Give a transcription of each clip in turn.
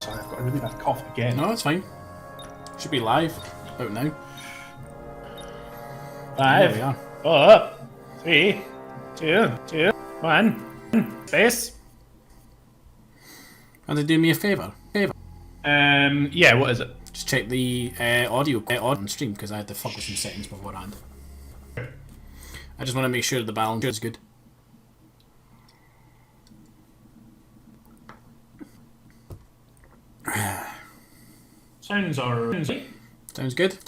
Sorry, I've got a really bad cough again. No, it's fine. Should be live about now. Five, There we are. 4, 3, 2, 1. Space. And they do me a favour. Yeah, what is it? Just check the audio on stream because I had to fuck with some settings beforehand. I just want to make sure the balance is good. Sounds Sounds good.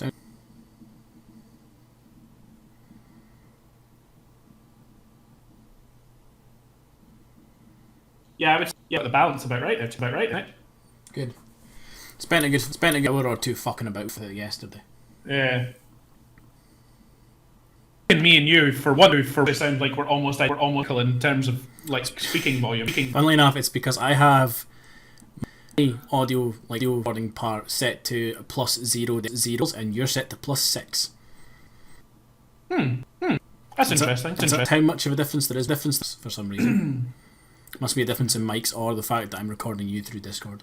Yeah, I would. Yeah, the balance about right. That's about right. Good. Spent a good hour or two fucking about for it yesterday. Yeah. And me and you, for one, sound like we're almost equal in terms of like speaking volume. Funnily enough, it's because I have my audio recording part set to +0 and you're set to +6. That's interesting. That's how much of a difference there is for some reason. Must be a difference in mics or the fact that I'm recording you through Discord.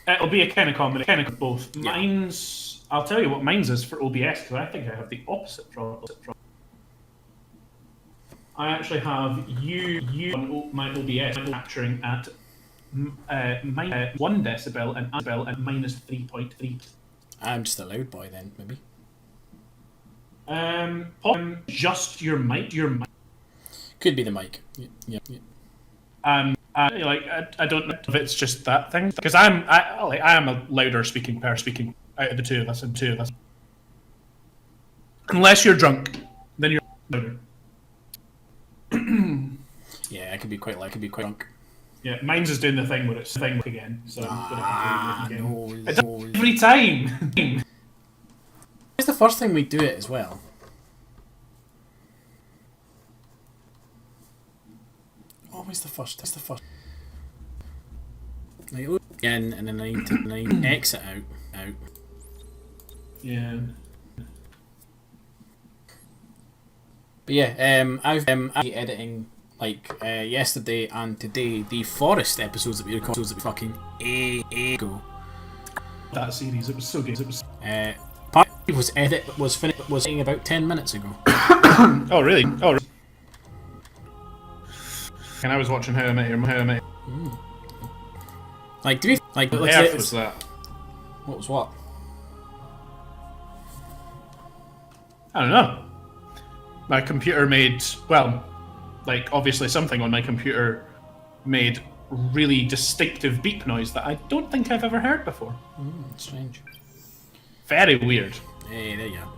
It'll be a kind of combination of both. Yeah. Mine's. I'll tell you what mine's is for OBS because I think I have the opposite problem. I actually have you on my OBS capturing at 1 decibel and -3.3. I'm just a loud boy then, maybe. Just your mic. Could be the mic. Yeah. I don't know if it's just that thing because I am a louder speaking out of the two of us. Unless you're drunk, then you're louder. Yeah, I could be quite drunk. Yeah, mine's is doing the thing where it's thing again. So I'm gonna have to do it again. No, It does every time. it's the first time we do it as well. Always the first. That's the first. Like, again, and then I need to exit out. Yeah. But yeah, I've been editing like yesterday and today the Forest episodes that we recorded fucking ago. That series, it was so good. It was. Part was finishing about 10 minutes ago. Oh really? Oh. Really? And I was watching How I Met Your Mother. Like, do we like? What Like, the F was that? What was what? I don't know. My computer made, well, like obviously something on my computer made really distinctive beep noise that I don't think I've ever heard before. Strange. Very weird. Hey, there you go.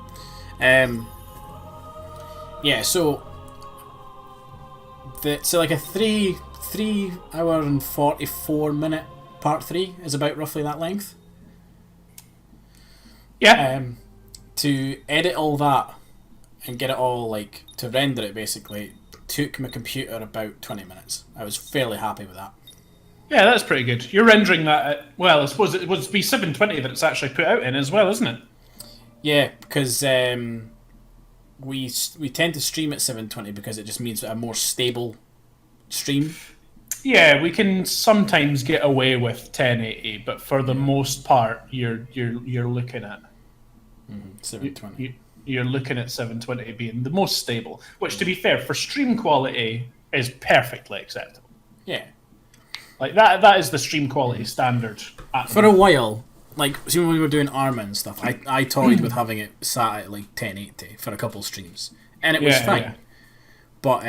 Yeah, so like a 3 hour and 44 minute part 3 is about roughly that length. Yeah. To edit all that and get it all, like, to render it basically took my computer about 20 minutes. I was fairly happy with that. Yeah, that's pretty good. You're rendering that at, well, I suppose it would be 720 that it's actually put out in as well, isn't it? Yeah, because we tend to stream at 720 because it just means a more stable stream. Yeah, we can sometimes get away with 1080, but for the most part, you're looking at 720. You're looking at 720 being the most stable, which, to be fair, for stream quality is perfectly acceptable. Yeah, like that is the stream quality standard. For a while, like, see, when we were doing Arma and stuff, I toyed with having it sat at like 1080 for a couple streams, and it was fine. Yeah. But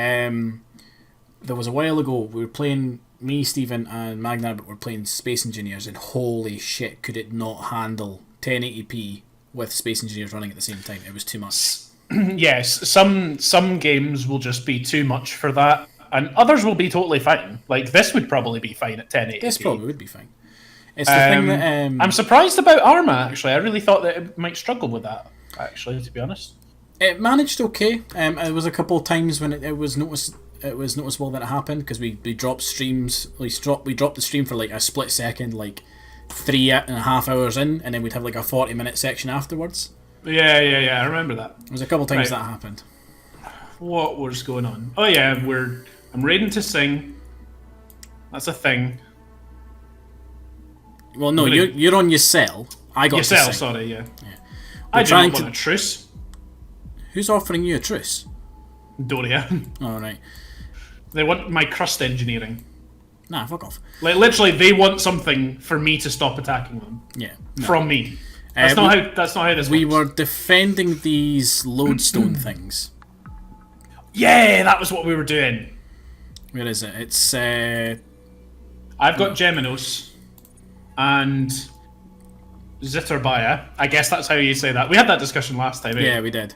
there was a while ago we were playing, me, Stephen, and Magnarbit were playing Space Engineers, and holy shit, could it not handle 1080p with Space Engineers running at the same time? It was too much. Yes, some games will just be too much for that, and others will be totally fine. Like this would probably be fine at 1080p. This probably would be fine. It's the thing that I'm surprised about Arma. Actually, I really thought that it might struggle with that. Actually, to be honest, it managed okay. There was a couple of times when it was noticeable that it happened because we dropped streams. We dropped the stream for like a split second, like 3.5 hours in, and then we'd have like a 40-minute section afterwards. Yeah. I remember that. There was a couple of times that happened. What was going on? Oh yeah, we're I'm raiding to sing. That's a thing. Well, no, you're on your cell. I got your to cell. sing. Sorry, yeah. We're I do trying not want a truce. Who's offering you a truce? Doria. All right. They want my crust engineering. Nah, fuck off. Like literally, they want something for me to stop attacking them. Yeah. No. From me. That's not how this We works. were defending these lodestone things. Yeah, that was what we were doing. Where is it? It's I've got Geminos and Zitterbaya. I guess that's how you say that. We had that discussion last time. yeah, we did.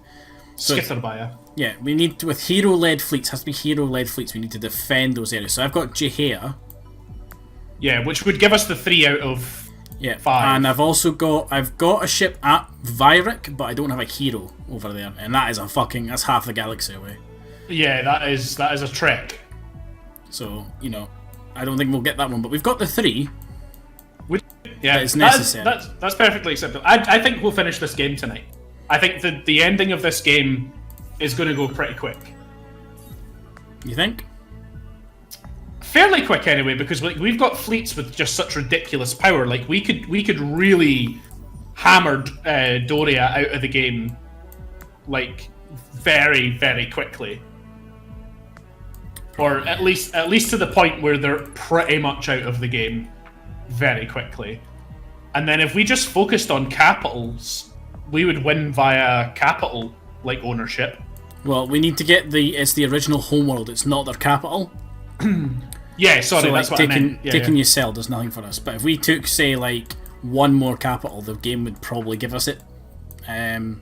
So, Skitterbaya. yeah, we need to, with hero-led fleets. Has to be hero-led fleets. We need to defend those areas. So I've got Jehea. Yeah, which would give us the 3 out of Yeah, 5. and I've got a ship at Vyric, but I don't have a hero over there, and that's half the galaxy away. Yeah, that is a trek. So I don't think we'll get that one, but we've got the 3. Yeah, It's necessary. That's perfectly acceptable. I think we'll finish this game tonight. I think the ending of this game is going to go pretty quick. You think? Fairly quick anyway, because we've got fleets with just such ridiculous power. Like we could really hammer Doria out of the game, like very very quickly, or at least to the point where they're pretty much out of the game very quickly. And then if we just focused on capitals, we would win via capital like ownership. Well, we need to get it's the original homeworld. It's not their capital. Yeah, sorry, So that's like what I meant. taking your cell does nothing for us. But if we took, say, like one more capital, the game would probably give us it. So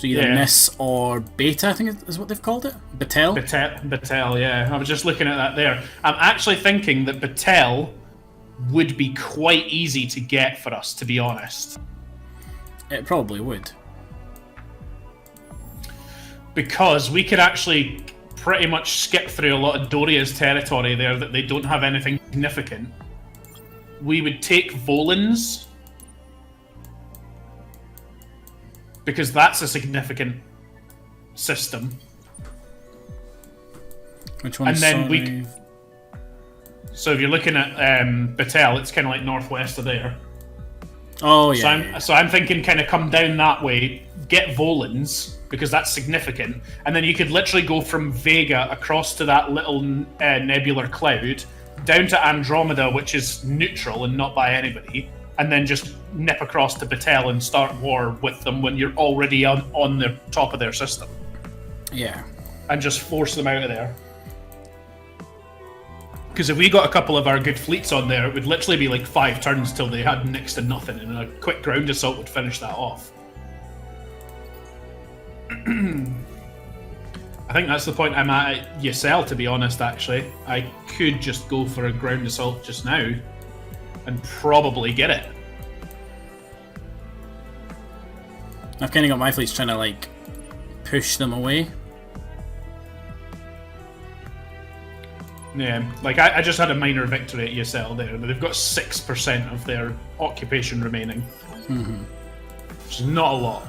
either Nis or Beta, I think is what they've called it. Batel. Batel, yeah. I was just looking at that there. I'm actually thinking that Batel would be quite easy to get for us, to be honest. It probably would. Because we could actually pretty much skip through a lot of Doria's territory there that they don't have anything significant. We would take Volans, because that's a significant system. Which one? And then so if you're looking at Batel, it's kind of like northwest of there. Oh yeah. So I'm thinking kind of come down that way, get Volans, because that's significant, and then you could literally go from Vega across to that little nebular cloud, down to Andromeda, which is neutral and not by anybody, and then just nip across to Batel and start war with them when you're already on the top of their system. Yeah. And just force them out of there. Because if we got a couple of our good fleets on there, it would literally be like 5 turns till they had next to nothing, and a quick ground assault would finish that off. I think that's the point I'm at Ysel, to be honest, actually. I could just go for a ground assault just now and probably get it. I've kind of got my fleets trying to like push them away. Yeah, like I just had a minor victory at Ysel there. They've got 6% of their occupation remaining. Which is not a lot.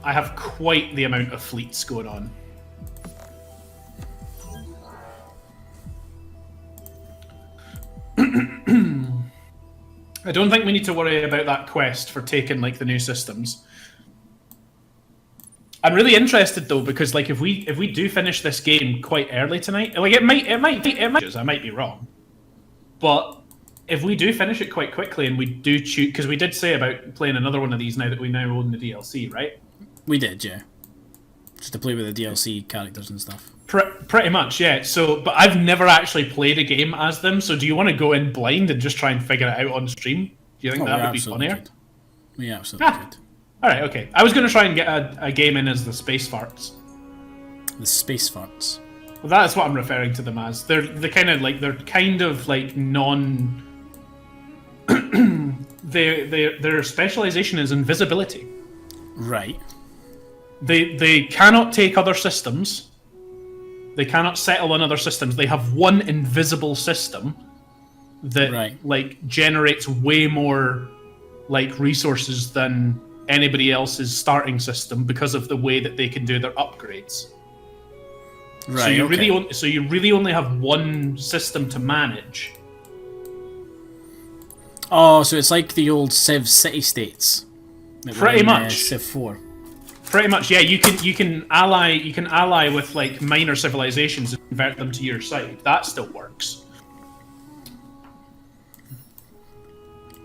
I have quite the amount of fleets going on. I don't think we need to worry about that quest for taking like the new systems. I'm really interested though, because like if we do finish this game quite early tonight, like it might I might be wrong, but if we do finish it quite quickly and we do choose, because we did say about playing another one of these now that we now own the DLC, right? We did, yeah. Just to play with the DLC characters and stuff. Pretty much, yeah. So, but I've never actually played a game as them. So, do you want to go in blind and just try and figure it out on stream? Do you think that would be funnier? Could. We absolutely could. All right, okay. I was going to try and get a game in as the Space Farts. The Space Farts. Well, that's what I'm referring to them as. They're kind of like non. Their specialization is invisibility. Right. They cannot take other systems. They cannot settle on other systems. They have one invisible system that like generates way more like resources than anybody else's starting system because of the way that they can do their upgrades. Right. So you really only have one system to manage. Oh, so it's like the old Civ city states. Pretty much. Civ 4. Pretty much, yeah. You can ally with like minor civilizations and convert them to your side. That still works.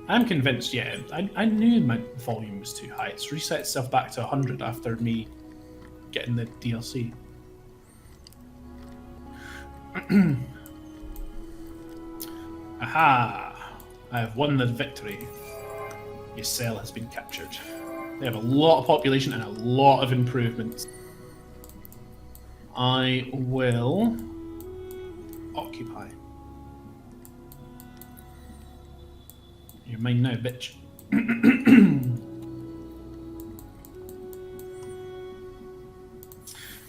I'm convinced. Yeah, I knew my volume was too high. It's reset itself back to 100 after me getting the DLC. Aha! I have won the victory. Your cell has been captured. They have a lot of population and a lot of improvements. I will occupy. You're mine now, bitch.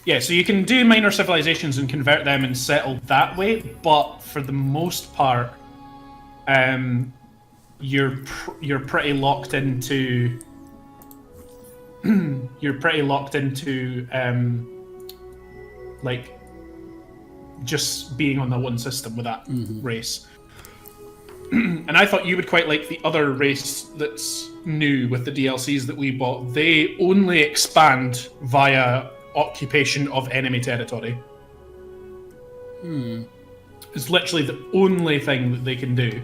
Yeah, so you can do minor civilizations and convert them and settle that way, but for the most part, you're pretty locked into like just being on the one system with that race. And I thought you would quite like the other race that's new with the DLCs that we bought. They only expand via occupation of enemy territory. It's literally the only thing that they can do.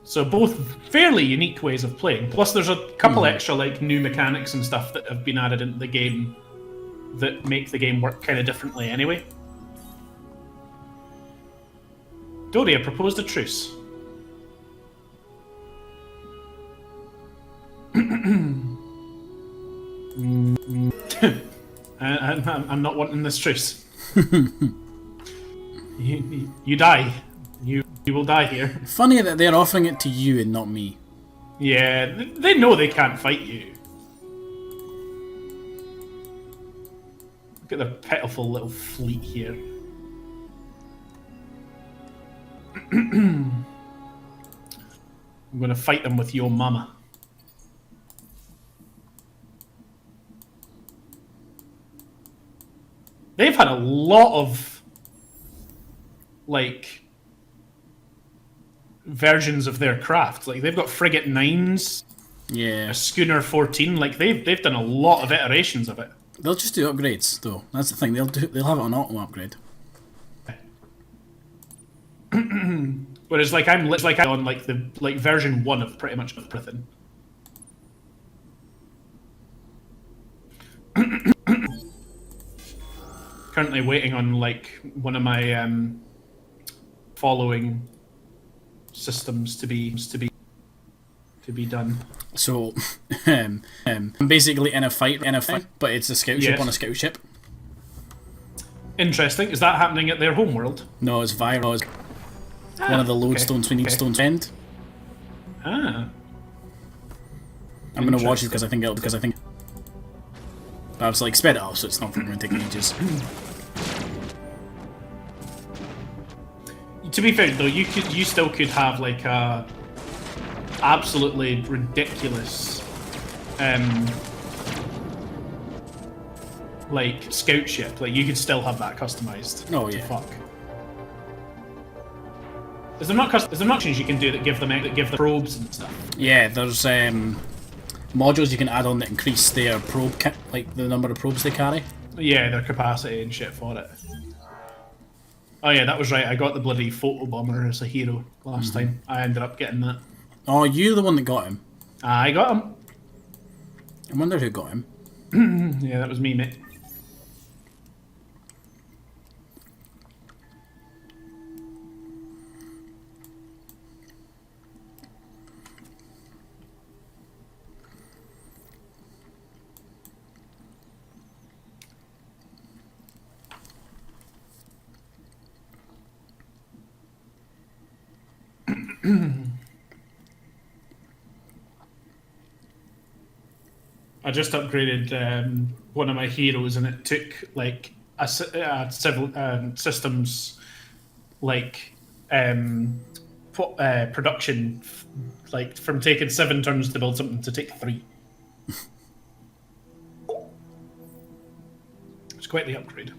So both fairly unique ways of playing. Plus there's a couple extra like new mechanics and stuff that have been added into the game that make the game work kind of differently anyway. Doria proposed a truce. I'm not wanting this truce. You die. You will die here. Funny that they're offering it to you and not me. Yeah, they know they can't fight you. Look at their pitiful little fleet here. I'm going to fight them with your mama. They've had a lot of, like, versions of their craft. Like, they've got frigate 9s, Yeah. a schooner 14. Like, they've done a lot of iterations of it. They'll just do upgrades, though. That's the thing. They'll have it on auto upgrade. Whereas, like, I'm on like the version 1 of pretty much everything. Currently waiting on like one of my following systems to be done. So, I'm basically in a fight, but it's a scout ship on a scout ship. Interesting. Is that happening at their homeworld? No, it's Vira. One of the lodestones we need stones to end. Ah. I'm gonna watch it because I think I was like sped it off, so it's not going to take ages. To be fair though, you still could have like a absolutely ridiculous like scout ship. Like you could still have that customized. Oh to yeah. Fuck. Is there not things you can do that give them probes and stuff? Yeah, there's modules you can add on that increase their probe like the number of probes they carry. Yeah, their capacity and shit for it. Oh yeah, that was right. I got the bloody photo bomber as a hero last time. I ended up getting that. Oh, you're the one that got him. I got him. I wonder who got him. Yeah, that was me, mate. I just upgraded one of my heroes, and it took like several systems like production, like from taking 7 turns to build something to take 3. It's quite the upgrade.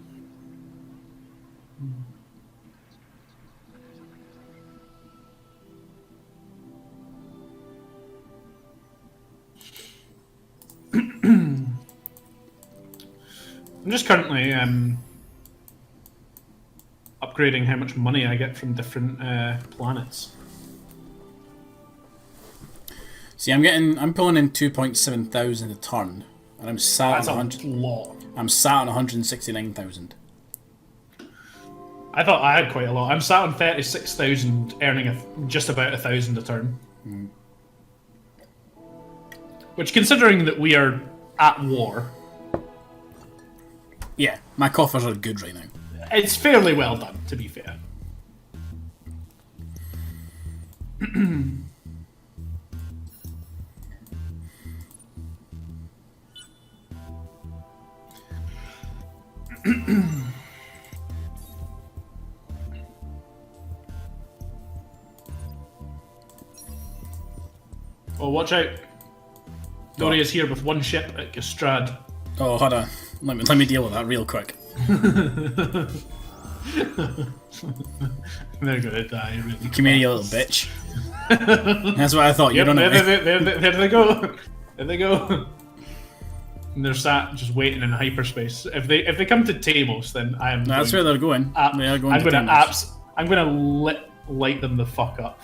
I'm just currently upgrading how much money I get from different planets. See, I'm pulling in 2.7 thousand a turn, and I'm sat That's on a lot. I'm sat on 169,000. I thought I had quite a lot. I'm sat on 36,000, earning just about 1,000 a turn. Which, considering that we are at war, Yeah, my coffers are good right now. it's fairly well done, to be fair. Oh, watch out. Dory is here with 1 ship at Gistrad. Oh, hold on. Let me deal with that real quick. They're gonna die, really. Come here, you little bitch. That's what I thought. Yep, You don't know. there they go. There they go. And they're sat just waiting in hyperspace. If they come to Tamos, then I am. That's where they're going. They are going to Tamos. I'm gonna light them the fuck up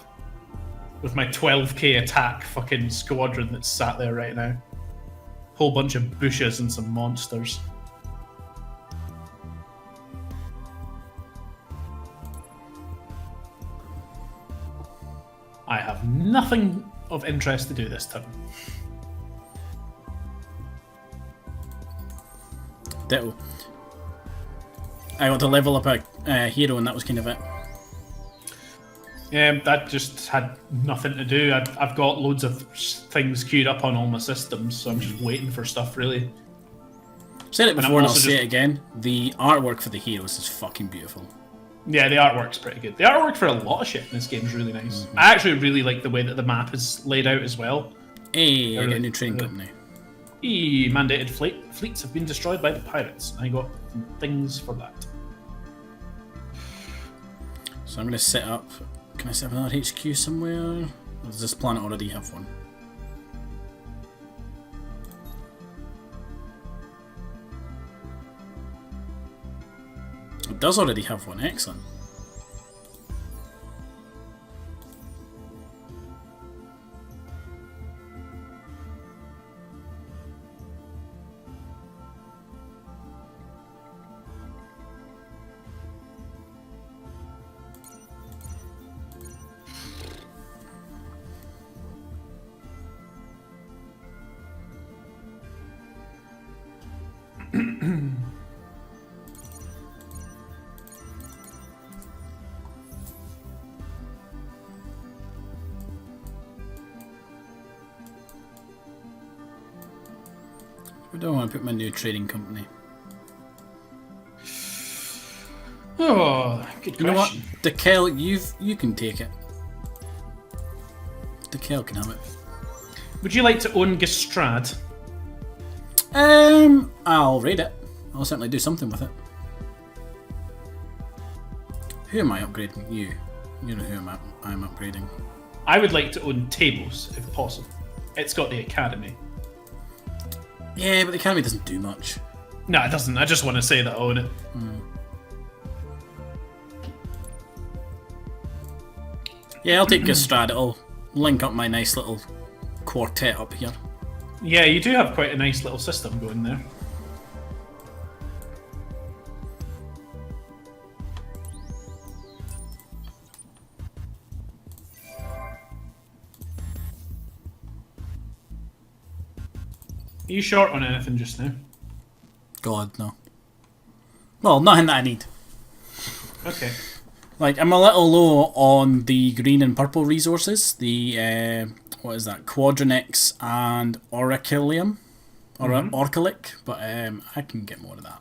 with my 12k attack fucking squadron that's sat there right now. Whole bunch of bushes and some monsters. I have nothing of interest to do this turn. Ditto. I got to level up a hero, and that was kind of it. Yeah, that just had nothing to do. I've got loads of things queued up on all my systems, so I'm just waiting for stuff, really. I've said it before, and I'll also say it again. The artwork for the heroes is fucking beautiful. Yeah, the artwork's pretty good. The artwork for a lot of shit in this game is really nice. I actually really like the way that the map is laid out as well. Hey, I got a new trading company. Mandated fleets have been destroyed by the pirates. I got things for that. So I'm going to set up... Can I set up another HQ somewhere? Or does this planet already have one? It does already have one. Excellent. I don't want to put my new trading company. Oh, good question. You know what, Dekel, you can take it. Dekel can have it. Would you like to own Gistrad? I'll raid it. I'll certainly do something with it. Who am I upgrading? You. You know who I'm upgrading. I would like to own Tables, if possible. It's got the Academy. Yeah, but the Academy doesn't do much. No, it doesn't. I just want to say that I own it. Yeah, I'll take Gistrad. It'll link up my nice little quartet up here. Yeah, you do have quite a nice little system going there. Are you short on anything just now? God, no. Well, nothing that I need. Okay. Like, I'm a little low on the green and purple resources. The, what is that? Quadronix and Orichalcum. or Orkalik, but I can get more of that.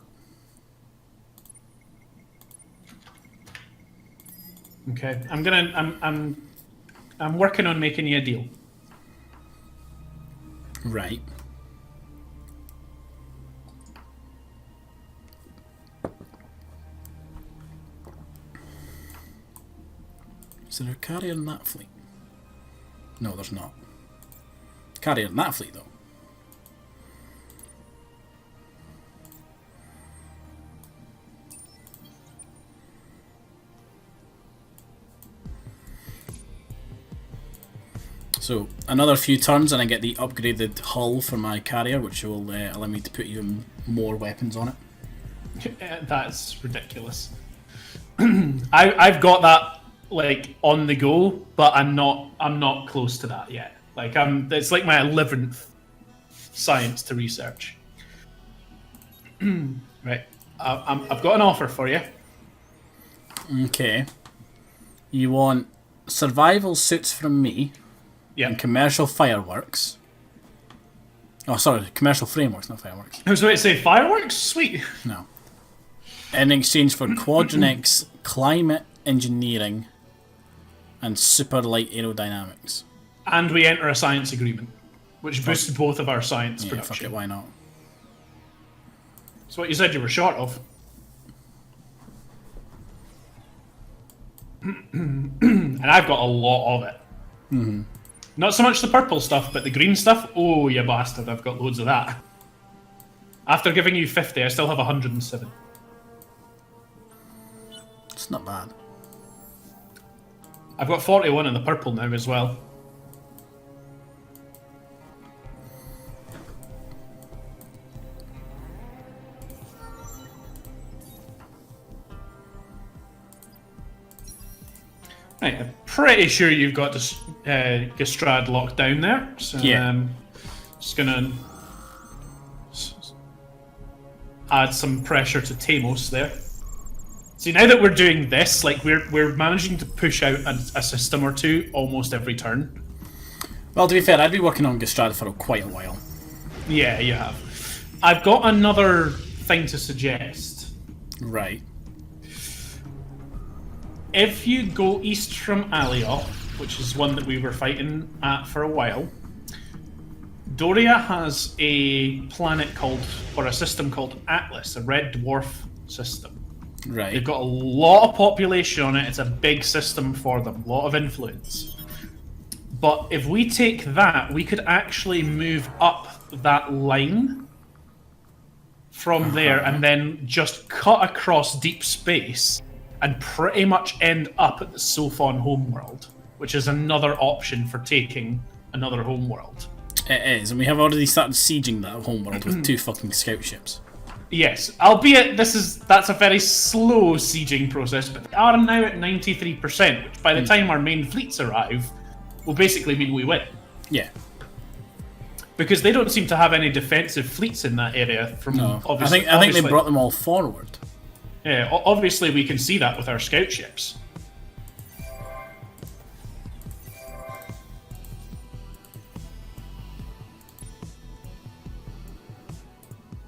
Okay, I'm working on making you a deal. Right. Is there a carrier in that fleet? No, there's not. Carrier in that fleet, though. So, another few turns and I get the upgraded hull for my carrier, which will allow me to put even more weapons on it. That's ridiculous. I've got that like on the go, but I'm not close to that yet. Like it's like my 11th science to research. Right, I've got an offer for you. Okay. You want survival suits from me, and commercial fireworks. Oh, sorry, commercial frameworks, not fireworks. I was about to say fireworks. Sweet. No. In exchange for Quadronix climate engineering and super light aerodynamics. And we enter a science agreement, which boosts both of our science Yeah, production. fuck it, why not? It's what you said you were short of. And I've got a lot of it. Mm-hmm. Not so much the purple stuff, but the green stuff. Oh, you bastard, I've got loads of that. After giving you 50, I still have 107. It's not bad. I've got 41 in the purple now as well. Right, I'm pretty sure you've got this Gistrad locked down there. So just gonna add some pressure to Tamos there. See, now that we're doing this, like we're managing to push out a system or two almost every turn. Well, to be fair, I'd be working on Gistrad for quite a while. Yeah, you have. I've got another thing to suggest. Right. If you go east from Alioth, which is one that we were fighting at for a while, Doria has a planet called, or a system called Atlas, a red dwarf system. Right. They've got a lot of population on it. It's a big system for them, a lot of influence. But if we take that, we could actually move up that line from there and then just cut across deep space and pretty much end up at the Sophon homeworld, which is another option for taking another homeworld. It is, and we have already started sieging that homeworld with 2 fucking scout ships. Yes, albeit that's a very slow sieging process, but they are now at 93%, which by the time our main fleets arrive, will basically mean we win. Yeah. Because they don't seem to have any defensive fleets in that area. I think they brought them all forward. Yeah, obviously we can see that with our scout ships.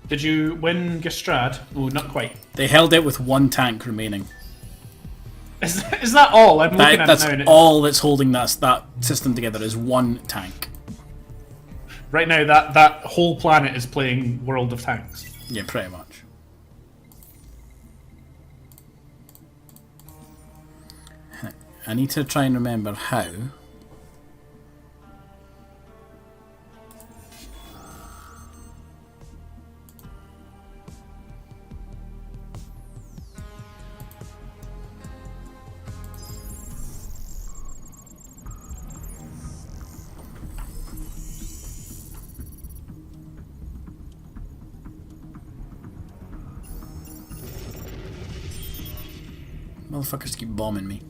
Did you win Gistrad? Oh, not quite. They held it with 1 tank remaining. Is that all? I'm looking at that's it now. all that's holding that system together is 1 tank. Right now, that whole planet is playing World of Tanks. Yeah, pretty much. I need to try and remember how. Motherfuckers keep bombing me.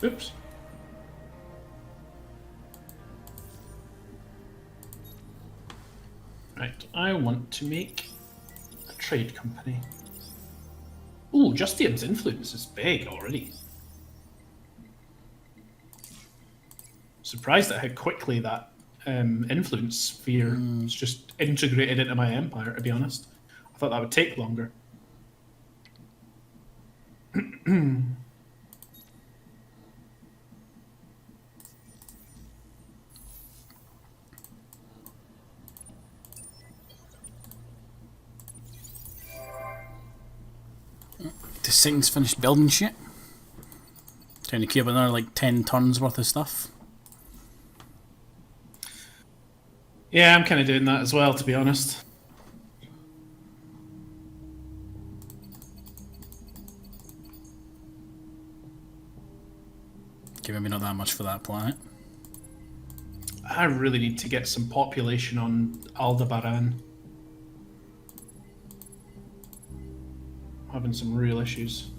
Oops. Right, I want to make a trade company. Ooh, Justian's influence is big already. Surprised at how quickly that influence sphere is just integrated into my empire, to be honest. I thought that would take longer. The Satan's finished building shit. Trying to keep another like 10 tons worth of stuff. Yeah, I'm kind of doing that as well, to be honest. Okay, maybe not that much for that planet. I really need to get some population on Aldebaran. Having some real issues.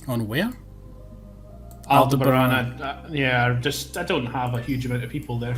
On where? Aldebaran. I don't have a huge amount of people there.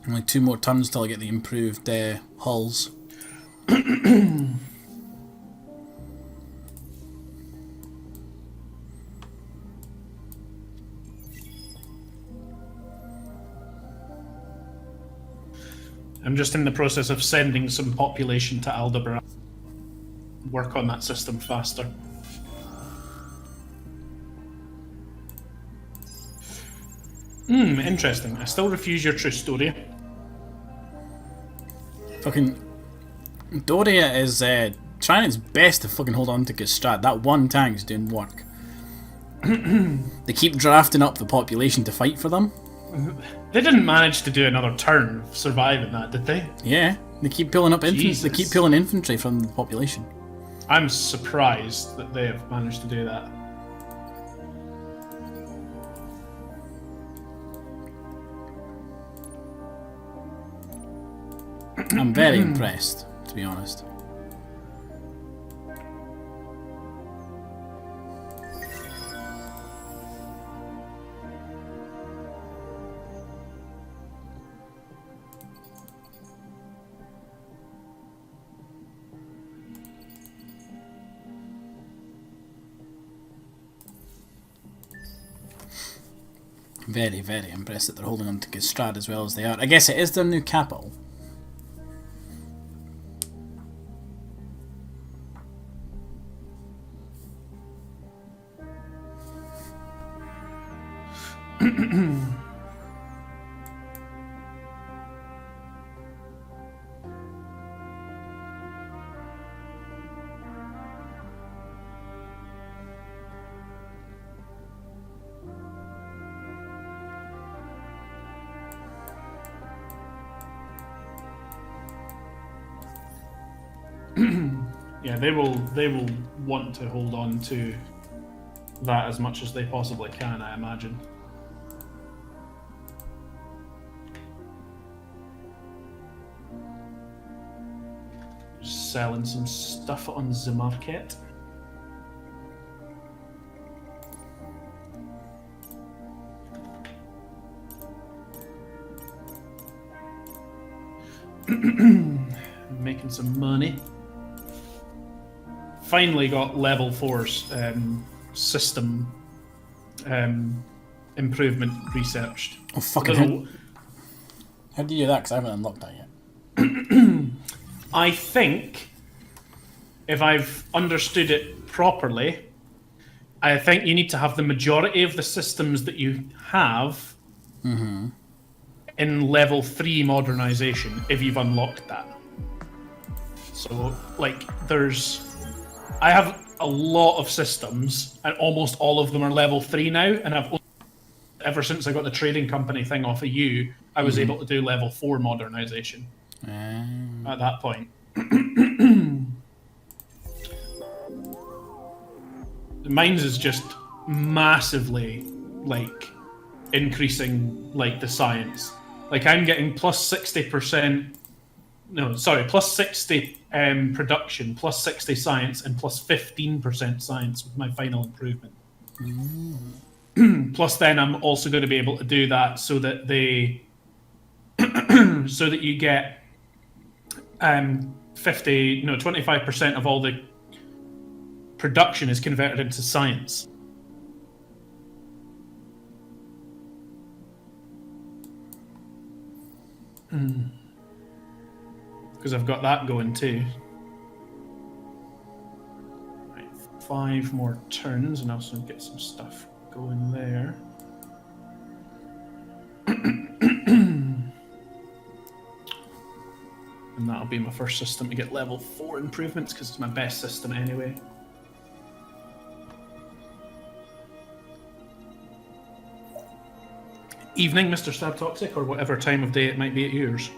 Only 2 more tons till I get the improved hulls. I'm just in the process of sending some population to Aldebaran. Work on that system faster. Interesting. I still refuse your true story. Fucking Doria is trying its best to fucking hold on to Gestrat. That one tank's doing work. They keep drafting up the population to fight for them. They didn't manage to do another turn surviving that, did they? Yeah, they keep pulling up infantry. They keep pulling infantry from the population. I'm surprised that they have managed to do that. I'm very impressed, to be honest. Very, very impressed that they're holding on to Gstrad as well as they are. I guess it is their new capital. Yeah, they will want to hold on to that as much as they possibly can, I imagine. Just selling some stuff on the market. Making some money. Finally got level 4's system improvement researched. Oh, fucking hell. How do you do that? Because I haven't unlocked that yet. I think, if I've understood it properly, I think you need to have the majority of the systems that you have in level 3 modernization if you've unlocked that. So, like, I have a lot of systems, and almost all of them are level 3 now, and ever since I got the trading company thing off of you, I was able to do level 4 modernization at that point. Mine's is just massively, like, increasing, like, the science. Like, I'm getting plus 60%... No, sorry, plus 60 production, plus 60 science, and plus 15% science with my final improvement. Plus, then I'm also going to be able to do that so that so that you get 25% of all the production is converted into science. Because I've got that going too. Right, 5 more turns, and I'll also get some stuff going there. And that'll be my first system to get level 4 improvements, because it's my best system anyway. Evening, Mr. Stab Toxic, or whatever time of day it might be at yours.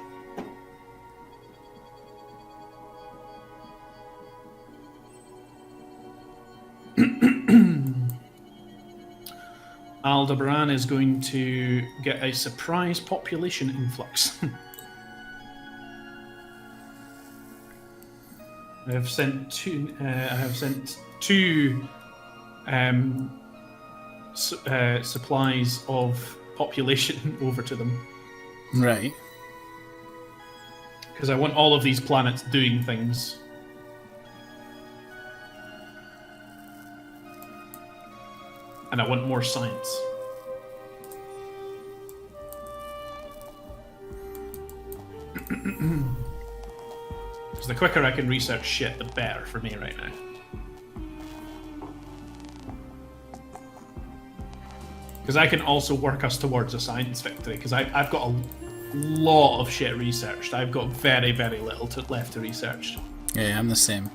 Aldebaran is going to get a surprise population influx. I have sent two supplies of population over to them. Right. Because I want all of these planets doing things. And I want more science. Because the quicker I can research shit, the better for me right now. Because I can also work us towards a science victory, because I've got a lot of shit researched. I've got very, very little left to research. Yeah, I'm the same.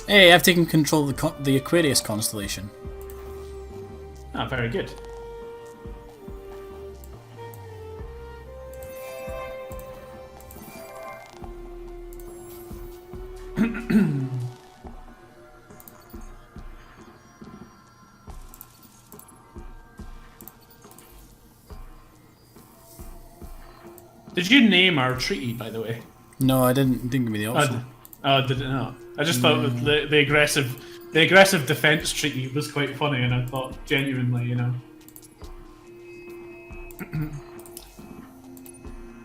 Hey, I've taken control of the Aquarius constellation. Ah, very good. Did you name our treaty, by the way? No, I didn't. Didn't give me the option. Did it not? I just thought that the aggressive defense treaty was quite funny, and I thought genuinely, you know.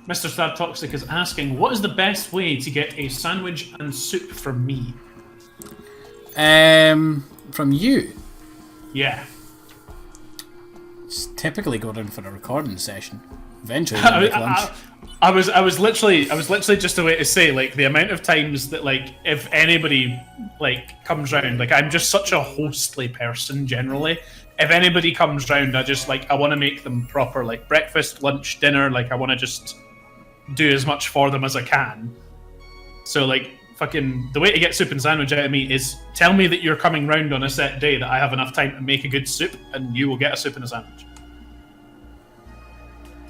Mr. Stab Toxic is asking, what is the best way to get a sandwich and soup from me? From you? Yeah. Just typically go down for a recording session. Eventually, I was literally just a way to say, like, the amount of times that, like, if anybody, like, comes round, like, I'm just such a hostly person generally. If anybody comes round, I just, like, I want to make them proper, like, breakfast, lunch, dinner. Like, I want to just do as much for them as I can. So, like, fucking the way to get soup and sandwich out of me is tell me that you're coming round on a set day that I have enough time to make a good soup, and you will get a soup and a sandwich.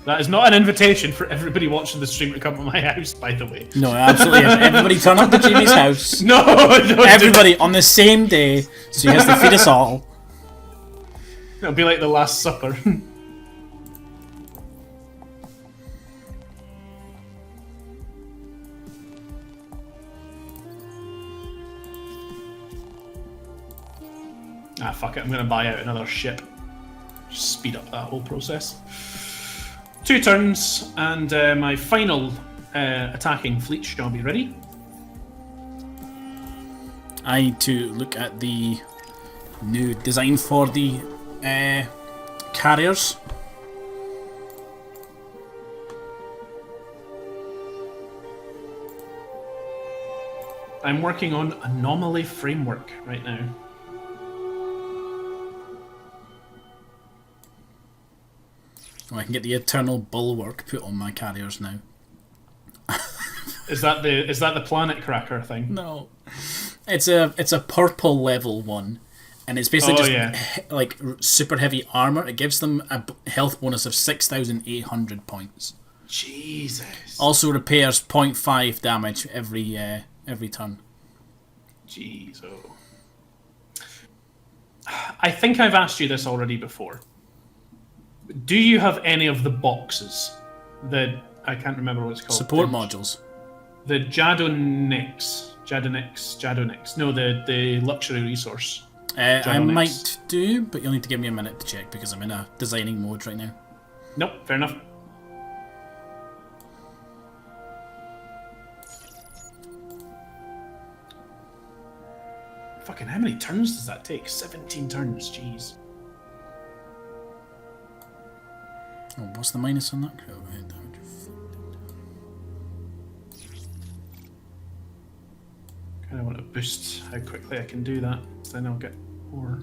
That is not an invitation for everybody watching the stream to come to my house, by the way. No, it absolutely is. Everybody turn up to Jamie's house. No, everybody on the same day, so he has to feed us all. It'll be like the Last Supper. Ah, fuck it, I'm gonna buy out another ship. Just speed up that whole process. 2 turns, and my final attacking fleet shall be ready. I need to look at the new design for the carriers. I'm working on Anomaly Framework right now. Oh, I can get the Eternal Bulwark put on my carriers now. Is that the Planet Cracker thing? No, it's a purple level one, and it's basically like super heavy armor. It gives them a health bonus of 6,800 points. Jesus. Also repairs 0.5 damage every turn. Jeez. Oh. I think I've asked you this already before. Do you have any of the boxes? I can't remember what it's called. Support modules. The Jadonix. No, the luxury resource. I might do, but you'll need to give me a minute to check because I'm in a designing mode right now. Nope, fair enough. Fucking how many turns does that take? 17 turns, jeez. Oh, what's the minus on that? Kind of want to boost how quickly I can do that, so then I'll get more.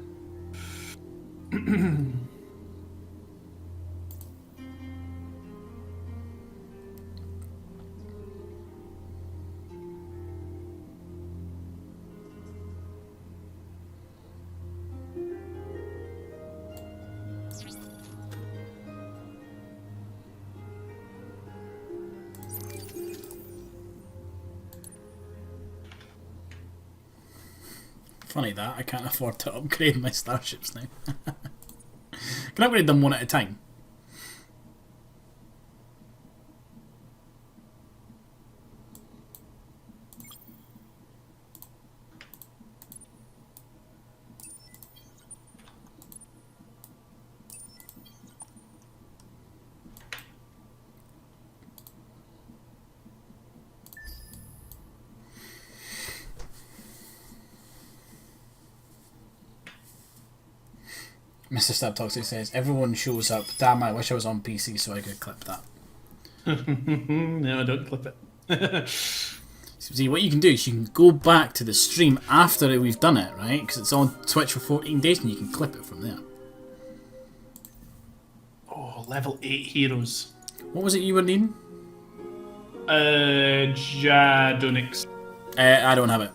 Funny that, I can't afford to upgrade my starships now. Can I upgrade them one at a time? Mr. Stab Toxic says, everyone shows up. Damn, I wish I was on PC so I could clip that. No, don't clip it. See, what you can do is you can go back to the stream after we've done it, right? Because it's on Twitch for 14 days and you can clip it from there. Oh, level 8 heroes. What was it you were needing? Jadonix. I don't have it.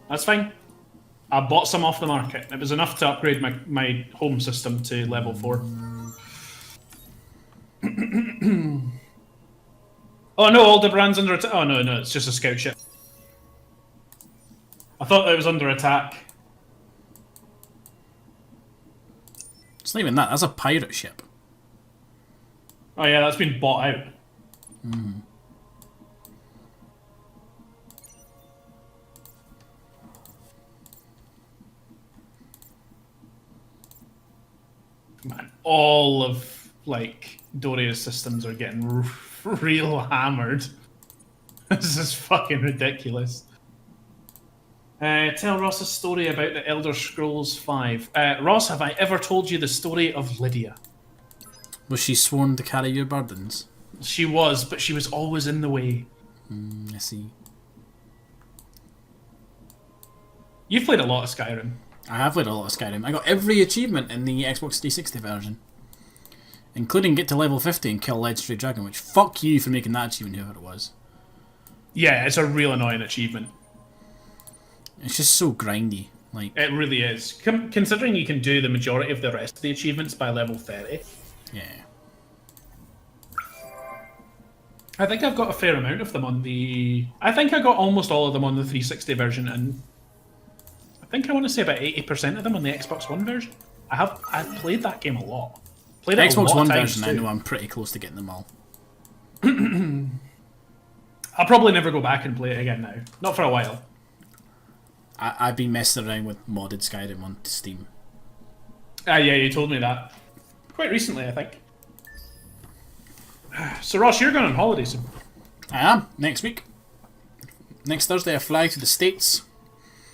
That's fine. I bought some off the market. It was enough to upgrade my home system to level 4. Oh no, Aldebaran's under attack. Oh no, it's just a scout ship. I thought it was under attack. It's not even that, that's a pirate ship. Oh yeah, that's been bought out. Man, all of like Doria's systems are getting real hammered. This is fucking ridiculous. Tell Ross a story about the Elder Scrolls V. Ross, have I ever told you the story of Lydia? Was she sworn to carry your burdens? She was, but she was always in the way. I see. You've played a lot of Skyrim. I have played a lot of Skyrim. I got every achievement in the Xbox 360 version. Including get to level 50 and kill Legendary Dragon, which fuck you for making that achievement, whoever it was. Yeah, it's a real annoying achievement. It's just so grindy. Like it really is. Considering you can do the majority of the rest of the achievements by level 30. Yeah. I think I've got a fair amount of them on the... I think I got almost all of them on the 360 version, and I think I want to say about 80% of them on the Xbox One version. I've played that game a lot. Played it Xbox a lot One of times version, too. I know I'm pretty close to getting them all. I'll probably never go back and play it again now. Not for a while. I've been messing around with modded Skyrim on Steam. Yeah, you told me that. Quite recently, I think. So Ross, you're going on holiday soon. I am, next week. Next Thursday I fly to the States.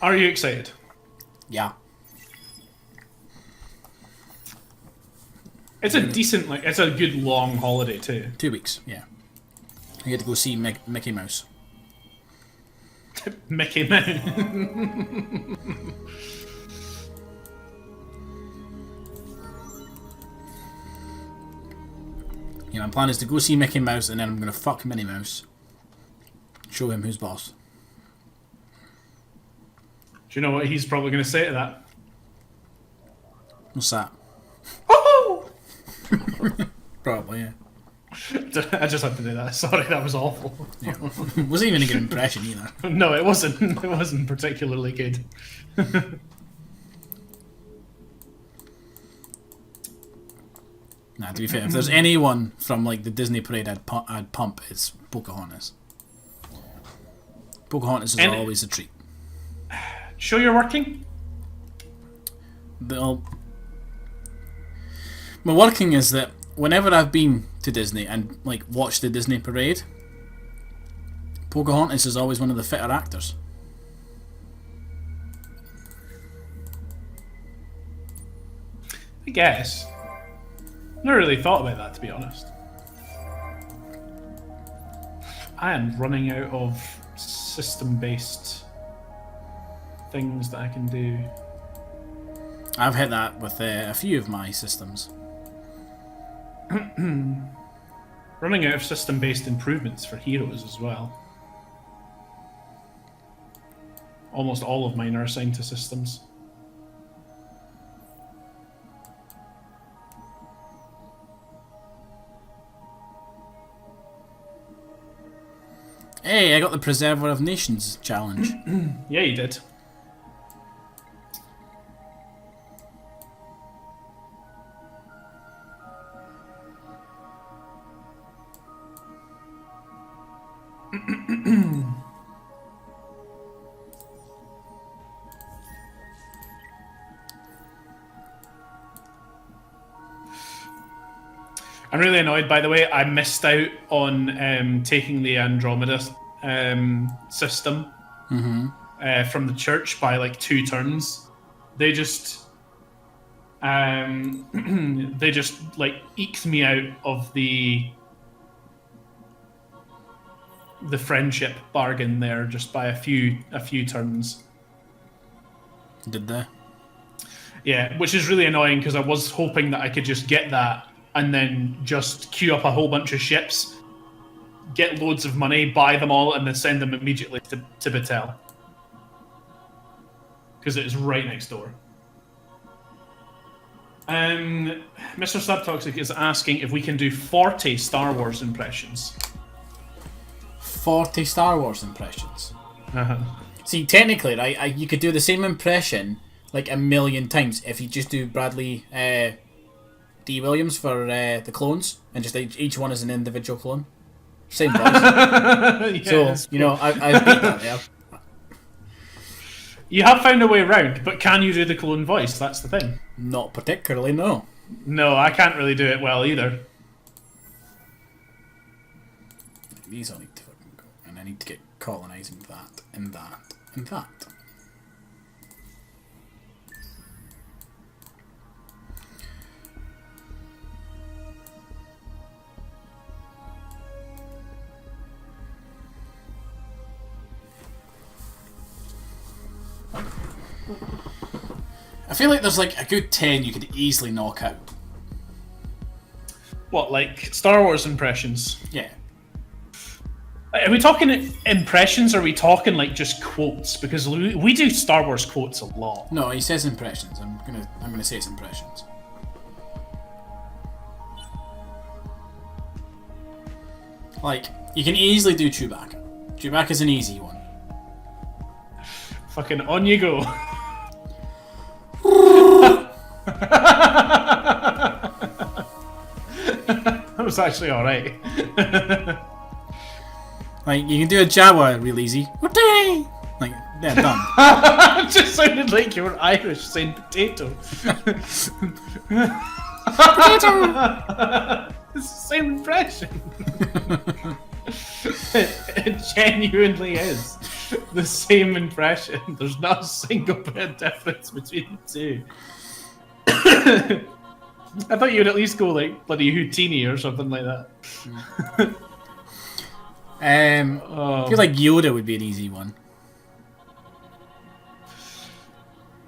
Are you excited? Yeah. It's a decent, it's a good long holiday too. 2 weeks, yeah. You had to go see Mickey Mouse. Mickey Mouse. Yeah, my plan is to go see Mickey Mouse and then I'm gonna fuck Minnie Mouse. Show him who's boss. Do you know what he's probably going to say to that? What's that? Oh! Probably, yeah. I just had to do that. Sorry, that was awful. Yeah. Wasn't even a good impression either. No, it wasn't. It wasn't particularly good. Nah, to be fair, if there's anyone from like the Disney parade I'd pump, it's Pocahontas. Pocahontas is always a treat. Sure you're working? My working is that whenever I've been to Disney and like watched the Disney parade, Pocahontas is always one of the fitter actors. I guess. Never really thought about that, to be honest. I am running out of system-based things that I can do. I've hit that with a few of my systems. Running out of system-based improvements for heroes as well. Almost all of mine are assigned to systems. Hey, I got the Preserver of Nations challenge. Yeah, you did. I'm really annoyed, by the way. I missed out on taking the Andromeda system from the church by like 2 turns. They just like eked me out of the friendship bargain there just by a few turns. Did they? Yeah, which is really annoying because I was hoping that I could just get that and then just queue up a whole bunch of ships, get loads of money, buy them all, and then send them immediately to Batel. Because it is right next door. Mr. Subtoxic is asking if we can do 40 Star Wars impressions. 40 Star Wars impressions? Uh-huh. See, technically, right, you could do the same impression like a million times if you just do Bradley D. Williams for the clones, and just each one is an individual clone. Same voice. Yeah, so, you know, I beat that there. You have found a way around, but can you do the clone voice? That's the thing. Not particularly, no. No, I can't really do it well either. These all need to fucking go. And I need to get colonising that, and that, and that. I feel like there's like a good 10 you could easily knock out. What, like Star Wars impressions? Yeah. Are we talking impressions or are we talking like just quotes? Because we do Star Wars quotes a lot. No, he says impressions. I'm gonna say it's impressions. Like, you can easily do Chewbacca. Chewbacca's an easy one. Fucking on you go. That was actually alright. Like, you can do a Jawa real easy. Like, they're done. It just sounded like you were Irish saying potato. Potato! It's the same impression. It genuinely is the same impression. There's not a single bit of difference between the two. I thought you would at least go like bloody Houdini or something like that. I feel like Yoda would be an easy one.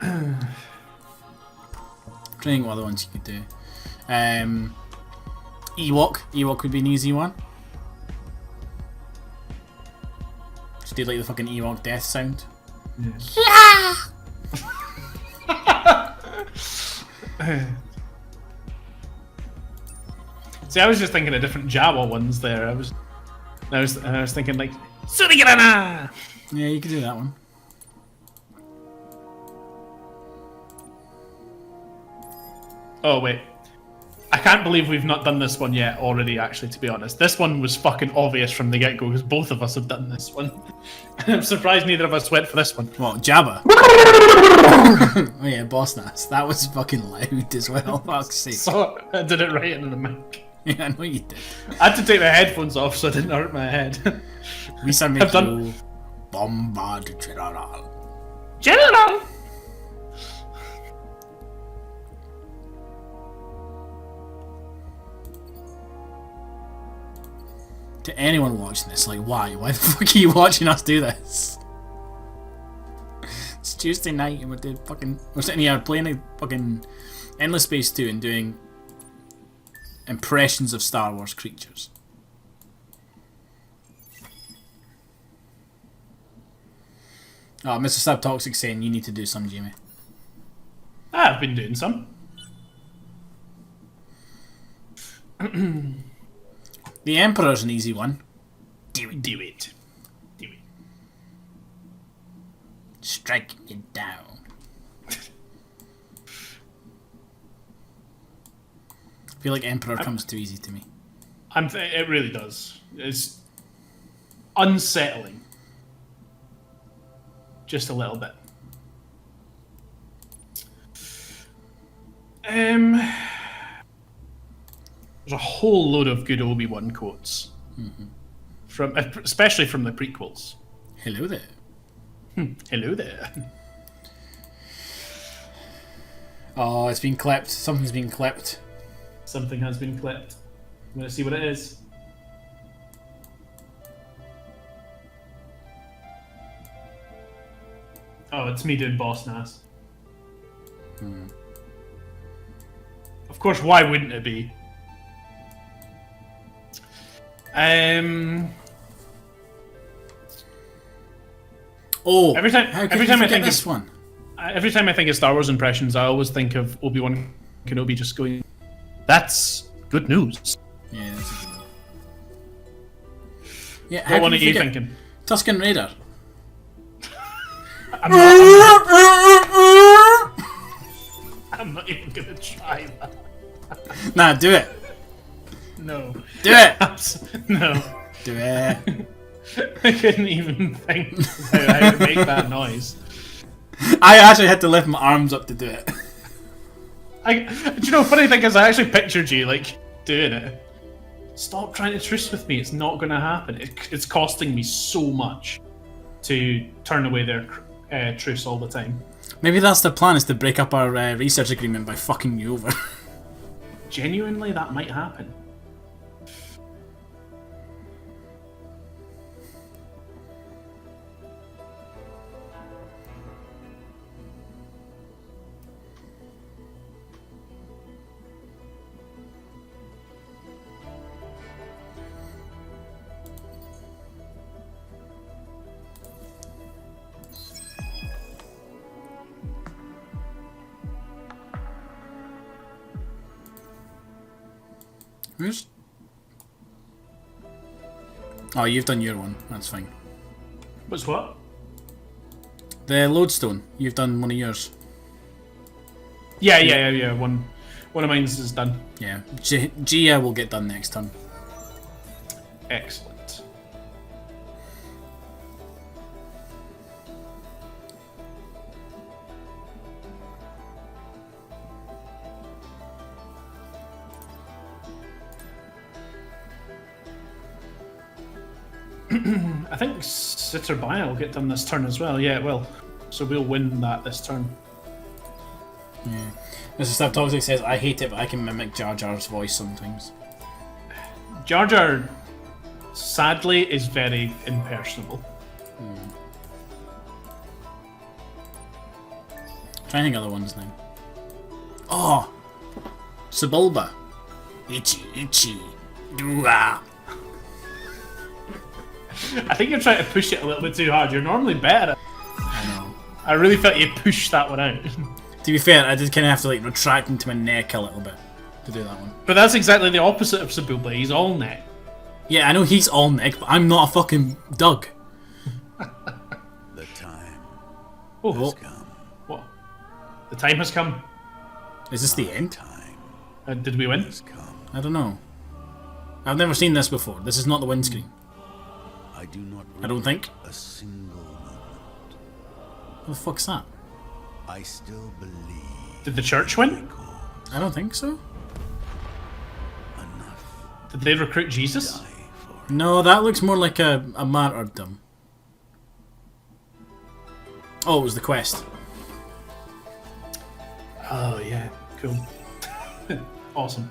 I'm trying to think what other ones you could do. Ewok would be an easy one. Just do like the fucking Ewok death sound. Yeah. See, I was just thinking of different Jawa ones there. I was thinking like Surigirana! Yeah, you could do that one. Oh wait. I can't believe we've not done this one yet already, actually, to be honest. This one was fucking obvious from the get-go, because both of us have done this one. I'm surprised neither of us went for this one. What, Jabba? Oh yeah, Boss Nass. That was fucking loud as well, fuck's sake. So, I did it right into the mic. Yeah, I know you did. I had to take my headphones off so it didn't hurt my head. We start making you Bombard General. General! To anyone watching this, like, why? Why the fuck are you watching us do this? It's Tuesday night and we're sitting here playing a fucking Endless Space 2 and doing impressions of Star Wars creatures. Oh, Mr. Stab Toxic saying you need to do some, Jamie. I've been doing some. The Emperor's an easy one. Do it. Do it. Striking you down. I feel like Emperor comes too easy to me. It really does. It's unsettling. Just a little bit. There's a whole load of good Obi-Wan quotes, especially from the prequels. Hello there. Hello there. Oh, it's been clipped. Something's been clipped. Something has been clipped. I'm gonna see what it is. Oh, it's me doing Boss Nass. Of course, why wouldn't it be? Oh, every time I think this one. Every time I think of Star Wars impressions, I always think of Obi-Wan Kenobi just going, "That's good news." Yeah, that's a good one. Yeah, What one are you thinking? Tusken Raider. I'm not even gonna try that. Nah, do it. No. Do it. No. Do it. I couldn't even think how to make that noise. I actually had to lift my arms up to do it. Do you know, funny thing is, I actually pictured you like doing it. Stop trying to truce with me. It's not going to happen. It's costing me so much to turn away their truce all the time. Maybe that's the plan: is to break up our research agreement by fucking you over. Genuinely, that might happen. Who's? Oh, you've done your one. That's fine. What's what? The lodestone. You've done one of yours. Yeah. One of mine's is done. Yeah. Gia will get done next turn. Excellent. I think Sitterbaya will get done this turn as well. Yeah, it will. So we'll win that this turn. Yeah. Mr. Stab Toxic says, I hate it, but I can mimic Jar Jar's voice sometimes. Jar Jar sadly, is very impersonable. Trying to think of other ones now. Oh! Sebulba. Itchy, itchy. Doo-ah. I think you're trying to push it a little bit too hard. You're normally better at I know. I really felt you pushed that one out. To be fair, I did kind of have to like retract into my neck a little bit to do that one. But that's exactly the opposite of Sebulba. He's all neck. Yeah, I know he's all neck, but I'm not a fucking Doug. The time Oh, has come. what? The time has come. Is this the end? Time Did we win? has come. I don't know. I've never seen this before. This is not the windscreen. I do not. I don't think. A single moment. What the fuck's that? I still believe. Did the church win? I don't think so. Enough. Did they recruit Jesus? Die for. No, that looks more like a martyrdom. Oh, it was the quest. Oh, yeah. Cool. Awesome.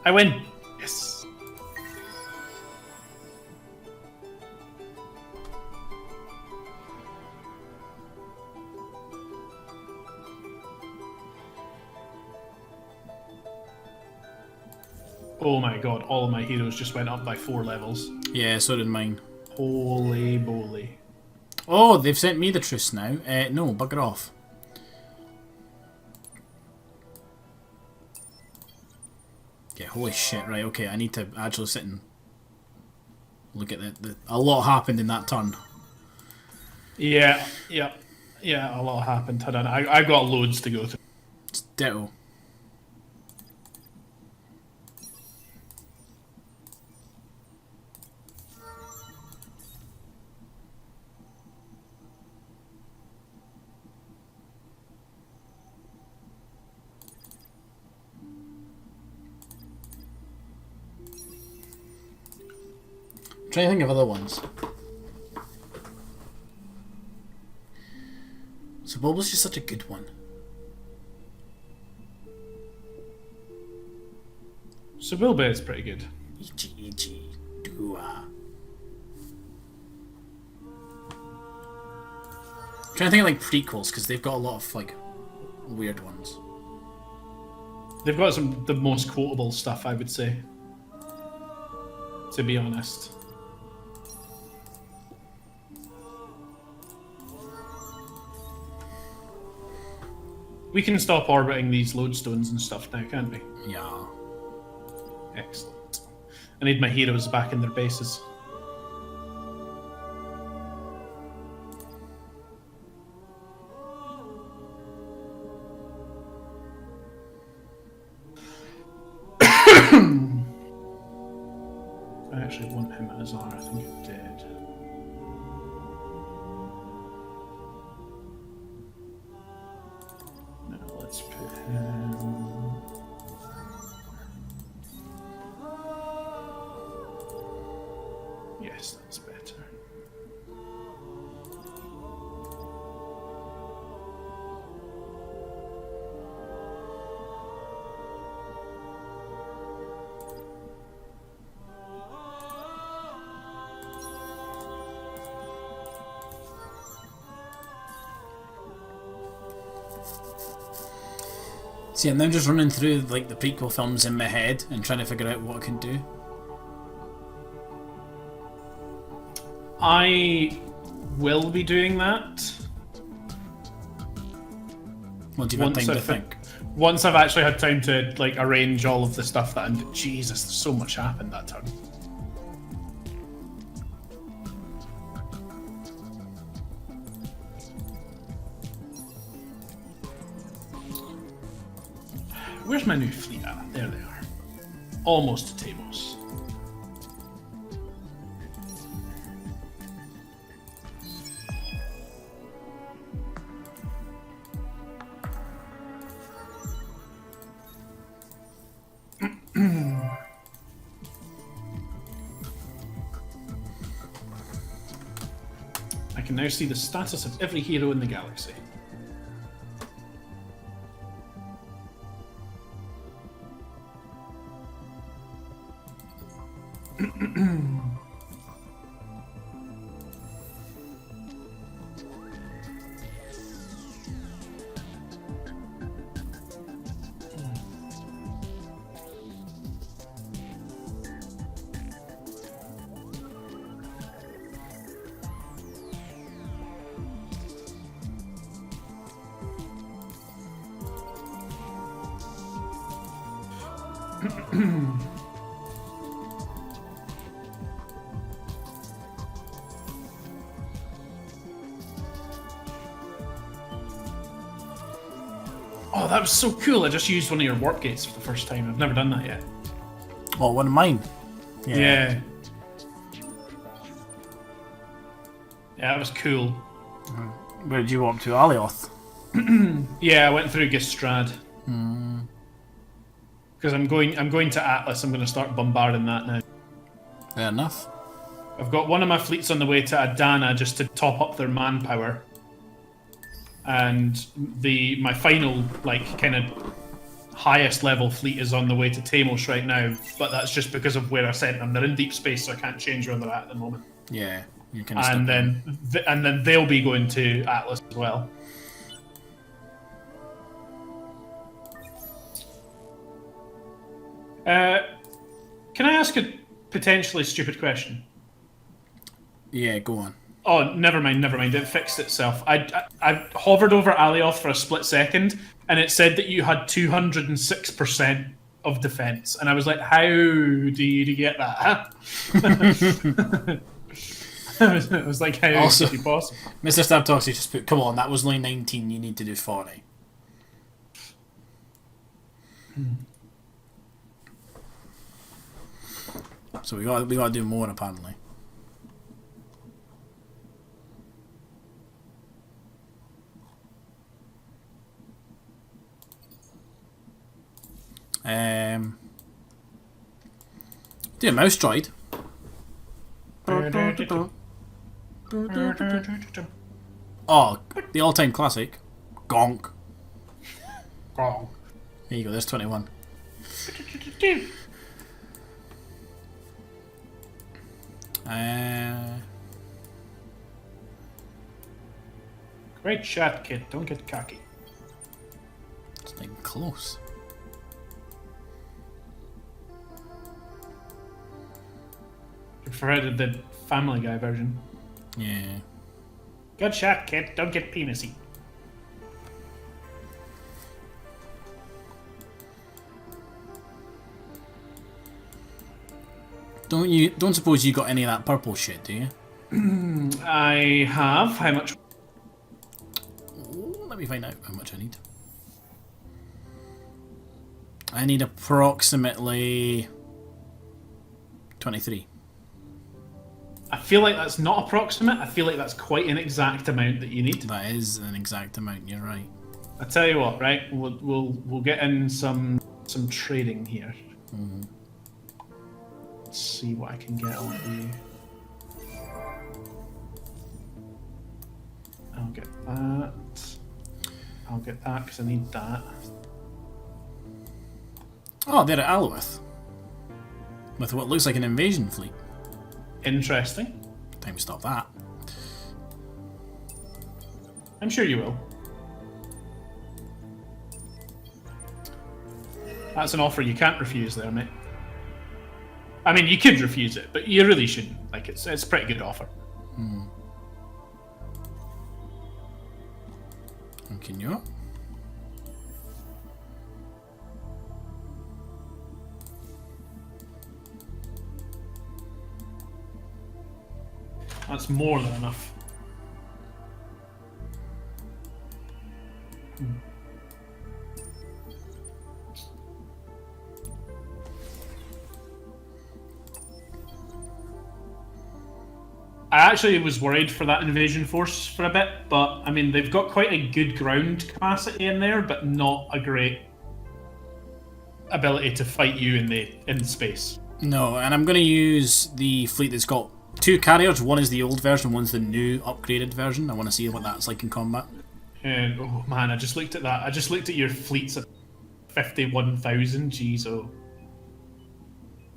I win. Yes. Oh my god, all of my heroes just went up by 4 levels. Yeah, so did mine. Holy moly. Oh, they've sent me the truce now. No, bugger off. Yeah, holy shit, right, okay, I need to actually sit and look at that. A lot happened in that turn. Yeah, a lot happened. I got loads to go through. It's ditto. I'm trying to think of other ones. So what was just such a good one? Sebulba is pretty good. Ichi ichi dua. I'm trying to think of like prequels because they've got a lot of like weird ones. They've got the most quotable stuff, I would say. To be honest. We can stop orbiting these lodestones and stuff now, can't we? Yeah. Excellent. I need my heroes back in their bases. I actually want him as R, I think I did. Now let's put him... Yes, that's better. See, I'm now just running through like the prequel films in my head and trying to figure out what I can do. I will be doing that Once you've had time to I've think. once I've actually had time to like arrange all of the stuff that I'm. Jesus, there's so much happened that turn. Where's my new fleet at? There they are. Almost to Tamos. I can now see the status of every hero in the galaxy. Oh, that was so cool. I just used one of your warp gates for the first time. I've never done that yet. Oh, one of mine. Yeah. Yeah, that was cool. Where did you walk to? Alioth? Yeah, I went through Gistrad. Because I'm going to Atlas. I'm going to start bombarding that now. Fair enough. I've got one of my fleets on the way to Adana just to top up their manpower. And my final, like, kind of highest level fleet is on the way to Tamos right now, but that's just because of where I sent them. They're in deep space, so I can't change where they're at the moment. Yeah, you can. And then they'll be going to Atlas as well. Can I ask a potentially stupid question? Yeah, go on. Oh, never mind. It fixed itself. I hovered over Alioth for a split second, and it said that you had 206% of defense, and I was like, "How do you get that?" I was like, "How Also, is it possible?" Mr. Stab Toxic just put, come on, that was only 19, you need to do 40. So we got to do more, apparently. Do a mouse droid. Oh, the all-time classic. Gonk. Wrong. There you go, there's 21. Great shot, kid. Don't get cocky. It's getting close. Prefer the Family Guy version. Yeah. Good shot, kid. Don't get penisy. Don't suppose you got any of that purple shit, do you? I have. How much? Ooh, let me find out how much I need. I need approximately 23. I feel like that's not approximate. I feel like that's quite an exact amount that you need. That is an exact amount. You're right. I tell you what, right? We'll get in some trading here. Mm-hmm. Let's see what I can get on you. I'll get that. I'll get that because I need that. Oh, they're at Alowith. With what looks like an invasion fleet. Interesting. Time to stop that. I'm sure you will. That's an offer you can't refuse there, mate. I mean, you could refuse it, but you really shouldn't. Like, it's a pretty good offer. Can you? That's more than enough. I actually was worried for that invasion force for a bit, but I mean, they've got quite a good ground capacity in there, but not a great ability to fight you in space. No, and I'm going to use the fleet that's got two carriers. One is the old version, one's the new upgraded version. I want to see what that's like in combat. And oh man, I just looked at that. I just looked at your fleets at 51,000. Jeez, oh.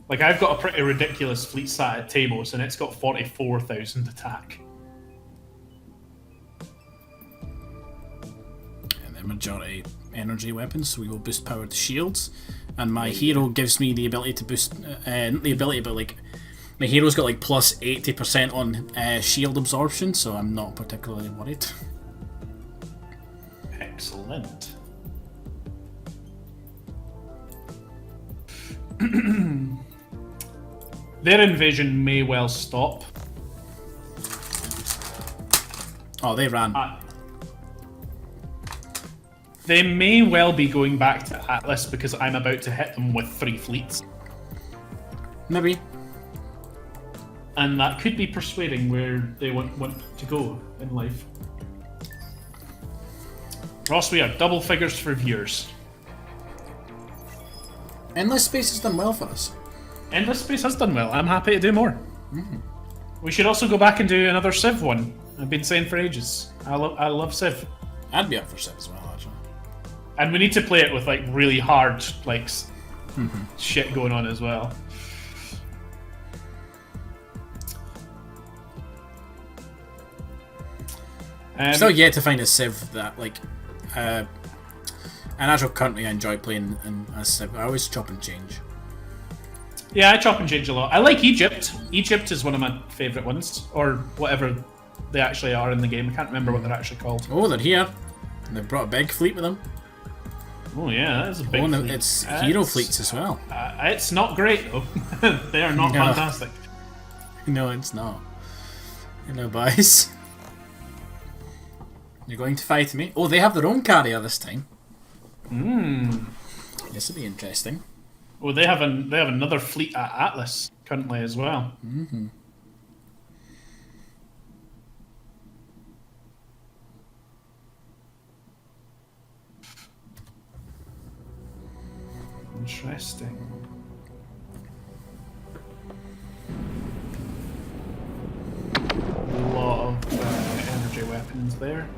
Like, I've got a pretty ridiculous fleet sat at Tamos, and it's got 44,000 attack. And the majority energy weapons, so we will boost power to shields. And my hero gives me the ability to boost, not the ability, but like, my hero's got like plus 80% on shield absorption, so I'm not particularly worried. Excellent. Their invasion may well stop. Oh, they ran. They may well be going back to Atlas because I'm about to hit them with 3 fleets. Maybe. And that could be persuading where they want to go in life. Ross, we are double figures for viewers. Endless Space has done well for us. Endless Space has done well. I'm happy to do more. We should also go back and do another Civ one. I've been saying for ages. I love Civ. I'd be up for Civ as well, actually. And we need to play it with like really hard like shit going on as well. Still yet to find a Civ that like an actual country I enjoy playing in a Civ. I always chop and change. Yeah, I chop and change a lot. I like Egypt. Egypt is one of my favourite ones, or whatever they actually are in the game. I can't remember what they're actually called. Oh, they're here. And they've brought a big fleet with them. Oh yeah, that is a big no, fleet. it's hero fleets as well. It's not great though. They are not No. fantastic. No, it's not. Hello, boys. You're going to fight me? Oh, they have their own carrier this time. This will be interesting. Oh, they have another fleet at Atlas currently as well. Interesting. A lot of energy weapons there.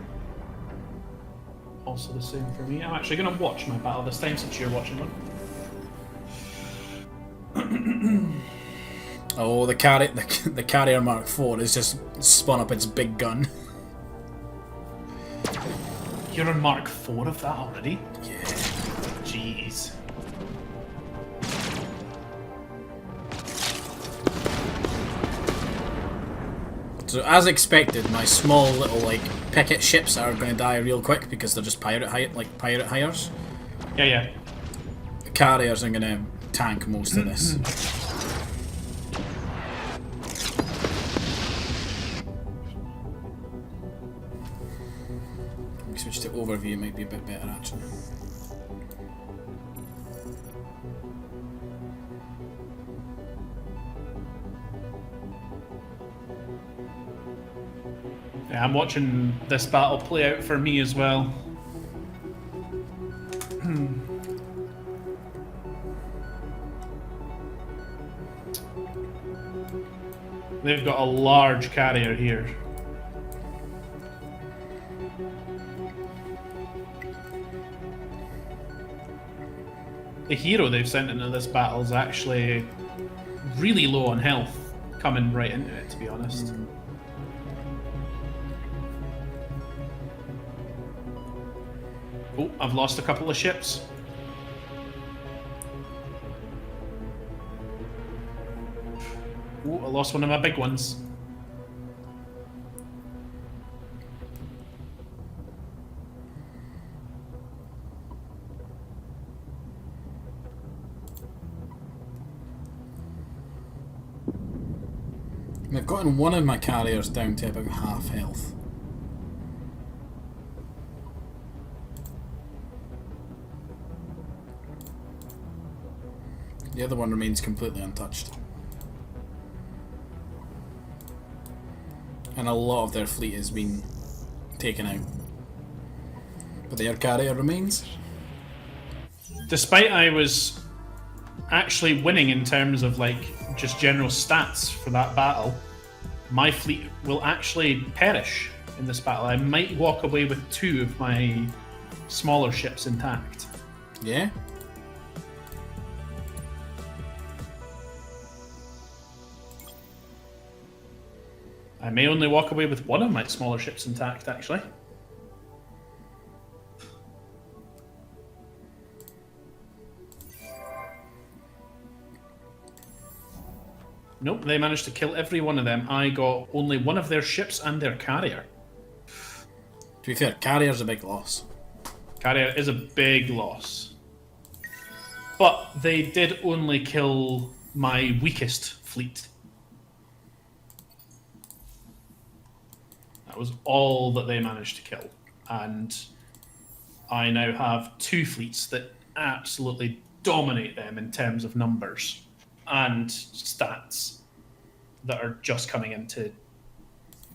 Also the same for me. I'm actually going to watch my battle this time since you're watching one. Oh, the carrier Mark IV has just spun up its big gun. You're on Mark 4 of that already? Yeah. Jeez. So as expected, my small little like picket ships are going to die real quick because they're just pirate hires. Yeah. The carriers are going to tank most of this. Switch to overview, might be a bit better actually. Yeah, I'm watching this battle play out for me as well. They've got a large carrier here. The hero they've sent into this battle is actually really low on health, coming right into it, to be honest. Oh, I've lost a couple of ships. Oh, I lost one of my big ones. I've gotten one of my carriers down to about half health. The other one remains completely untouched. And a lot of their fleet has been taken out. But the air carrier remains. Despite I was actually winning in terms of like just general stats for that battle, my fleet will actually perish in this battle. I might walk away with 2 of my smaller ships intact. Yeah. I may only walk away with one of my smaller ships intact, actually. Nope, they managed to kill every one of them. I got only one of their ships and their carrier. To be fair, carrier's a big loss. Carrier is a big loss. But they did only kill my weakest fleet. That was all that they managed to kill. And I now have 2 fleets that absolutely dominate them in terms of numbers and stats that are just coming into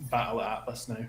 Battle at Atlas now.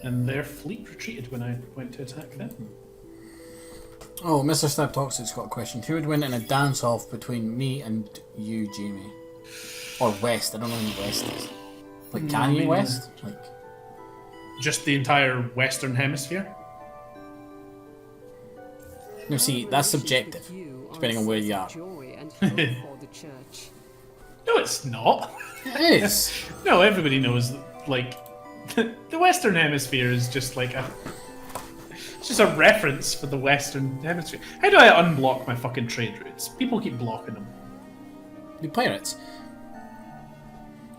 And their fleet retreated when I went to attack them. Oh, Mr. Stab Toxic's got a question. Who would win in a dance-off between me and you, Jamie? Or West? I don't know who West is. Like Kanye West? Like just the entire Western Hemisphere? No, see, that's subjective, depending on where you are. No, it's not. It is. No, everybody knows that, like, the Western Hemisphere is just like it's just a reference for the Western Hemisphere. How do I unblock my fucking trade routes? People keep blocking them. The pirates.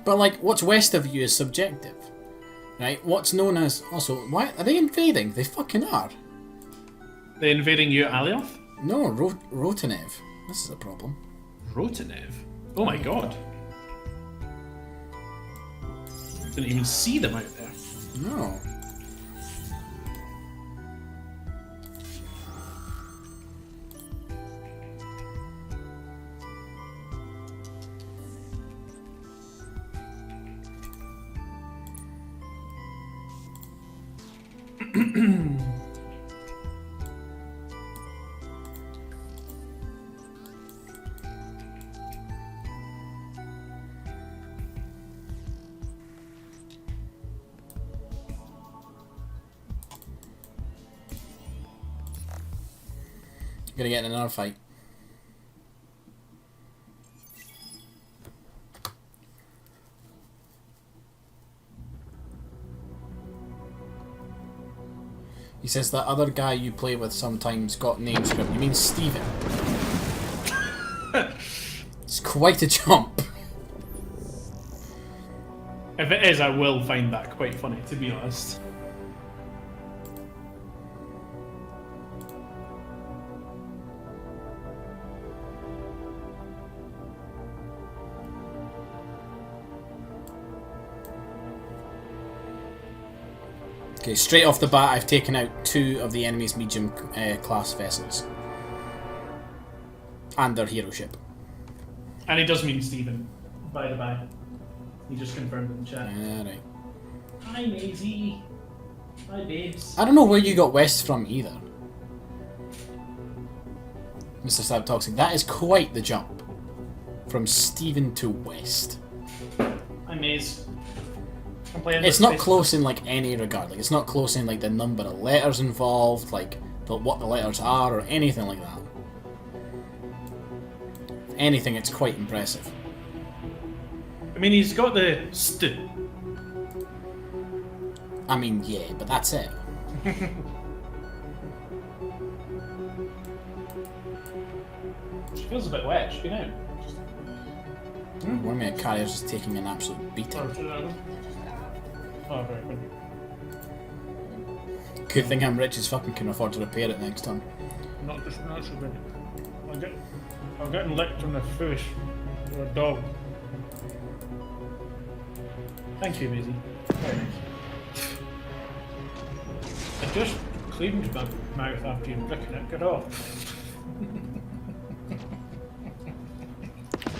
But, like, what's west of you is subjective. Right? What's known as... Also, why are they invading? They fucking are. They invading you at Alioth? No, Rotanev. This is a problem. Rotanev? Oh my god. Didn't even see them out there. No. Gonna get in another fight. He says that other guy you play with sometimes got name script. You mean Steven? It's quite a jump. If it is, I will find that quite funny, to be honest. Okay, straight off the bat, I've taken out 2 of the enemy's medium class vessels. And their hero ship. And he does mean Stephen, by the by. He just confirmed in the chat. Yeah, right. Hi, Maisie. Hi, babes. I don't know where you got west from either. Mr. Stab Toxic, that is quite the jump. From Steven to west. Hi, Maze. I'm playing It's this not space. close in like any regard. Like it's not close in like the number of letters involved, like what the letters are, or anything like that. If anything, it's quite impressive. I mean, he's got the st. I mean, yeah, but that's it. She feels a bit wet. She's been out. One minute, Carrier's just taking an absolute beating. Oh, very good. Good thing I'm rich as fucking can afford to repair it next time. Not so good. I'm getting licked on the face with a dog. Thank you, Maisie. Very nice. I just cleaned my mouth after you licking it. Get off.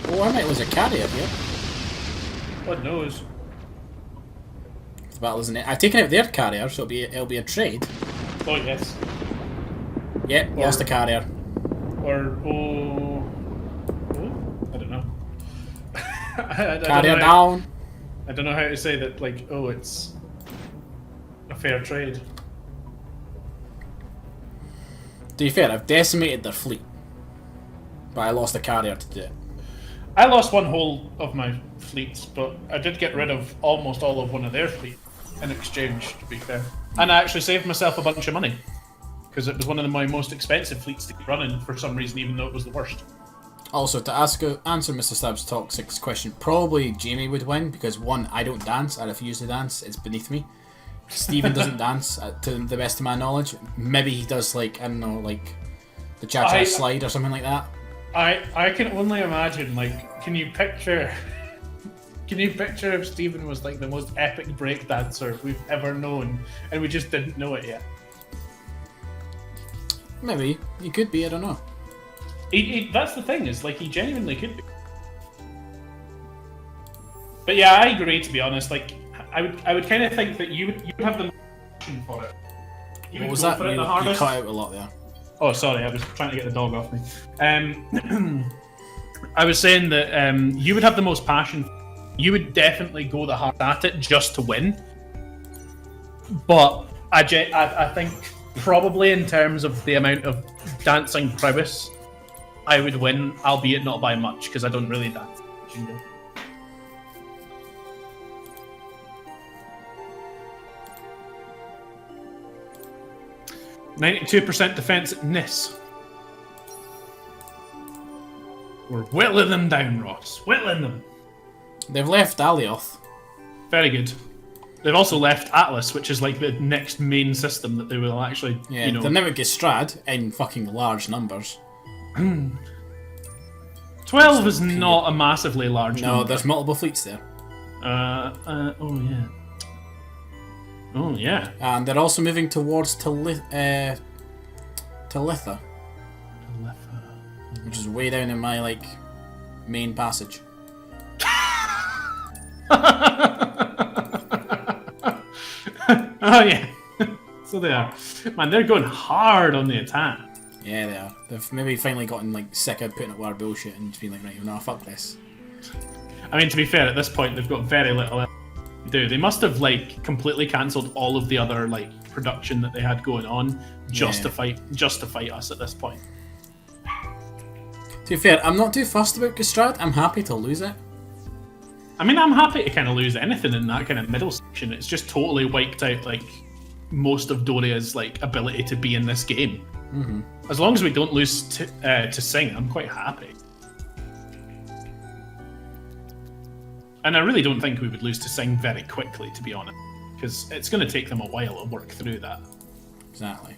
Oh, I meant it was a carrier here. God knows. battles in it. I've taken out their carrier, so it'll be a trade. Oh yes. Yep, lost the carrier. Or I don't know. I don't Carrier know how- down. I don't know how to say that. Like, oh, it's a fair trade. To be fair, I've decimated their fleet, but I lost a carrier to do it. I lost one whole of my fleets, but I did get rid of almost all of one of their fleet in exchange, to be fair. And I actually saved myself a bunch of money because it was one of my most expensive fleets to keep running for some reason, even though it was the worst. Also, to answer Mr. Stab's Toxic's question, probably Jamie would win because one, I don't dance. I refuse to dance. It's beneath me. Stephen doesn't dance, to the best of my knowledge. Maybe he does, like, I don't know, like the cha-cha slide or something like that. I can only imagine, like, can you picture if Stephen was like the most epic break dancer we've ever known and we just didn't know it yet? Maybe he could be. I don't know. That's the thing, is like he genuinely could be. But yeah, I agree, to be honest. Like, I would kind of think that you would have the motivation for it. You What would was go that? for it You the cut hardest. out a lot there. Oh, sorry, I was trying to get the dog off me. I was saying that you would have the most passion. You would definitely go the hard at it just to win. But I think probably in terms of the amount of dancing prowess, I would win, albeit not by much, because I don't really dance. 92% defense at Nis. We're whittling them down, Ross. Whittling them. They've left Alioth. Very good. They've also left Atlas, which is like the next main system that they will actually, Yeah, you know. they're never Gistrad in fucking large numbers. 12 is not a massively large No, number. there's multiple fleets there. Oh yeah. Oh yeah. And they're also moving towards Talitha, which is way down in my, like, main passage. Oh yeah. So they are. Man, they're going hard on the attack. Yeah, they are. They've maybe finally gotten, like, sick of putting up our bullshit and just being like, right, no, fuck this. I mean, to be fair, at this point they've got very little else to do. They must have like completely cancelled all of the other like production that they had going on just to fight us at this point. To be fair, I'm not too fussed about Gistrad. I'm happy to lose it. I mean, I'm happy to kind of lose anything in that kind of middle section. It's just totally wiped out like most of Doria's like ability to be in this game. Mm-hmm. As long as we don't lose to Sing, I'm quite happy. And I really don't think we would lose to Sing very quickly, to be honest, because it's going to take them a while to work through that. Exactly.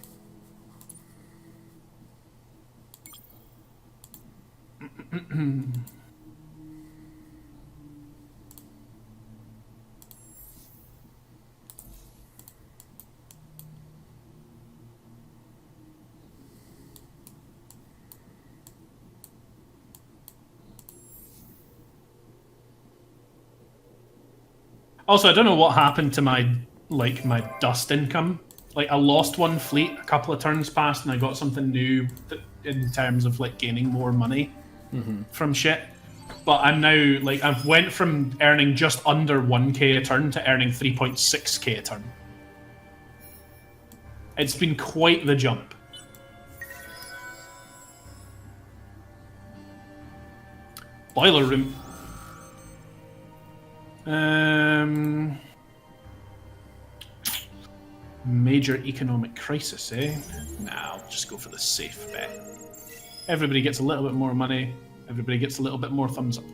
Also, I don't know what happened to my dust income. Like, I lost one fleet a couple of turns past, and I got something new in terms of like gaining more money from shit. But I'm now like I've went from earning just under 1k a turn to earning 3.6k a turn. It's been quite the jump. Boiler room. Major economic crisis, eh? Nah, I'll just go for the safe bet. Everybody gets a little bit more money. Everybody gets a little bit more thumbs up.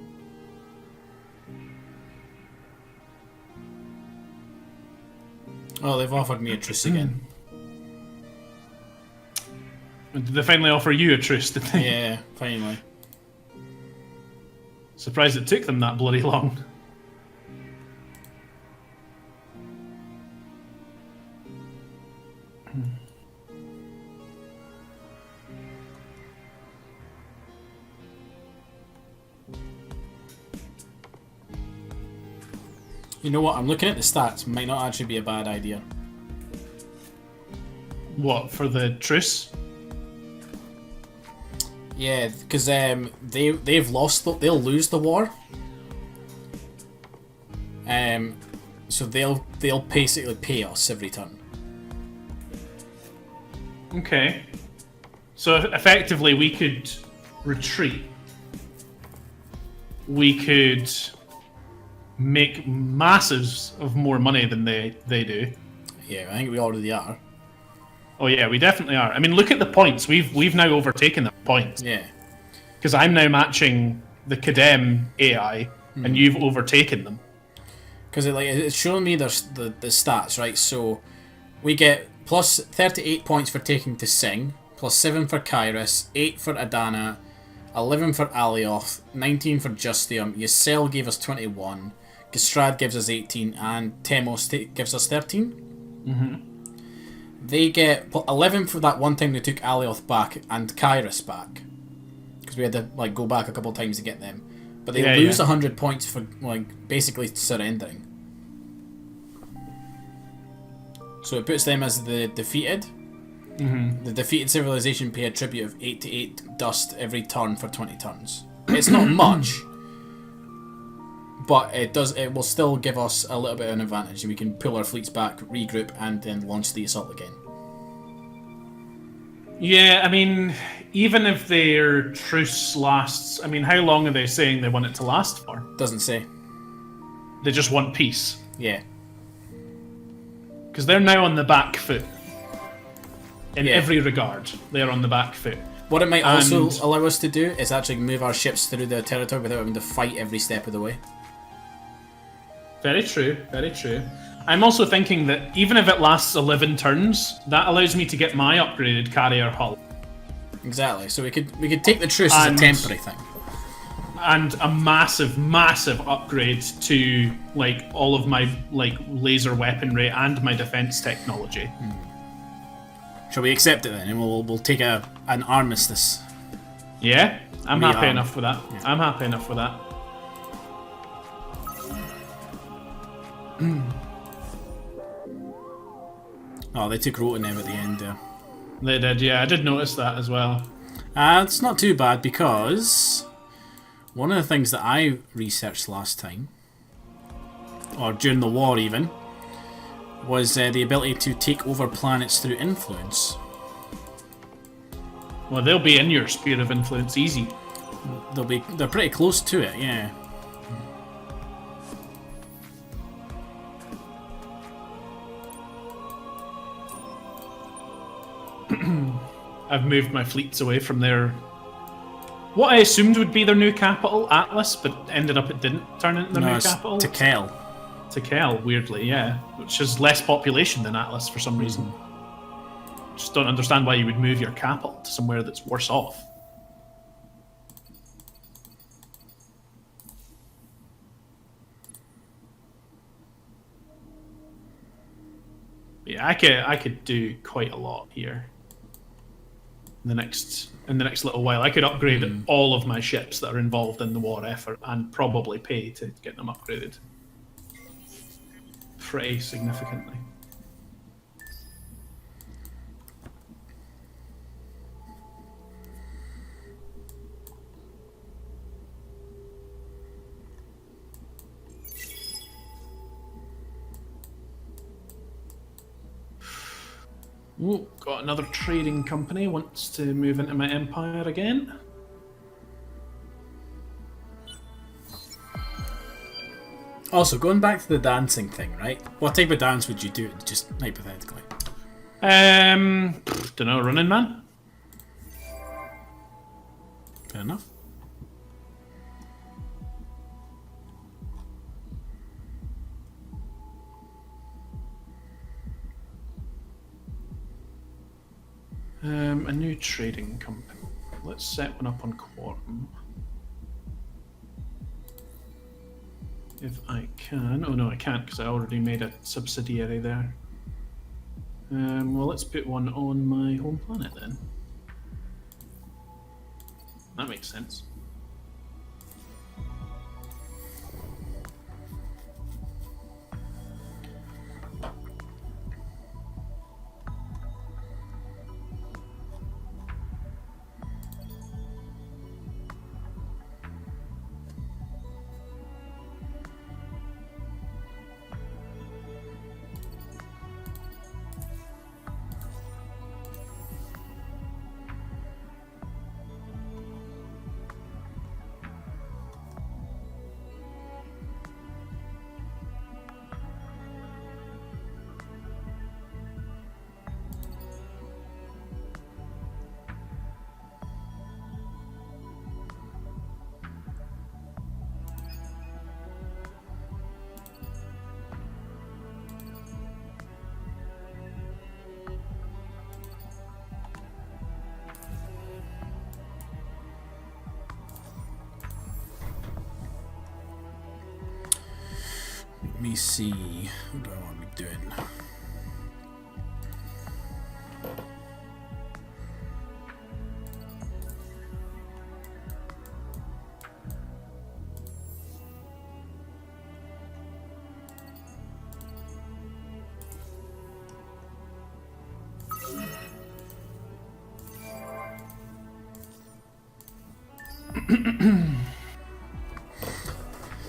Oh, they've offered me a truce again. Did they finally offer you a truce, did they? Yeah, finally. Surprised it took them that bloody long. You know what? I'm looking at the stats. Might not actually be a bad idea. What, for the truce? Yeah, because they've lost. They'll lose the war. So they'll basically pay us every turn. Okay. So effectively, we could retreat. We could make masses of more money than they do. Yeah, I think we already are. Oh yeah, we definitely are. I mean, look at the points. We've now overtaken the points. Yeah. Because I'm now matching the Kadem AI, and you've overtaken them. Because it's showing me the stats, right? So we get plus 38 points for taking to Sing, plus 7 for Kyrus, 8 for Adana, 11 for Alioth, 19 for Justium, Ysel gave us 21, Gistrad gives us 18, and Temos gives us 13. Mm-hmm. They get 11 for that one time they took Alioth back and Kyrus back. Because we had to go back a couple of times to get them. But they lose 100 points for basically surrendering. So it puts them as the defeated. Mm-hmm. The defeated civilization pay a tribute of 8 to 8 dust every turn for 20 turns. It's not much, but it will still give us a little bit of an advantage. We can pull our fleets back, regroup, and then launch the assault again. Yeah, I mean, even if their truce lasts, I mean, how long are they saying they want it to last for? Doesn't say. They just want peace. Yeah. Because they're now on the back foot. In Yeah. every regard, they're on the back foot. What it might also allow us to do is actually move our ships through the territory without having to fight every step of the way. Very true, very true. I'm also thinking that even if it lasts 11 turns, that allows me to get my upgraded carrier hull. Exactly. So we could take the truce as a temporary thing. And a massive, massive upgrade to all of my laser weaponry and my defense technology. Shall we accept it then, and we'll take an armistice? Yeah, I'm happy Rearm. enough with that. Yeah. I'm happy enough with that. Oh, they took Rotanev at the end there. They did, yeah. I did notice that as well. It's not too bad because one of the things that I researched last time, or during the war even, was the ability to take over planets through influence. Well, they'll be in your sphere of influence easy. They're pretty close to it, yeah. I've moved my fleets away from their... what I assumed would be their new capital, Atlas, but ended up it didn't turn into their new capital. To Kel. Tekel, weirdly, yeah. Which has less population than Atlas for some reason. Just don't understand why you would move your capital to somewhere that's worse off. Yeah, I could do quite a lot here. In the next little while, I could upgrade all of my ships that are involved in the war effort and probably pay to get them upgraded pretty significantly. Ooh, got another trading company wants to move into my empire again. Also, going back to the dancing thing, right? What type of dance would you do, just hypothetically? Don't know, Running Man? Fair enough. A new trading company. Let's set one up on Quorum. If I can. Oh no, I can't because I already made a subsidiary there. Well, let's put one on my home planet then. That makes sense. Let me see. What do I want to be doing?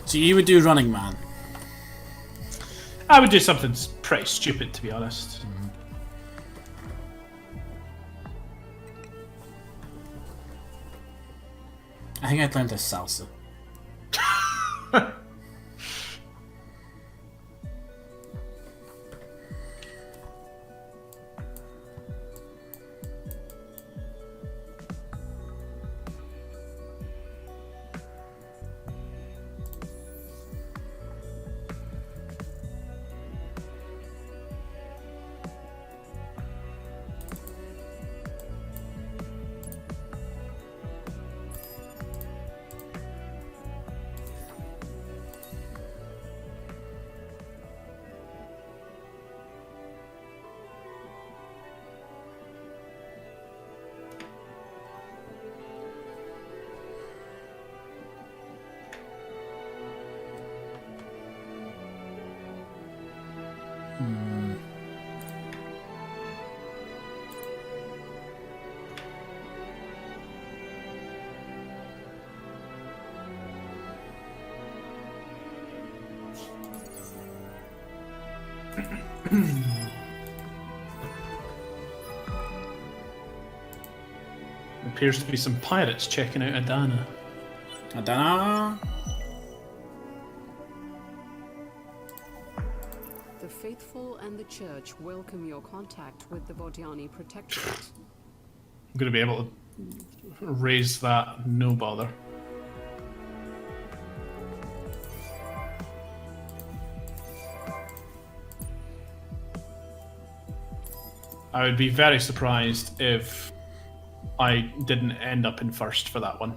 So you would do Running Man. I would do something pretty stupid, to be honest. I think I'd learn to salsa. Appears to be some pirates checking out Adana. Adana. The faithful and the church welcome your contact with the Vodiani Protectorate. I'm going to be able to raise that, no bother. I would be very surprised if I didn't end up in first for that one.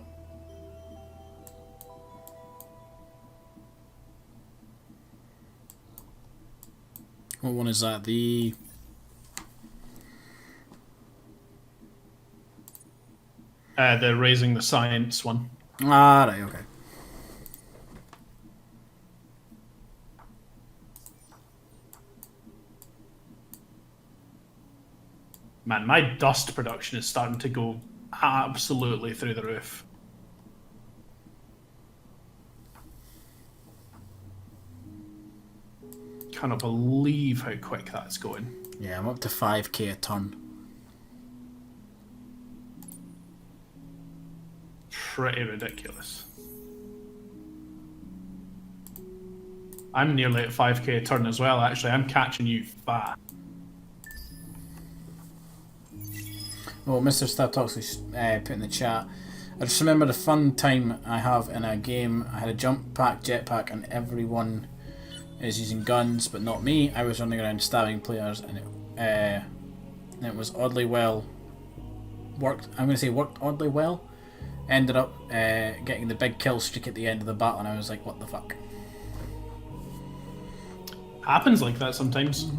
What one is that? The raising the science one. ah, right, okay. Man, my dust production is starting to go absolutely through the roof. Cannot believe how quick that's going. Yeah, I'm up to 5k a turn. Pretty ridiculous. I'm nearly at 5k a turn as well, actually. I'm catching you fast. Oh, Mr. Stab Talks put in the chat. I just remember the fun time I have in a game. I had a jump pack, jetpack, and everyone is using guns, but not me. I was running around stabbing players, and it was oddly well worked. I'm going to say worked oddly well. Ended up getting the big kill streak at the end of the battle, and I was like, what the fuck? Happens like that sometimes.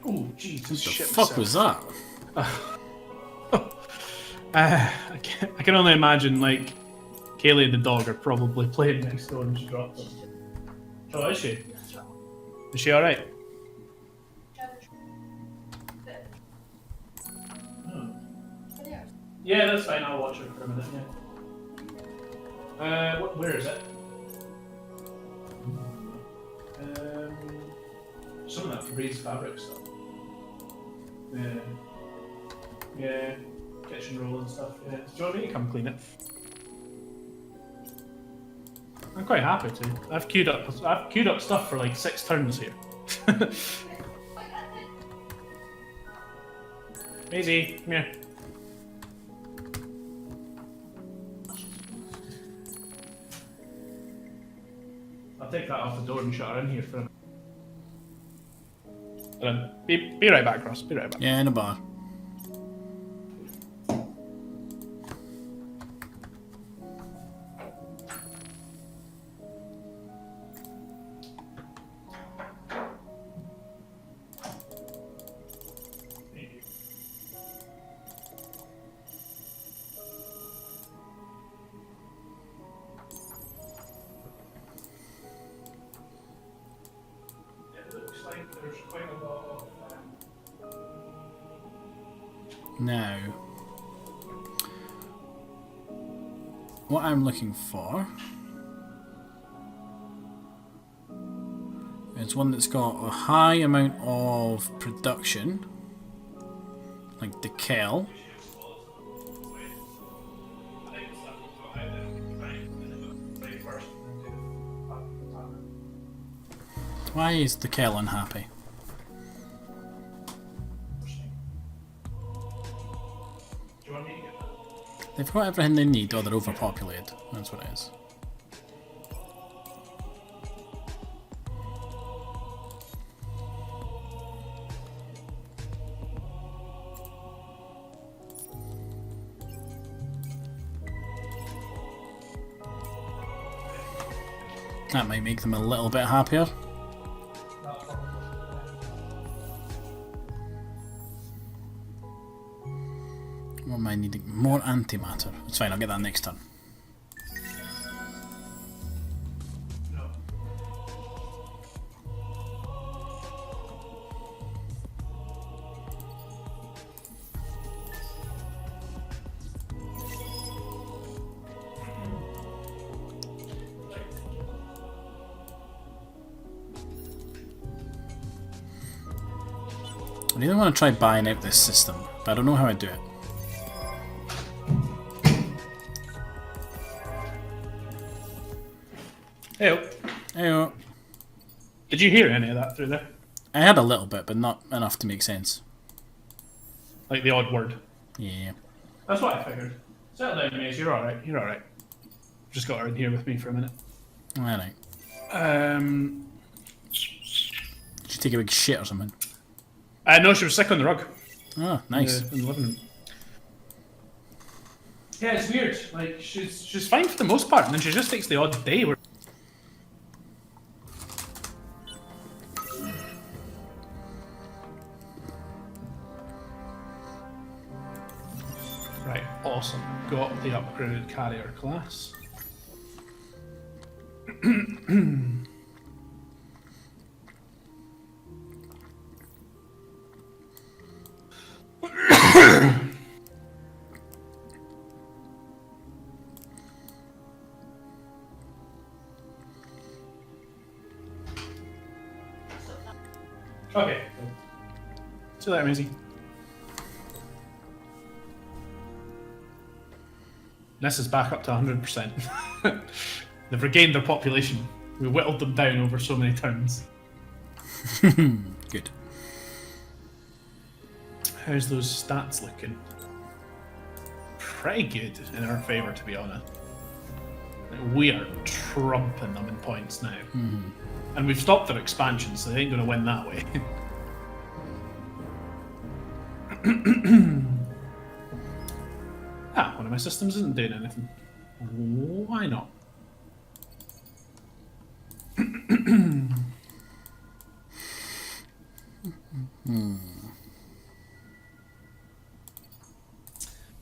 Oh, Jesus, The fuck was that? I can only imagine, like, Kaylee and the dog are probably playing next door and she dropped them. Oh, is she? Is she alright? Oh. Yeah, that's fine. I'll watch her for a minute, yeah. Where is it? some of that Febreze fabric stuff. Yeah. Yeah. Kitchen roll and stuff. Yeah. Do you want me to come clean it? I'm quite happy to. I've queued up stuff for like 6 turns here. Maisie, come here. I'll take that off the door and shut her in here for a minute. Be right back, Ross. Be right back. Yeah, in a bar. It looks like there's quite a lot of. Now, what I'm looking for is one that's got a high amount of production, like Decal. Why is Decal unhappy? They've got everything they need, or they're overpopulated. That's what it is. That might make them a little bit happier. What am I needing? More antimatter. It's fine, I'll get that next turn. I really want to try buying out this system, but I don't know how I do it. Hey, Hey, did you hear any of that through there? I had a little bit, but not enough to make sense. Like the odd word. Yeah. That's what I figured. Settle down, Maze. You're alright. You're alright. Just got her in here with me for a minute. Alright. Um. Did you take a big shit or something? No, she was sick on the rug. Oh, nice. In the living room. Yeah, it's weird. Like she's fine for the most part, and then she just takes the odd day where. Right, awesome. Got the upgraded carrier class. Okay. See you later, Maisie. Ness is back up to 100%. They've regained their population. We whittled them down over so many turns. Good. How's those stats looking? Pretty good in our favour, to be honest. Like, we are trumping them in points now. And we've stopped their expansion, so they ain't going to win that way. One of my systems isn't doing anything. Why not?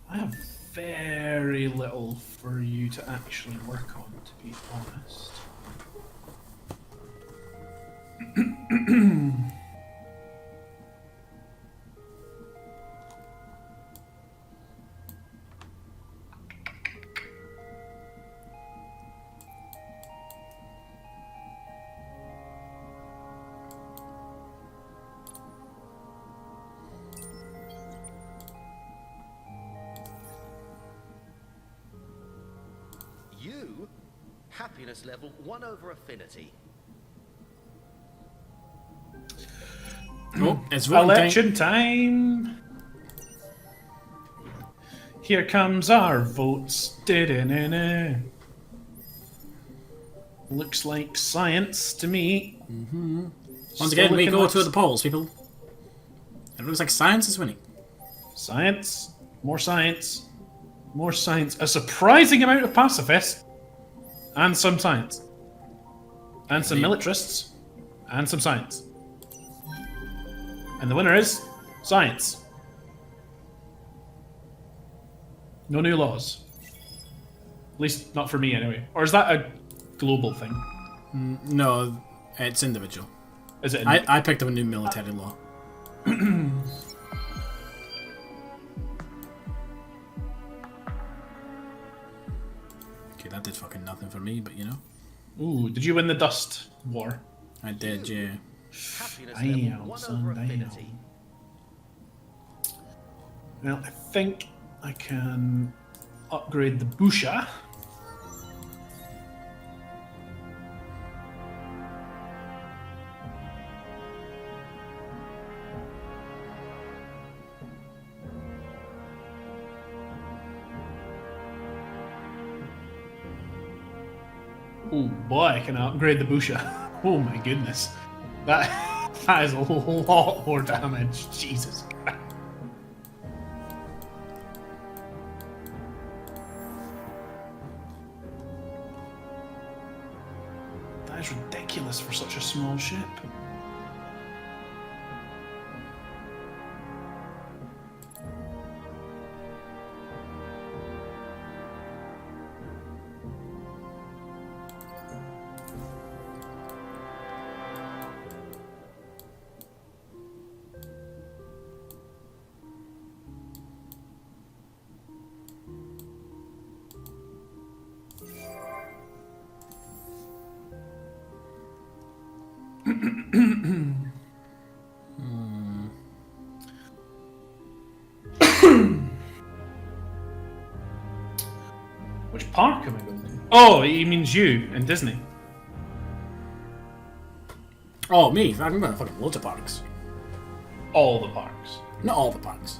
I have very little for you to actually work on, to be honest. Happiness level 1 over affinity. Oh, it's voting time. Election time. Here comes our votes. Da-da-na-na. Looks like science to me. Once again, we go to the polls, people. It looks like science is winning. Science, more science, more science. A surprising amount of pacifists, and some science, and some militarists, and some science. And the winner is science. No new laws. At least not for me, anyway. Or is that a global thing? No, it's individual. Is it? I picked up a new military law. Okay, that did fucking nothing for me, but you know. Ooh, did you win the dust war? I did, yeah. Happiness Damn, level 1 son, over damn. affinity. Well, I think I can upgrade the Busha. Oh boy, can I upgrade the Busha? Oh my goodness. That is a lot more damage. Jesus Christ. That is ridiculous for such a small ship. Which park am I going to? Oh, he means you and Disney. Oh, me? I'm going to fucking loads of parks. All the parks. Not all the parks.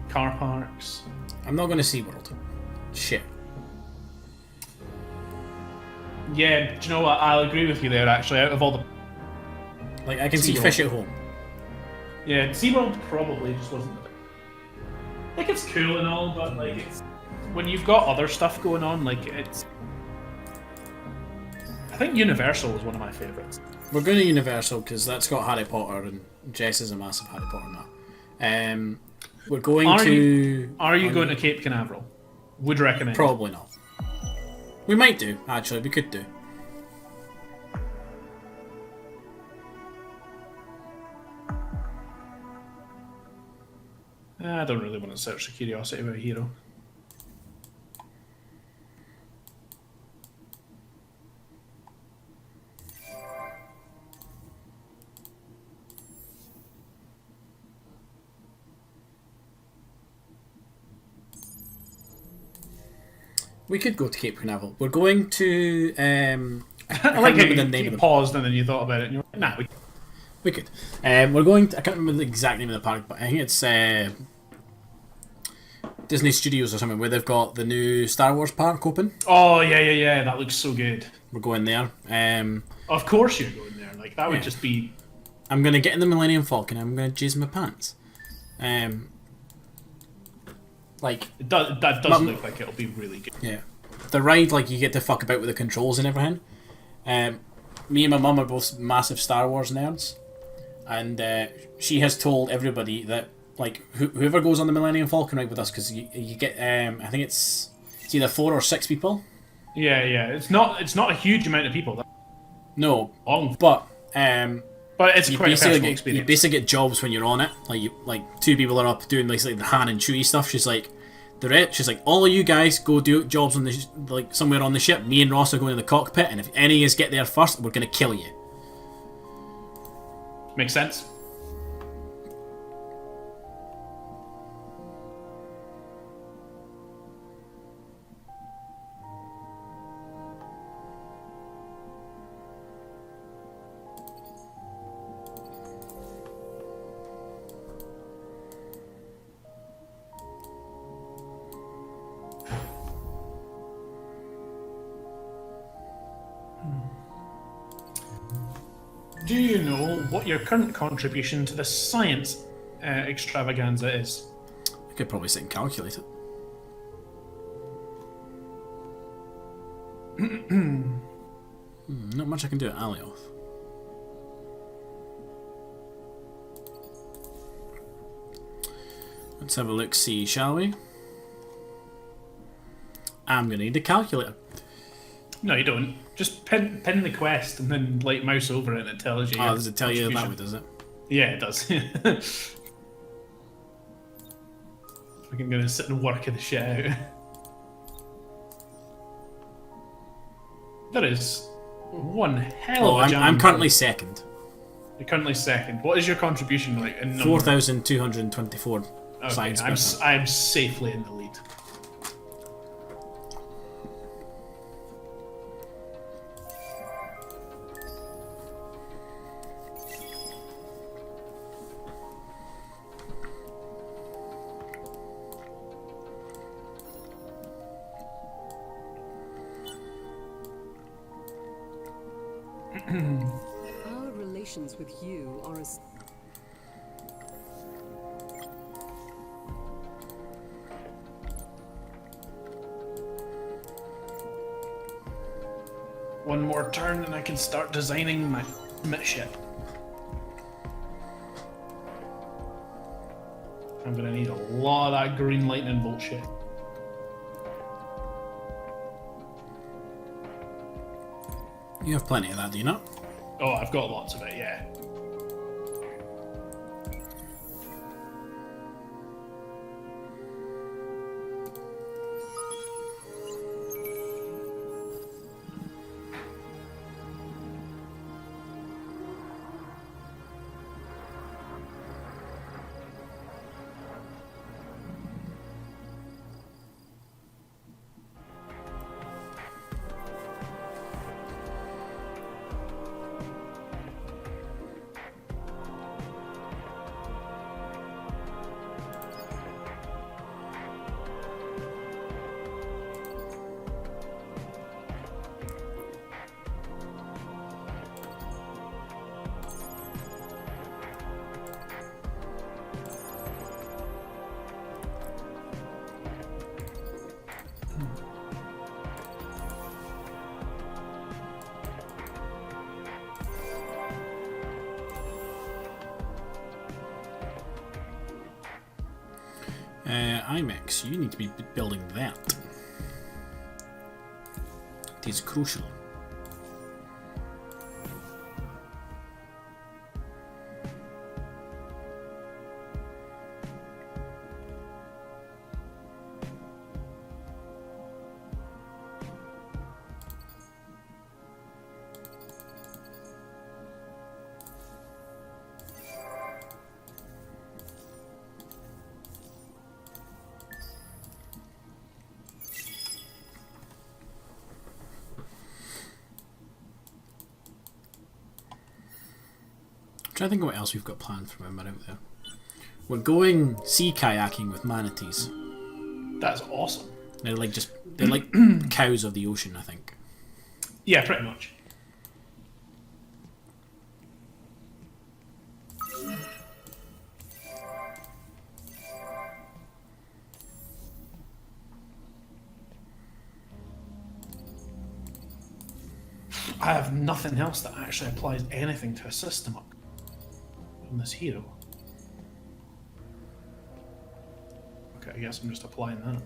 Car parks. I'm not going to SeaWorld. Shit. Yeah, do you know what? I'll agree with you there, actually. Out of all the... Like, I can see SeaWorld. fish at home. Yeah, SeaWorld probably just wasn't the... Like, it's cool and all, but, like, it's... When you've got other stuff going on, like, it's... I think Universal is one of my favourites. We're going to Universal because that's got Harry Potter and Jess is a massive Harry Potter nut. We're going Are to... you going to Cape Canaveral? Would recommend. Probably not. We might do, actually. We could do. I don't really want to search the curiosity about a hero. We could go to Cape Canaveral. We're going to... I I can't like how remember the name you of the paused and then you thought about it and you're like, nah, We could. We're going to... I can't remember the exact name of the park, but I think it's Disney Studios or something, where they've got the new Star Wars park open. Oh, yeah, that looks so good. We're going there. Of course you're going there. Like, that would Yeah. just be... I'm going to get in the Millennium Falcon and I'm going to jizz my pants. Like... That does look like it'll be really good. Yeah. The ride, like, you get to fuck about with the controls and everything. Me and my mum are both massive Star Wars nerds. And she has told everybody that, like, whoever goes on the Millennium Falcon ride with us, because you get, I think it's either 4 or 6 people. Yeah. It's not a huge amount of people. That's No. long. But But it's you quite a basically personal get, experience. you basically get jobs when you're on it. Like 2 people are up doing basically the Han and Chewie stuff. She's like, she's like, all of you guys go do jobs on the like somewhere on the ship. Me and Ross are going in the cockpit, and if any of us get there first, we're gonna kill you. Makes sense. Do you know what your current contribution to the science extravaganza is? I could probably sit and calculate it. Not much I can do at Alioth. Let's have a look, see, shall we? I'm going to need a calculator. No, you don't. Just pin the quest and then like mouse over it and it tells you. Oh, your does it tell you that way, contribution. does it? Yeah, it does. I'm going to sit and work the shit out. That is one hell Oh, of a I'm jam. currently second. You're currently second. What is your contribution like in number? 4,224 Okay, science. I'm safely in the lead. Our relations with you are as One more turn and I can start designing my ship. I'm gonna need a lot of that green lightning bolt shit. You have plenty of that, do you not? Oh, I've got lots of it, yeah. IMEX, you need to be building that. It is crucial. Trying to think of what else we've got planned for when we're out there. We're going sea kayaking with manatees. That's awesome. They're like cows of the ocean, I think. Yeah, pretty much. I have nothing else that actually applies anything to a system up on this hero. Okay, I guess I'm just applying that.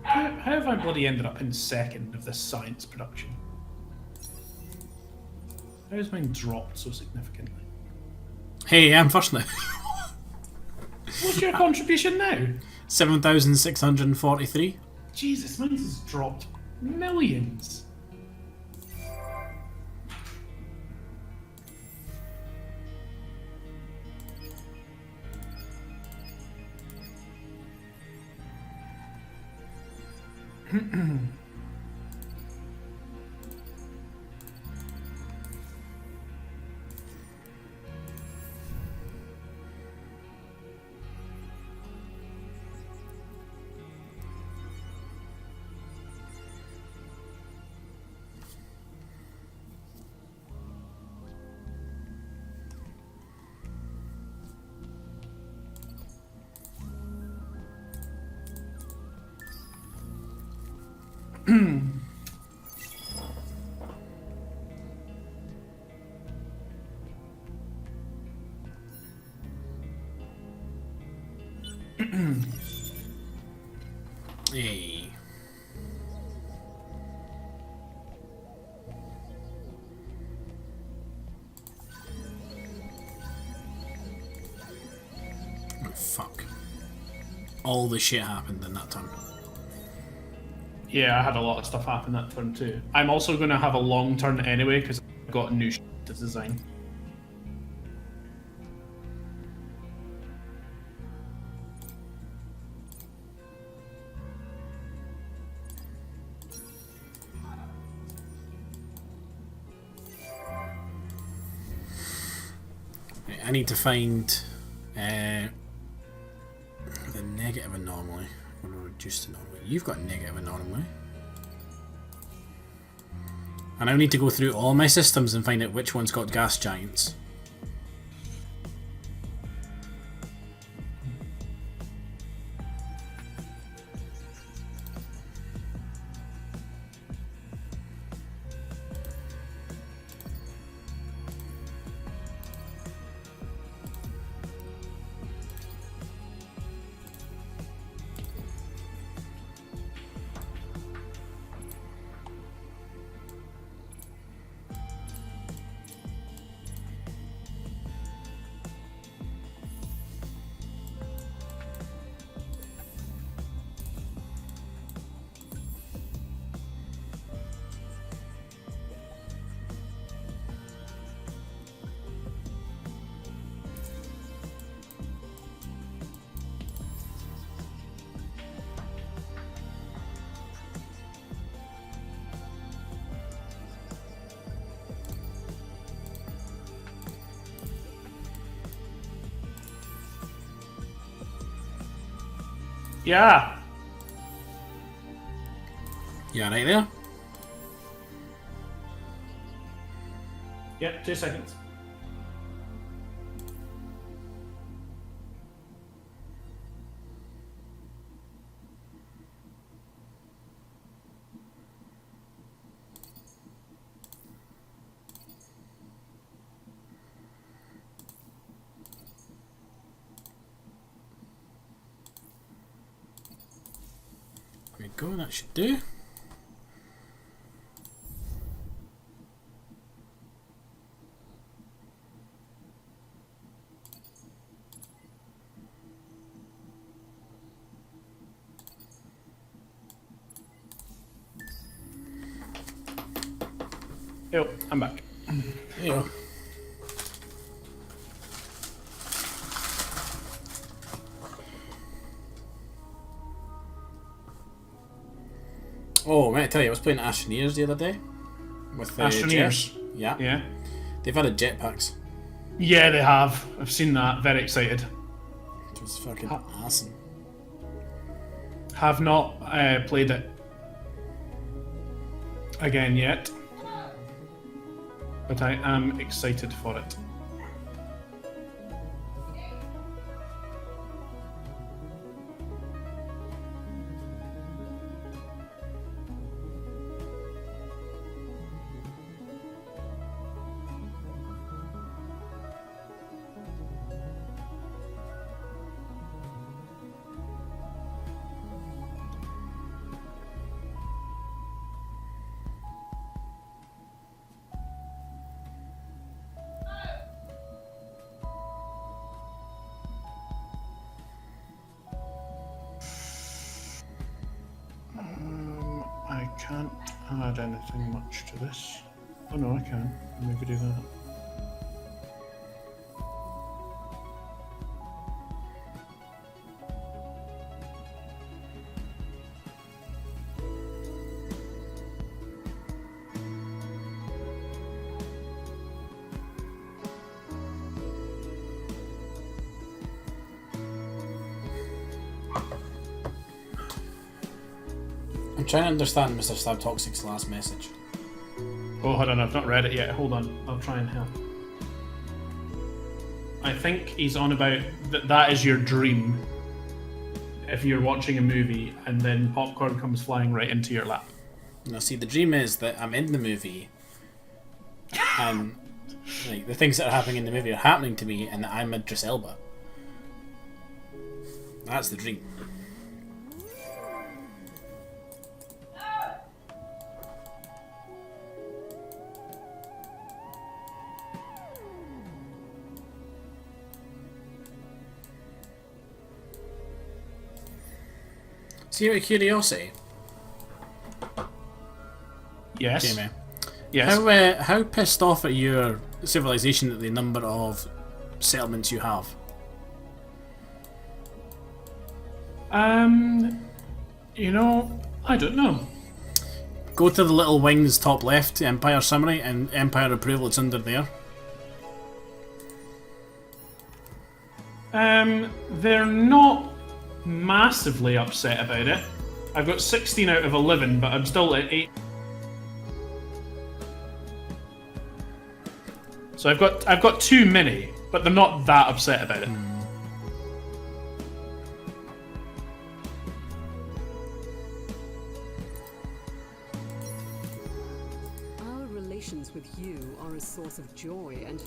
How have I bloody ended up in second of this science production? How has mine dropped so significantly? Hey, I'm first now. What's your contribution now? 7,643. Jesus, mine has dropped millions. Hey. Oh, fuck. All the shit happened in that turn. Yeah, I had a lot of stuff happen that turn too. I'm also going to have a long turn anyway because I've got new shit to design. I need to find the negative anomaly. Or reduced anomaly. You've got negative anomaly. And I need to go through all my systems and find out which one's got gas giants. Yeah. Yeah, right there. Yep, 2 seconds. There we go, that should do. Yo, I'm back. Yeah. Oh, man, I tell you, I was playing Astroneers the other day. With Astroneers? Jeff. Yeah. Yeah. They've added jetpacks. Yeah, they have. I've seen that. Very excited. Which was fucking awesome. Have not played it again yet, but I am excited for it. can't add anything much to this. Oh no, I can. Maybe do that. I'm trying to understand Mr. Stab Toxic's last message. Oh, hold on, I've not read it yet. Hold on, I'll try and help. I think he's on about that is your dream. If you're watching a movie and then popcorn comes flying right into your lap. Now, see, the dream is that I'm in the movie, and like the things that are happening in the movie are happening to me, and that I'm Idris Elba. That's the dream. See, out of curiosity, Yes. Jamie, Yes. how pissed off at your civilization at the number of settlements you have? You know, I don't know. Go to the little wings top left, Empire Summary, and Empire Approval, it's under there. They're not massively upset about it. I've got 16 out of 11, but I'm still at 8. So I've got too many, but they're not that upset about it. Our relations with you are a source of joy and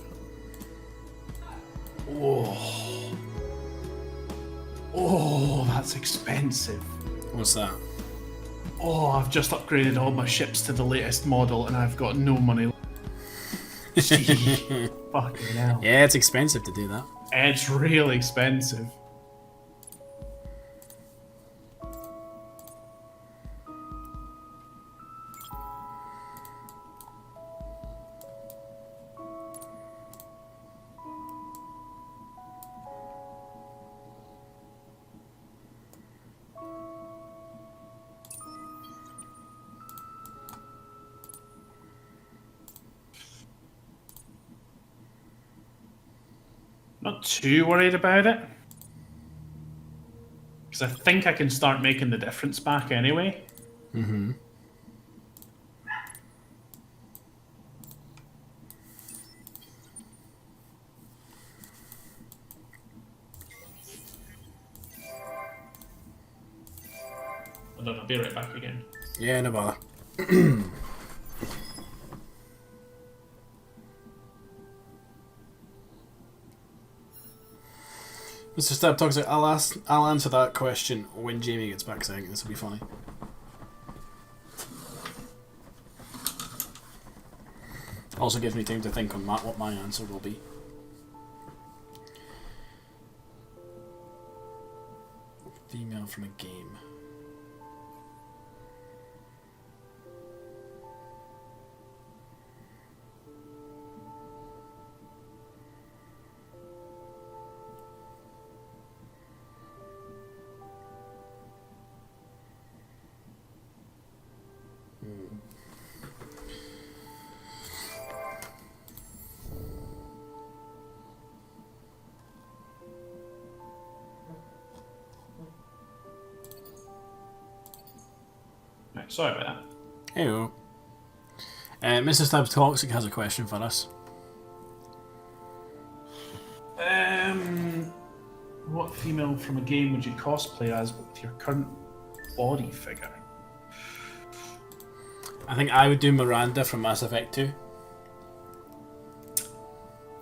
Oh, that's expensive. What's that? Oh, I've just upgraded all my ships to the latest model, and I've got no money. Gee, fucking hell. Yeah, it's expensive to do that. It's really expensive. Not too worried about it. Because I think I can start making the difference back anyway. Mm-hmm. Hold on, I'll be right back again. Yeah, no bother. Mr. Stab Toxic, I'll answer that question when Jamie gets back, so I think this will be funny. Also gives me time to think on what my answer will be. Female from a game. Right, sorry about that. Heyo. Mr. Stab Toxic has a question for us. What female from a game would you cosplay as with your current body figure? I think I would do Miranda from Mass Effect 2.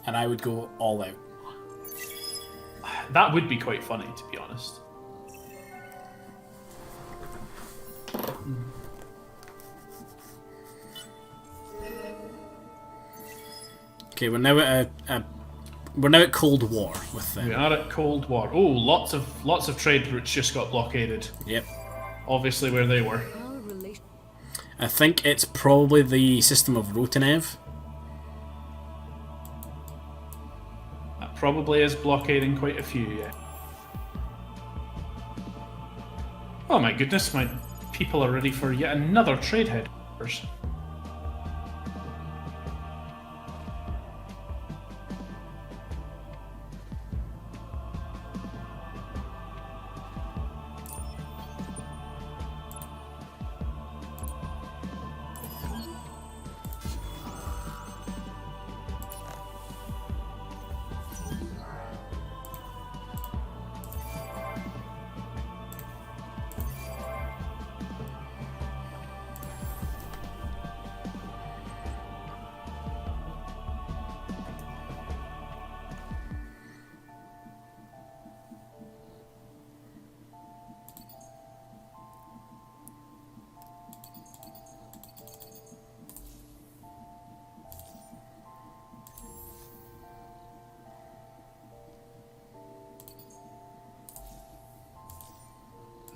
And I would go all out. That would be quite funny, to be honest. Okay, we're now at Cold War with them. We are at Cold War. Oh, lots of trade routes just got blockaded. Yep. Obviously, where they were. our relation. I think it's probably the system of Rotanev. That probably is blockading quite a few, yeah. Oh my goodness, my people are ready for yet another trade headquarters.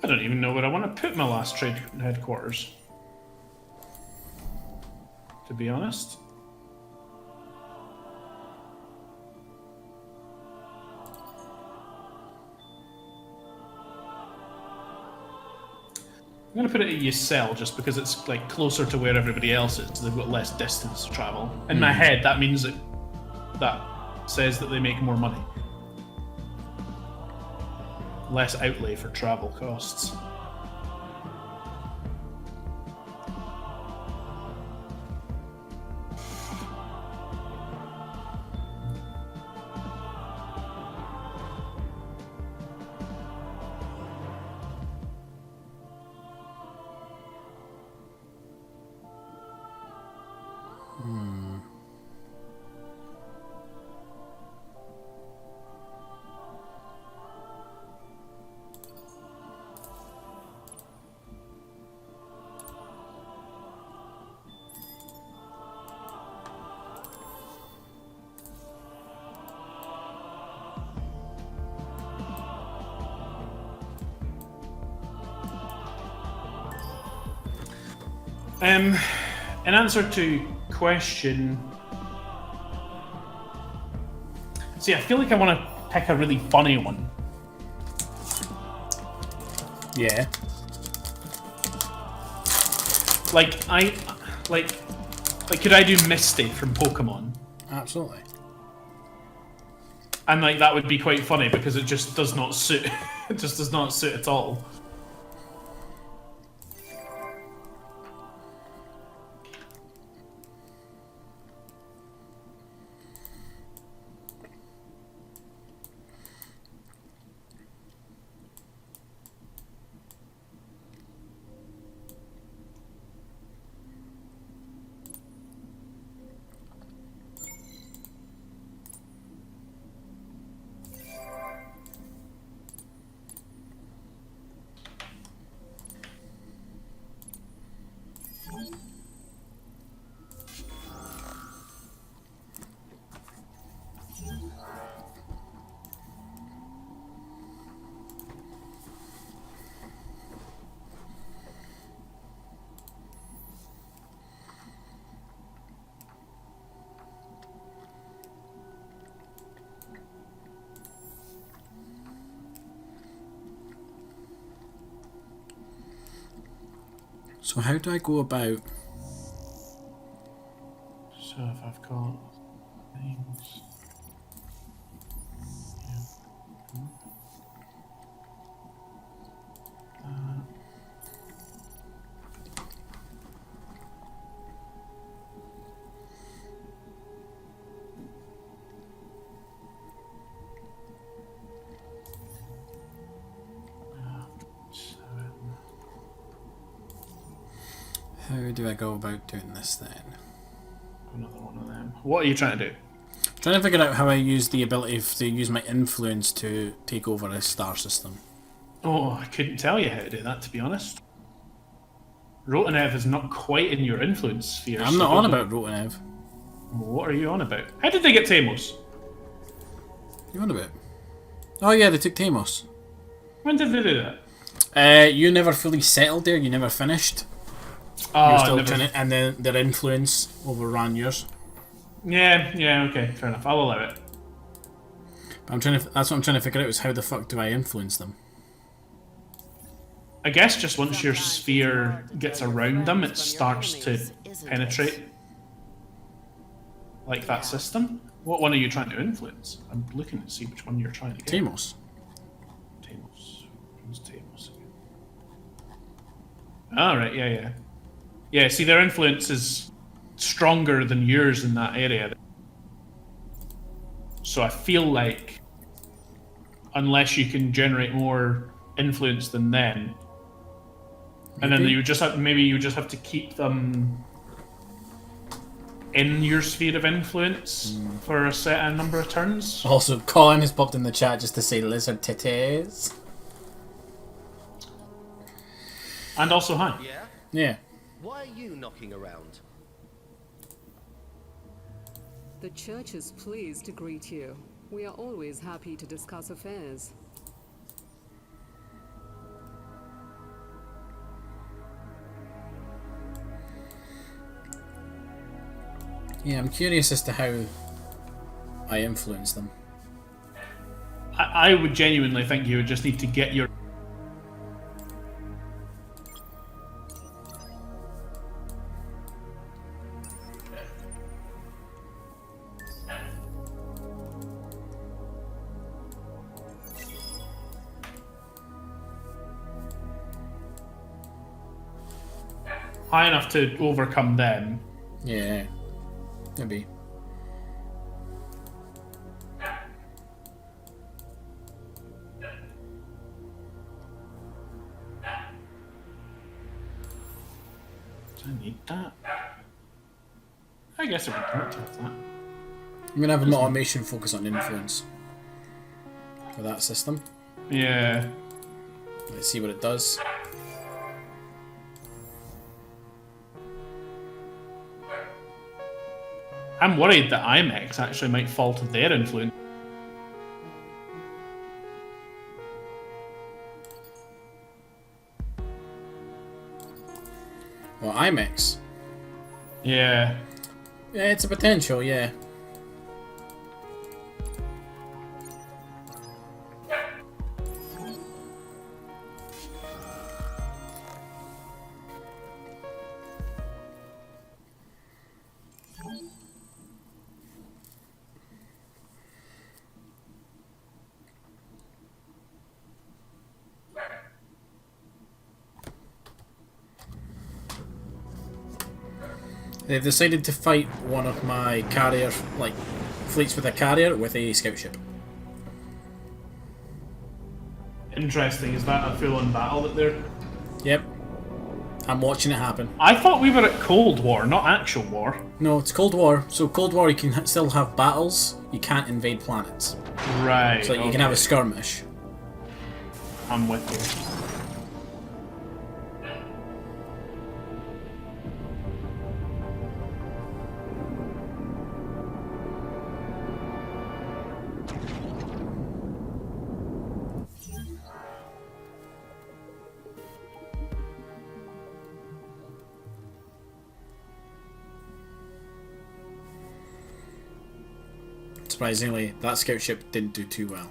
I don't even know where I want to put my last trade headquarters, to be honest. I'm going to put it at Ysel just because it's like closer to where everybody else is, so they've got less distance to travel. In my head, that means that says that they make more money. Less outlay for travel costs. In answer to question... See, I feel like I want to pick a really funny one. Yeah. Like, could I do Misty from Pokemon? Absolutely. And like that would be quite funny because it just does not suit. It just does not suit at all. So how do I go about... So if I've got things... How do I go about doing this then? Another one of them. What are you trying to do? Trying to figure out how I use the ability to use my influence to take over a star system. Oh, I couldn't tell you how to do that, to be honest. Rotanev is not quite in your influence sphere. I'm not on about Rotanev. What are you on about? How did they get Tamos? You on about? Oh yeah, they took Tamos. When did they do that? You never fully settled there. You never finished. Oh, You're still never- trying to, and then their influence overran yours. Yeah, okay, fair enough. I'll allow it. But I'm trying to. That's what I'm trying to figure out is how the fuck do I influence them? I guess just once your sphere gets around them, it starts to penetrate. Like that system? What one are you trying to influence? I'm looking to see which one you're trying to get. Tamos. Tamos. Who's Tamos again? Oh, right, yeah. Yeah, see, their influence is stronger than yours in that area. So I feel like, unless you can generate more influence than them, and then you just have to keep them in your sphere of influence for a set number of turns. Also, Colin has popped in the chat just to say lizard titties. And also hi. Yeah? Yeah. Why are you knocking around? The church is pleased to greet you. We are always happy to discuss affairs. Yeah, I'm curious as to how I influence them. I would genuinely think you would just need to get your high enough to overcome them. Yeah. Maybe. Do I need that? I guess I would want to have that. I'm gonna have an automation focus on influence for that system. Yeah. Let's see what it does. I'm worried that IMEX actually might fall to their influence. Well, IMAX. Yeah. Yeah, it's a potential, yeah. They've decided to fight one of my carrier, like, fleets with a carrier with a scout ship. Interesting. Is that a full-on battle that they're... Yep. I'm watching it happen. I thought we were at Cold War, not actual war. No, it's Cold War. So Cold War, you can still have battles. You can't invade planets. Right. So you can have a skirmish. I'm with you. Surprisingly, that scout ship didn't do too well.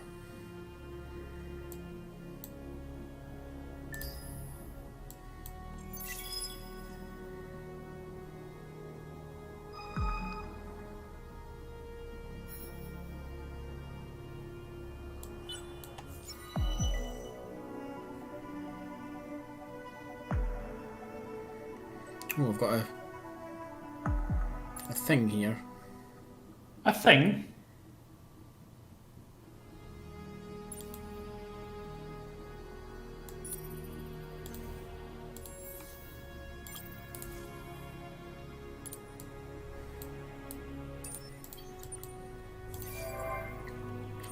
Oh, I've got a thing here. A thing?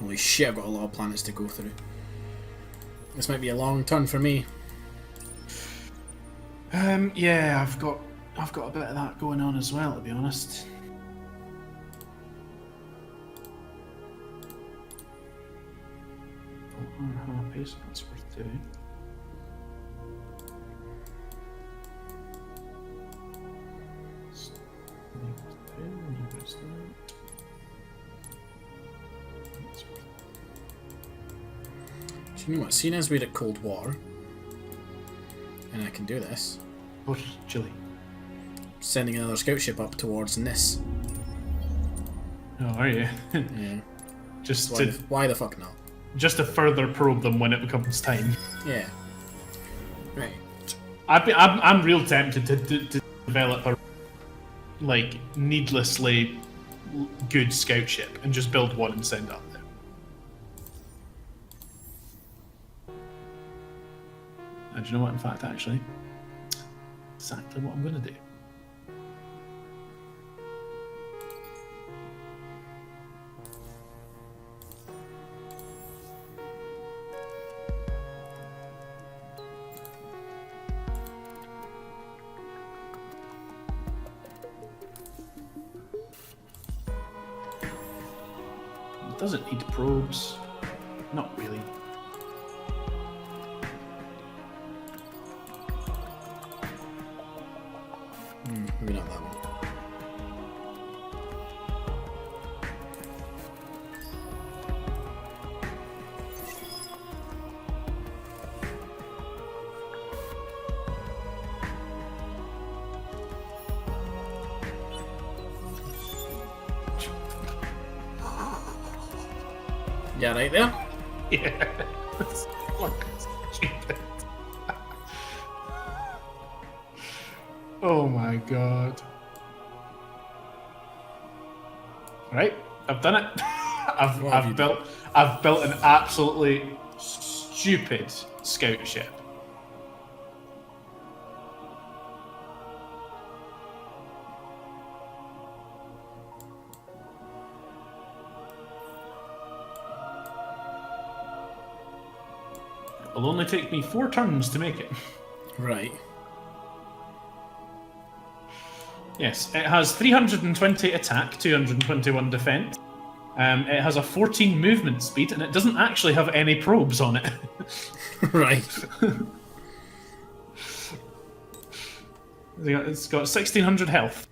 Holy shit, I've got a lot of planets to go through. This might be a long turn for me. Yeah, I've got a bit of that going on as well, to be honest. Pace, that's worth doing. Do you know what? Seeing as we're at Cold War, and I can do this, Or Chile. sending another scout ship up towards Nis. Oh, are you? Yeah. just Why to why the fuck not? just to further probe them when it becomes time. Yeah. Right. I'm real tempted to develop a like needlessly good scout ship and just build one and send it up there. And do you know what? In fact, actually, exactly what I'm going to do. It doesn't need probes. Not really. Maybe not that one. Yeah, right there. Yeah. It's fucking stupid. Oh my god. Right, I've done it. What have you I've built an absolutely stupid scout ship. It'll only take me 4 turns to make it. Right. Yes, it has 320 attack, 221 defense. It has a 14 movement speed, and it doesn't actually have any probes on it. Right. It's got 1600 health.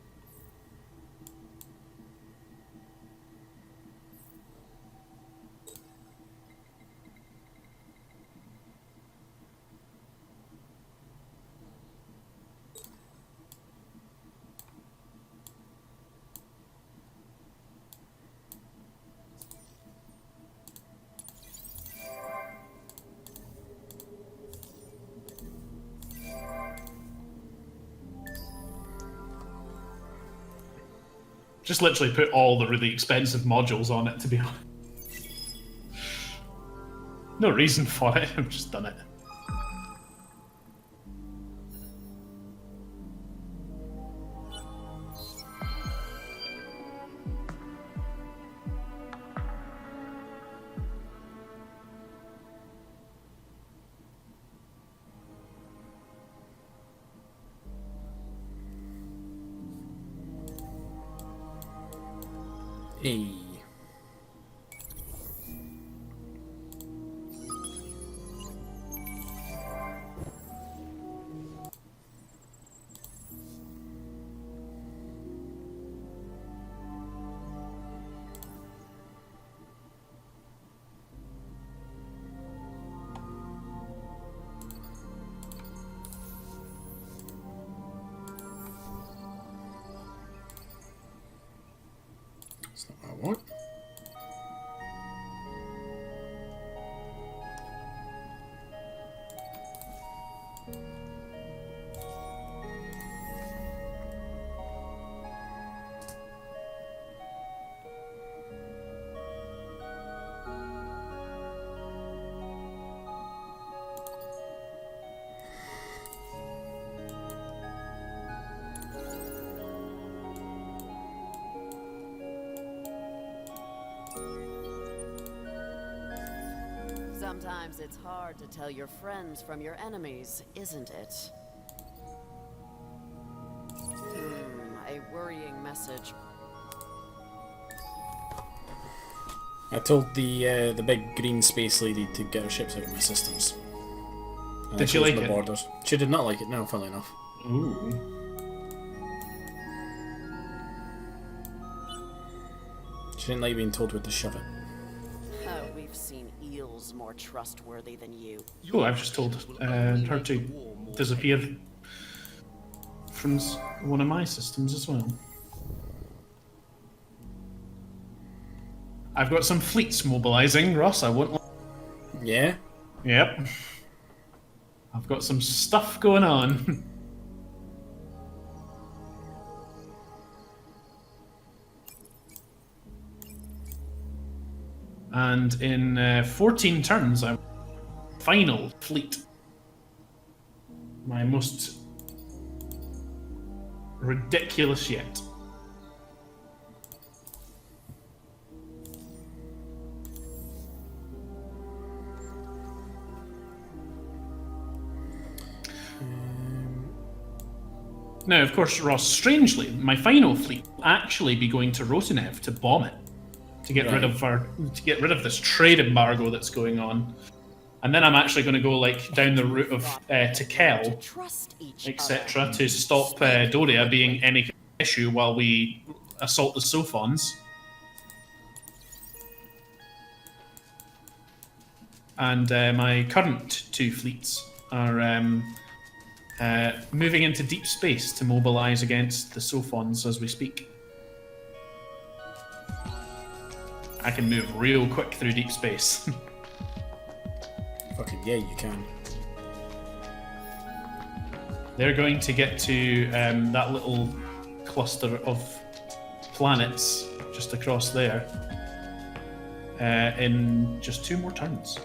Just literally put all the really expensive modules on it, to be honest. No reason for it, I've just done it. Hey. That's not what I want. Sometimes it's hard to tell your friends from your enemies, isn't it? A worrying message. I told the big green space lady to get her ships out of my systems. And Did I she closed like my it? borders. She did not like it, no, funnily enough. Ooh. She didn't like being told where to shove it. Oh, we've seen eels more trustworthy than you. Oh, I've just told her to disappear from one of my systems as well. I've got some fleets mobilizing, Ross. I won't. Yeah? Yep. I've got some stuff going on. And in 14 turns, I'm final fleet. My most ridiculous yet. Now, of course, Ross, strangely, my final fleet will actually be going to Rotanev to bomb it, to get rid of this trade embargo that's going on, and then I'm actually going to go like down the route of Tekel, etc., to stop Doria being any issue while we assault the Sophons. And my current two fleets are moving into deep space to mobilize against the Sophons as we speak. I can move real quick through deep space. Fucking yeah, you can. They're going to get to that little cluster of planets just across there in just 2 more turns.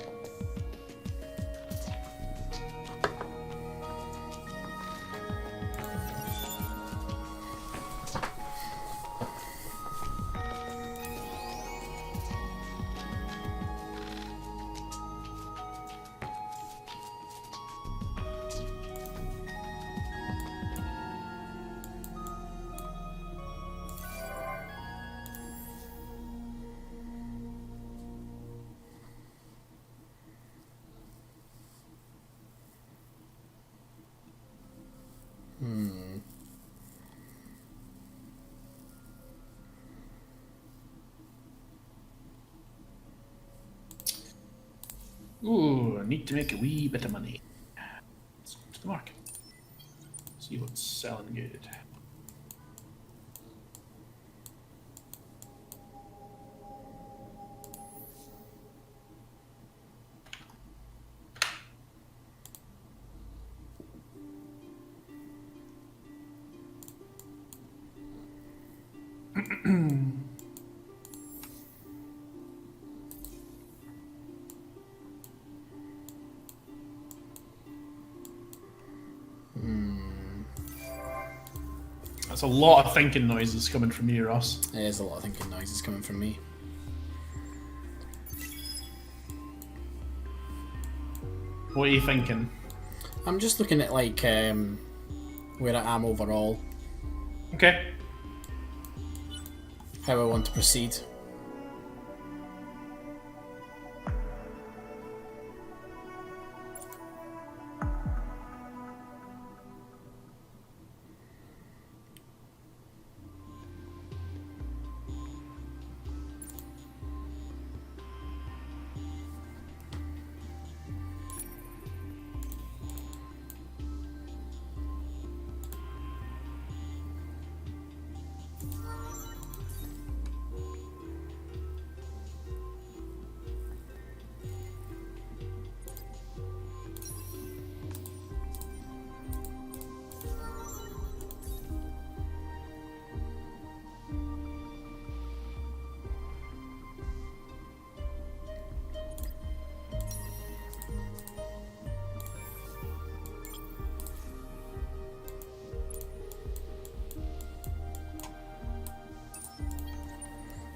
Ooh, I need to make a wee bit of money. Let's go to the market. See what's selling good. That's a lot of thinking noises coming from you, Ross. There's a lot of thinking noises coming from me. What are you thinking? I'm just looking at like where I am overall, Okay. how I want to proceed.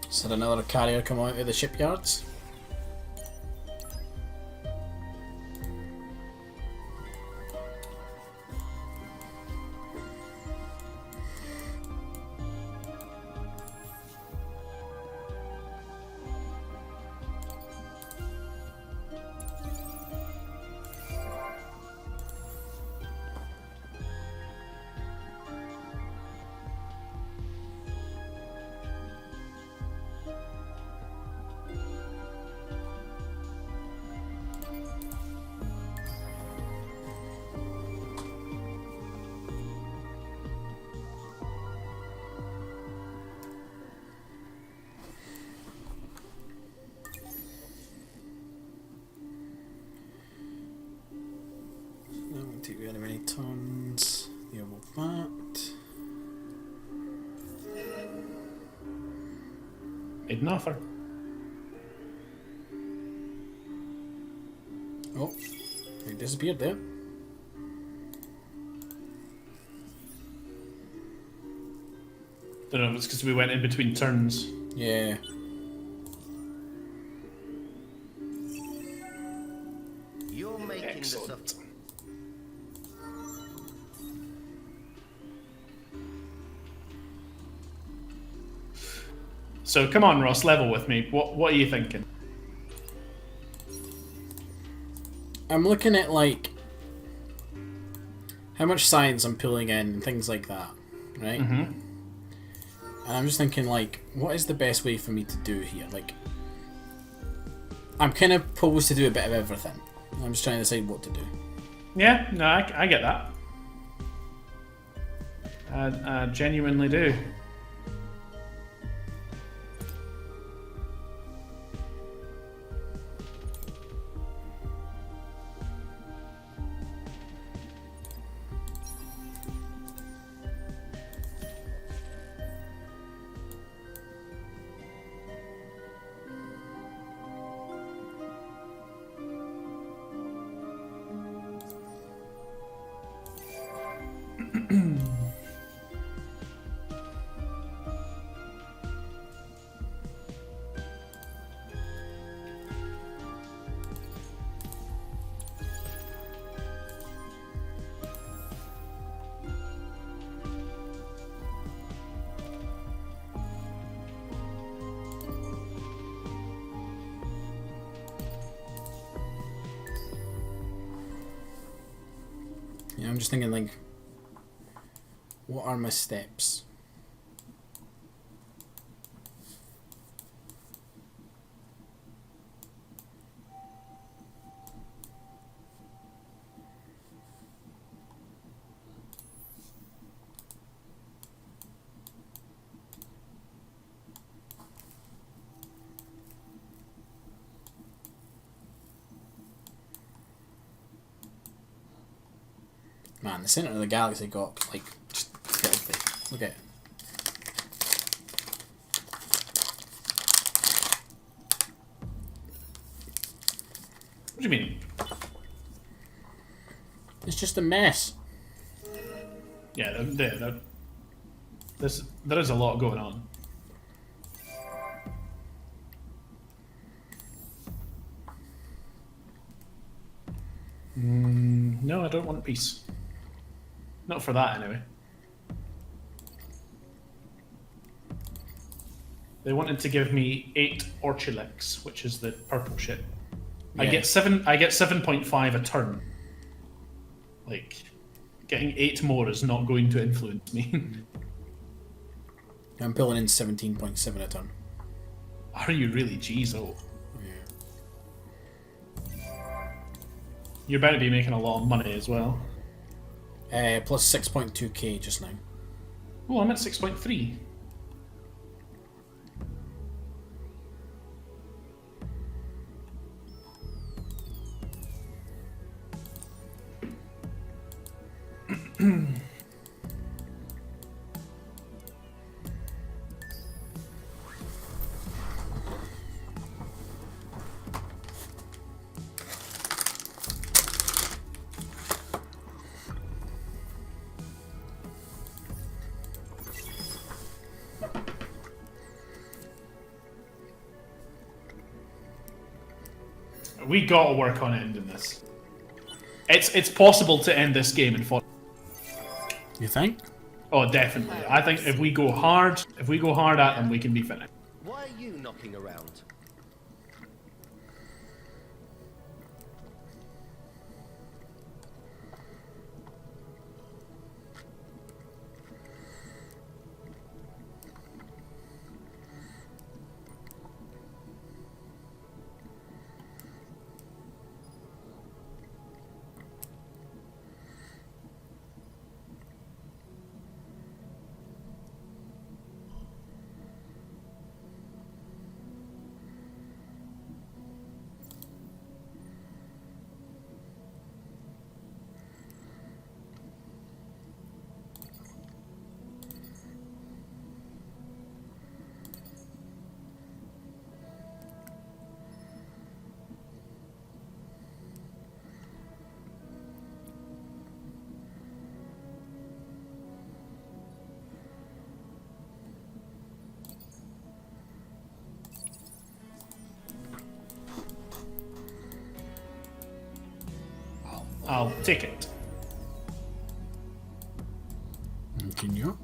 Is there another carrier come out of the shipyards? take the enemy turns. The oval bat. Made an offer. Oh, it disappeared there. Don't know if it's because we went in between turns. Yeah. You're making this up. Excellent. So come on, Ross, level with me. What are you thinking? I'm looking at like how much science I'm pulling in and things like that, right? And I'm just thinking like, what is the best way for me to do here? Like, I'm kind of posed to do a bit of everything. I'm just trying to decide what to do. Yeah, no, I get that. I genuinely do. Yeah, I'm just thinking like, what are my steps? Man, the center of the galaxy got like just filthy. Look at it. What do you mean? It's just a mess. Yeah, there is a lot going on. No, I don't want peace. Not for that, anyway. They wanted to give me 8 Orchilix, which is the purple shit. I Yeah. get 7.5 a turn. Like, getting 8 more is not going to influence me. I'm pulling in 17.7 a ton. Are you really? Jeez, oh. You're about to be making a lot of money as well. Plus 6.2k just now. Oh, I'm at 6.3. We gotta work on ending this. It's possible to end this game in 4. You think? Oh, definitely. I think if we go hard at them, we can be finished. Why are you knocking around? I'll take it. Can you?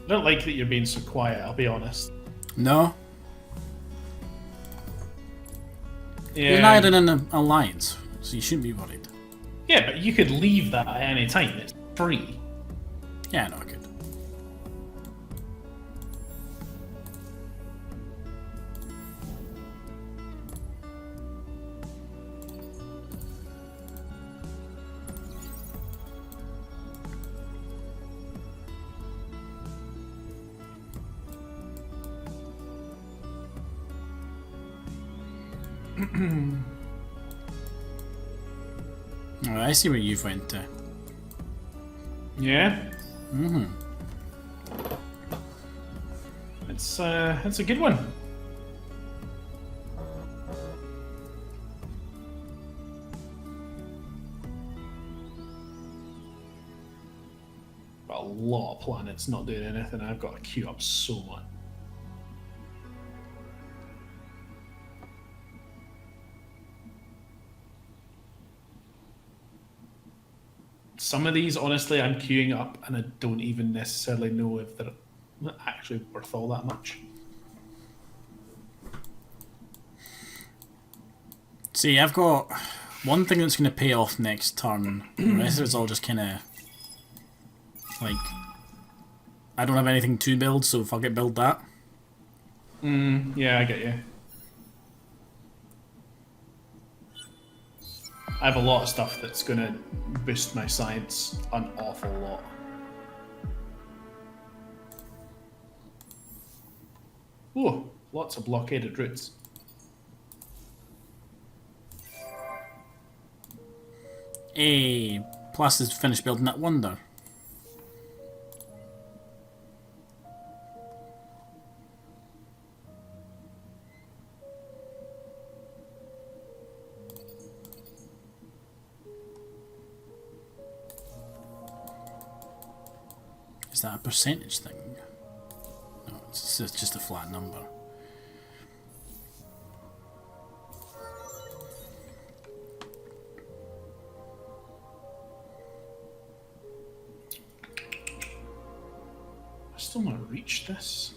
I don't like that you're being so quiet, I'll be honest. No? Yeah. You're not in an alliance, so you shouldn't be worried. Yeah, but you could leave that at any time. It's free. Yeah, no, I could. Alright, I see where you've went to. Yeah? Mm-hmm. It's a good one. Got a lot of planets not doing anything. I've got to queue up so much. Some of these, honestly, I'm queuing up and I don't even necessarily know if they're actually worth all that much. See, I've got one thing that's going to pay off next turn. The rest of it's all just kind of like, I don't have anything to build, so fuck it, build that. Yeah, I get you. I have a lot of stuff that's going to boost my science an awful lot. Oh, lots of blockaded routes. Hey, plus is finished building that wonder. Is that a percentage thing? No, it's just a flat number. I still not reach this.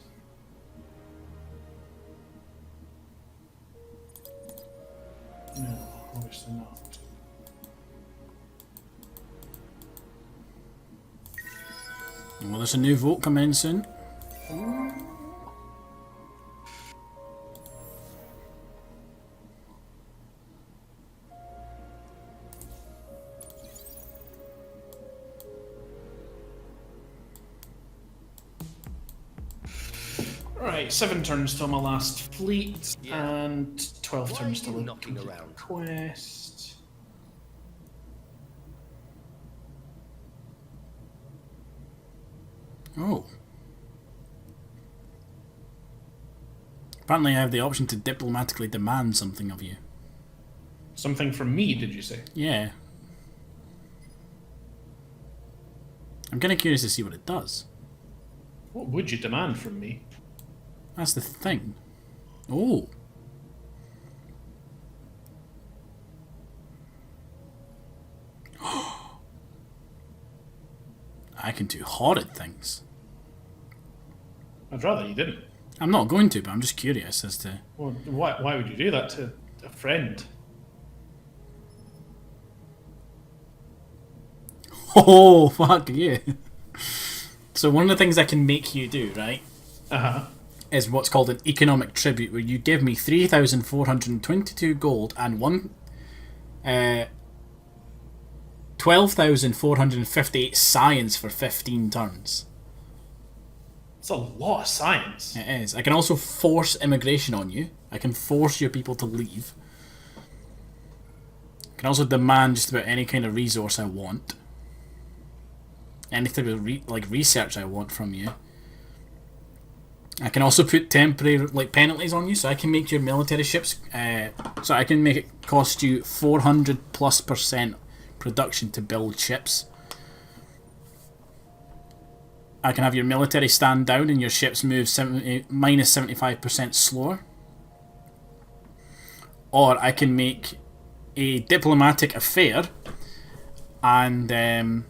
No, obviously not. Well, there's a new vote coming in soon. Right, 7 turns till my last fleet, and 12 Why turns are till you the knocking complete around? quest. Oh. Apparently I have the option to diplomatically demand something of you. Something from me, did you say? Yeah. I'm kind of curious to see what it does. What would you demand from me? That's the thing. Oh. I can do horrid things. I'd rather you didn't. I'm not going to, but I'm just curious as to... Well, why would you do that to a friend? Oh, fuck you. So one of the things I can make you do, right, Uh-huh. is what's called an economic tribute, where you give me 3,422 gold and 12,458 science for 15 turns. It's a lot of science. It is. I can also force immigration on you. I can force your people to leave. I can also demand just about any kind of resource I want. Any type of research I want from you. I can also put temporary penalties on you, so I can make your military ships. So I can make it cost you 400+% production to build ships. I can have your military stand down and your ships move minus 75% slower. Or I can make a diplomatic affair and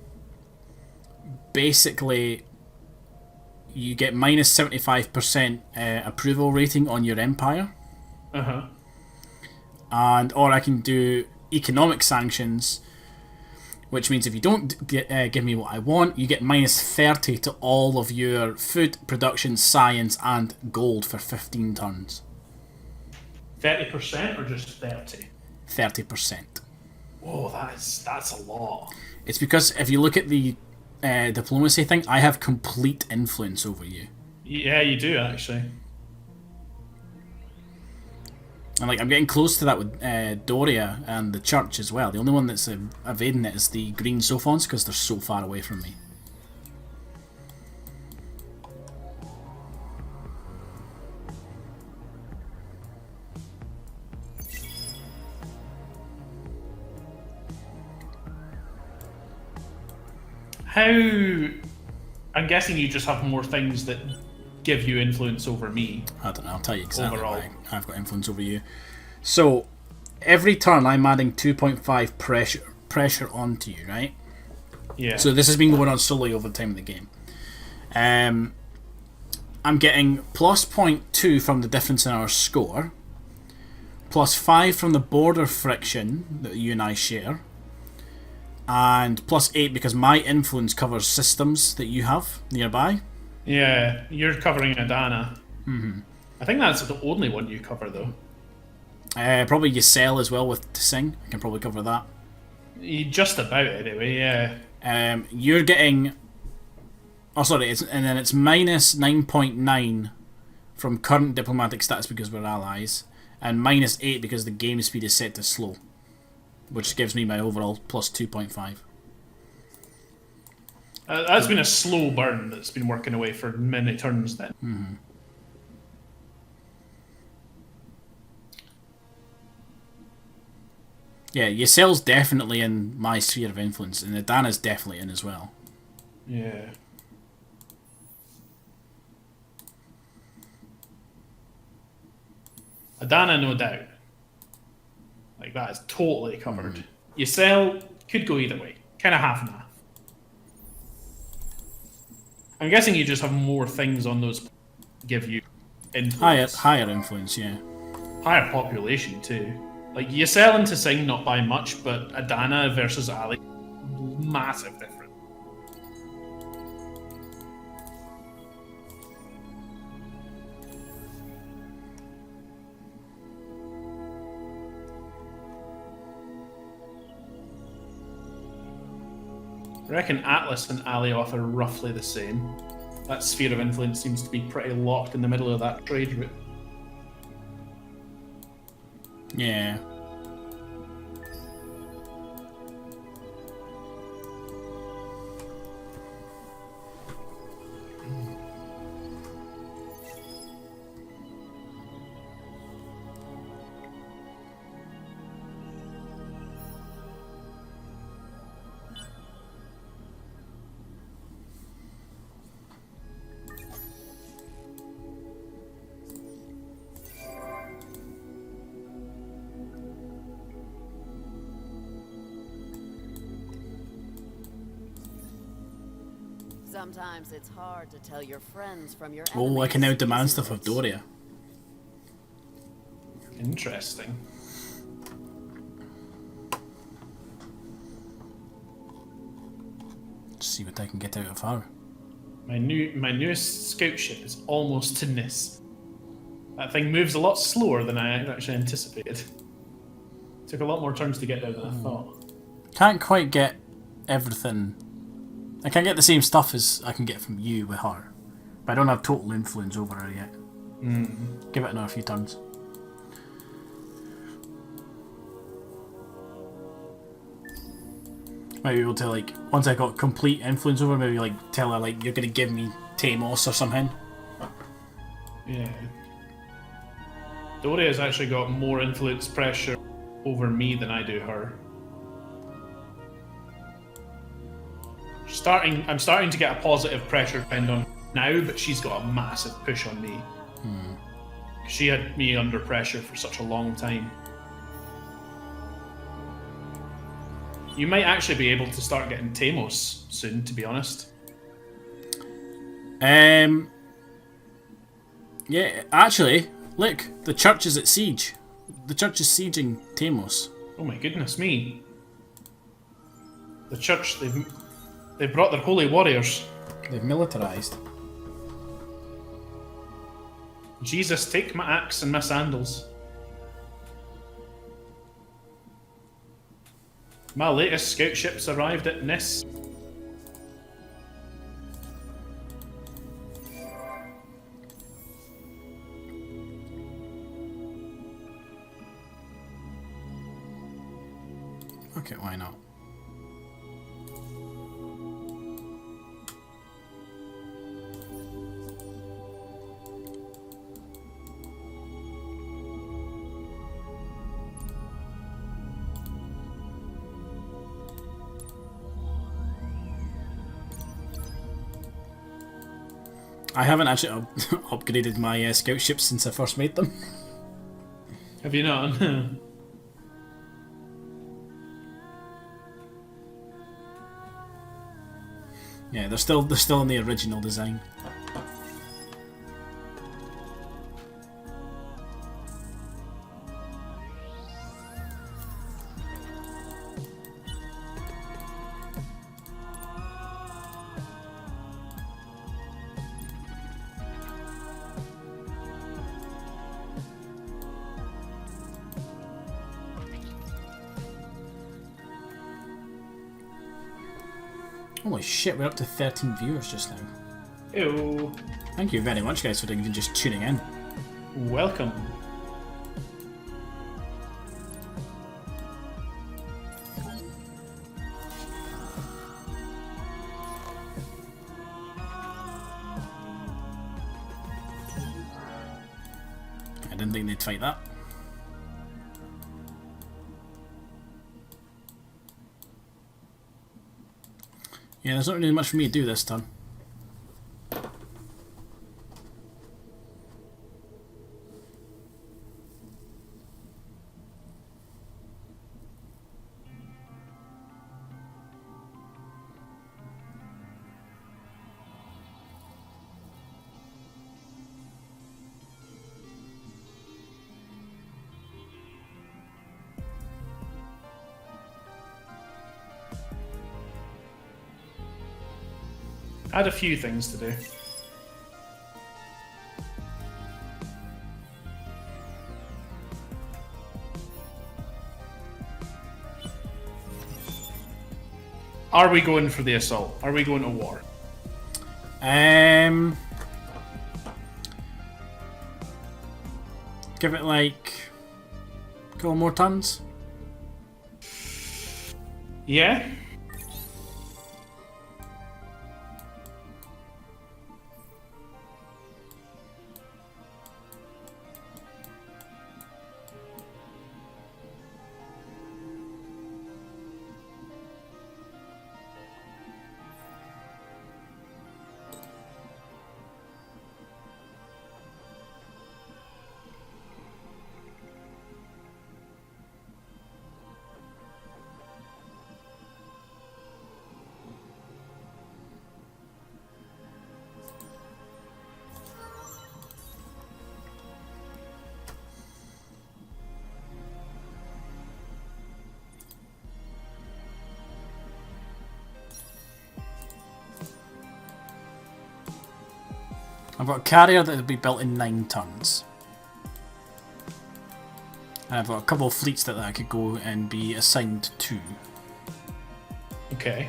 basically you get minus 75% approval rating on your empire. Uh-huh. Or I can do economic sanctions, which means if you don't give me what I want, you get minus 30 to all of your food production, science, and gold for 15 turns. 30% or just 30? 30%. Whoa, that's a lot. It's because if you look at the diplomacy thing, I have complete influence over you. Yeah, you do, actually. And I'm getting close to that with Doria and the church as well. The only one that's evading it is the green Sophons because they're so far away from me. How... I'm guessing you just have more things that give you influence over me. I don't know, I'll tell you exactly Overall. why I've got influence over you. So, every turn I'm adding 2.5 pressure onto you, right? Yeah. So this has been going on slowly over the time of the game. I'm getting plus 0.2 from the difference in our score, plus 5 from the border friction that you and I share, and plus 8 because my influence covers systems that you have nearby. Yeah, you're covering Adana. Mm-hmm. I think that's the only one you cover, though. Probably Ysel as well with Tsing. I can probably cover that. Just about, anyway, yeah. You're getting... Oh, sorry, and then it's minus 9.9 from current diplomatic stats because we're allies, and minus 8 because the game speed is set to slow, which gives me my overall plus 2.5. That's been a slow burn that's been working away for many turns then. Mm-hmm. Yeah, Ysel's definitely in my sphere of influence, and Adana's definitely in as well. Yeah. Adana, no doubt. That is totally covered. Ysel could go either way. Kind of half and half. I'm guessing you just have more things on those give you influence. Higher influence, yeah. Higher population too. Ysel and Tsing not by much, but Adana versus Ali, massive difference. I reckon Atlas and Alioth are roughly the same. That sphere of influence seems to be pretty locked in the middle of that trade route. Yeah. Sometimes it's hard to tell your friends from your Oh, I can now enemies, demand isn't stuff of it? Doria. Interesting. See what I can get out of her. My newest scout ship is almost to Nis. That thing moves a lot slower than I actually anticipated. Took a lot more turns to get there than I thought. Can't quite get everything. I can't get the same stuff as I can get from you with her. But I don't have total influence over her yet. Give it another few turns. Might be able to, like, once I got complete influence over her, maybe, like, tell her, like, you're gonna give me Tamos or something. Yeah. Doria's actually got more influence pressure over me than I do her. I'm starting to get a positive pressure depend on now, but she's got a massive push on me. She had me under pressure for such a long time. You might actually be able to start getting Tamos soon, to be honest. Yeah, actually, look, the church is at siege. The church is sieging Tamos. Oh my goodness me. The church, they've brought their holy warriors. They've militarized. Jesus, take my axe and my sandals. My latest scout ship's arrived at Nis. Okay, why not? I haven't actually upgraded my scout ships since I first made them. Have you not? Yeah, they're still in the original design. Holy shit, we're up to 13 viewers just now. Ew. Thank you very much, guys, for even just tuning in. Welcome. I didn't think they'd fight that. Yeah, there's not really much for me to do this turn. I had a few things to do. Are we going for the assault? Are we going to war? Give it like a couple more turns. Yeah? I've got a carrier that will be built in 9 turns. And I've got a couple of fleets that I could go and be assigned to. Okay.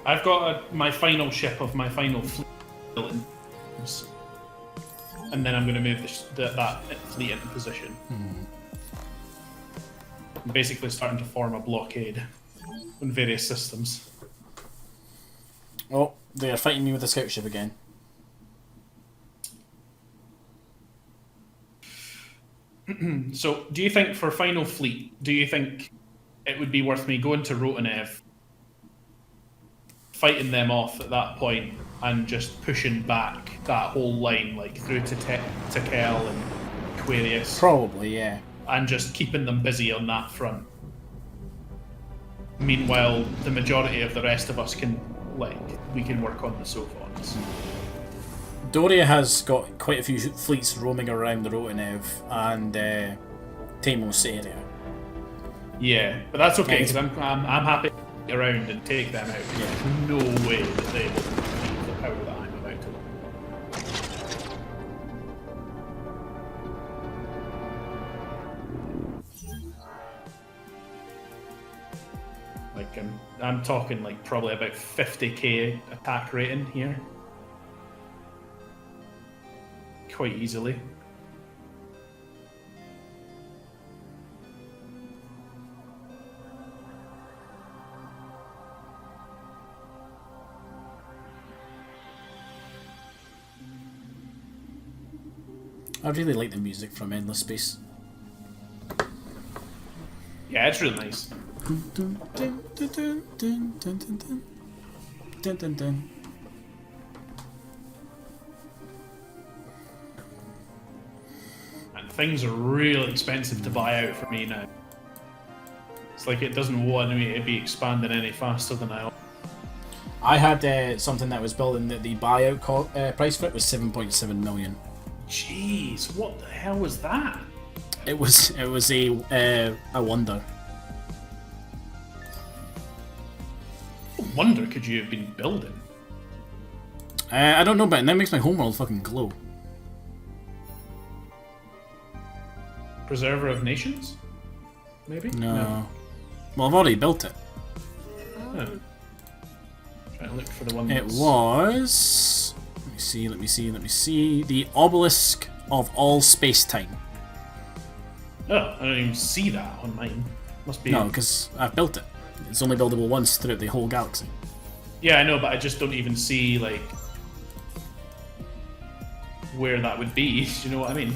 I've got my final ship of my final fleet built in, and then I'm going to move that fleet into position. I'm basically starting to form a blockade on various systems. Oh, they are fighting me with a scout ship again. So, do you think for final fleet, do you think it would be worth me going to Rotanev, fighting them off at that point, and just pushing back that whole line, like through to Tekel and Aquarius, Probably, yeah. and just keeping them busy on that front? Meanwhile, the majority of the rest of us can, we can work on the Sophons. Doria has got quite a few fleets roaming around the Rotanev and Tamos area. Yeah, but that's okay, because I'm happy to get around and take them out. There's no way that they will defeat the power that I'm about to. Like, I'm talking like probably about 50k attack rating here. Quite easily. I really like the music from Endless Space. Yeah, it's really nice. Dun, dun, dun, dun, dun, dun, dun, dun. Dun, dun, dun. And things are really expensive to buy out for me now. It's like it doesn't want me to be expanding any faster than I. I had something that was building that the buyout price for it was 7.7 million. Jeez, what the hell was that? It was a wonder. What wonder could you have been building? I don't know, but that makes my homeworld fucking glow. Preserver of Nations? Maybe? No. Well, I've already built it. Oh. Trying to look for the one It that's... was... Let me see. The Obelisk of All Space-Time. Oh, I don't even see that on mine. Must be... No, because I've built it. It's only buildable once throughout the whole galaxy. Yeah, I know, but I just don't even see, like... where that would be. Do you know what I mean?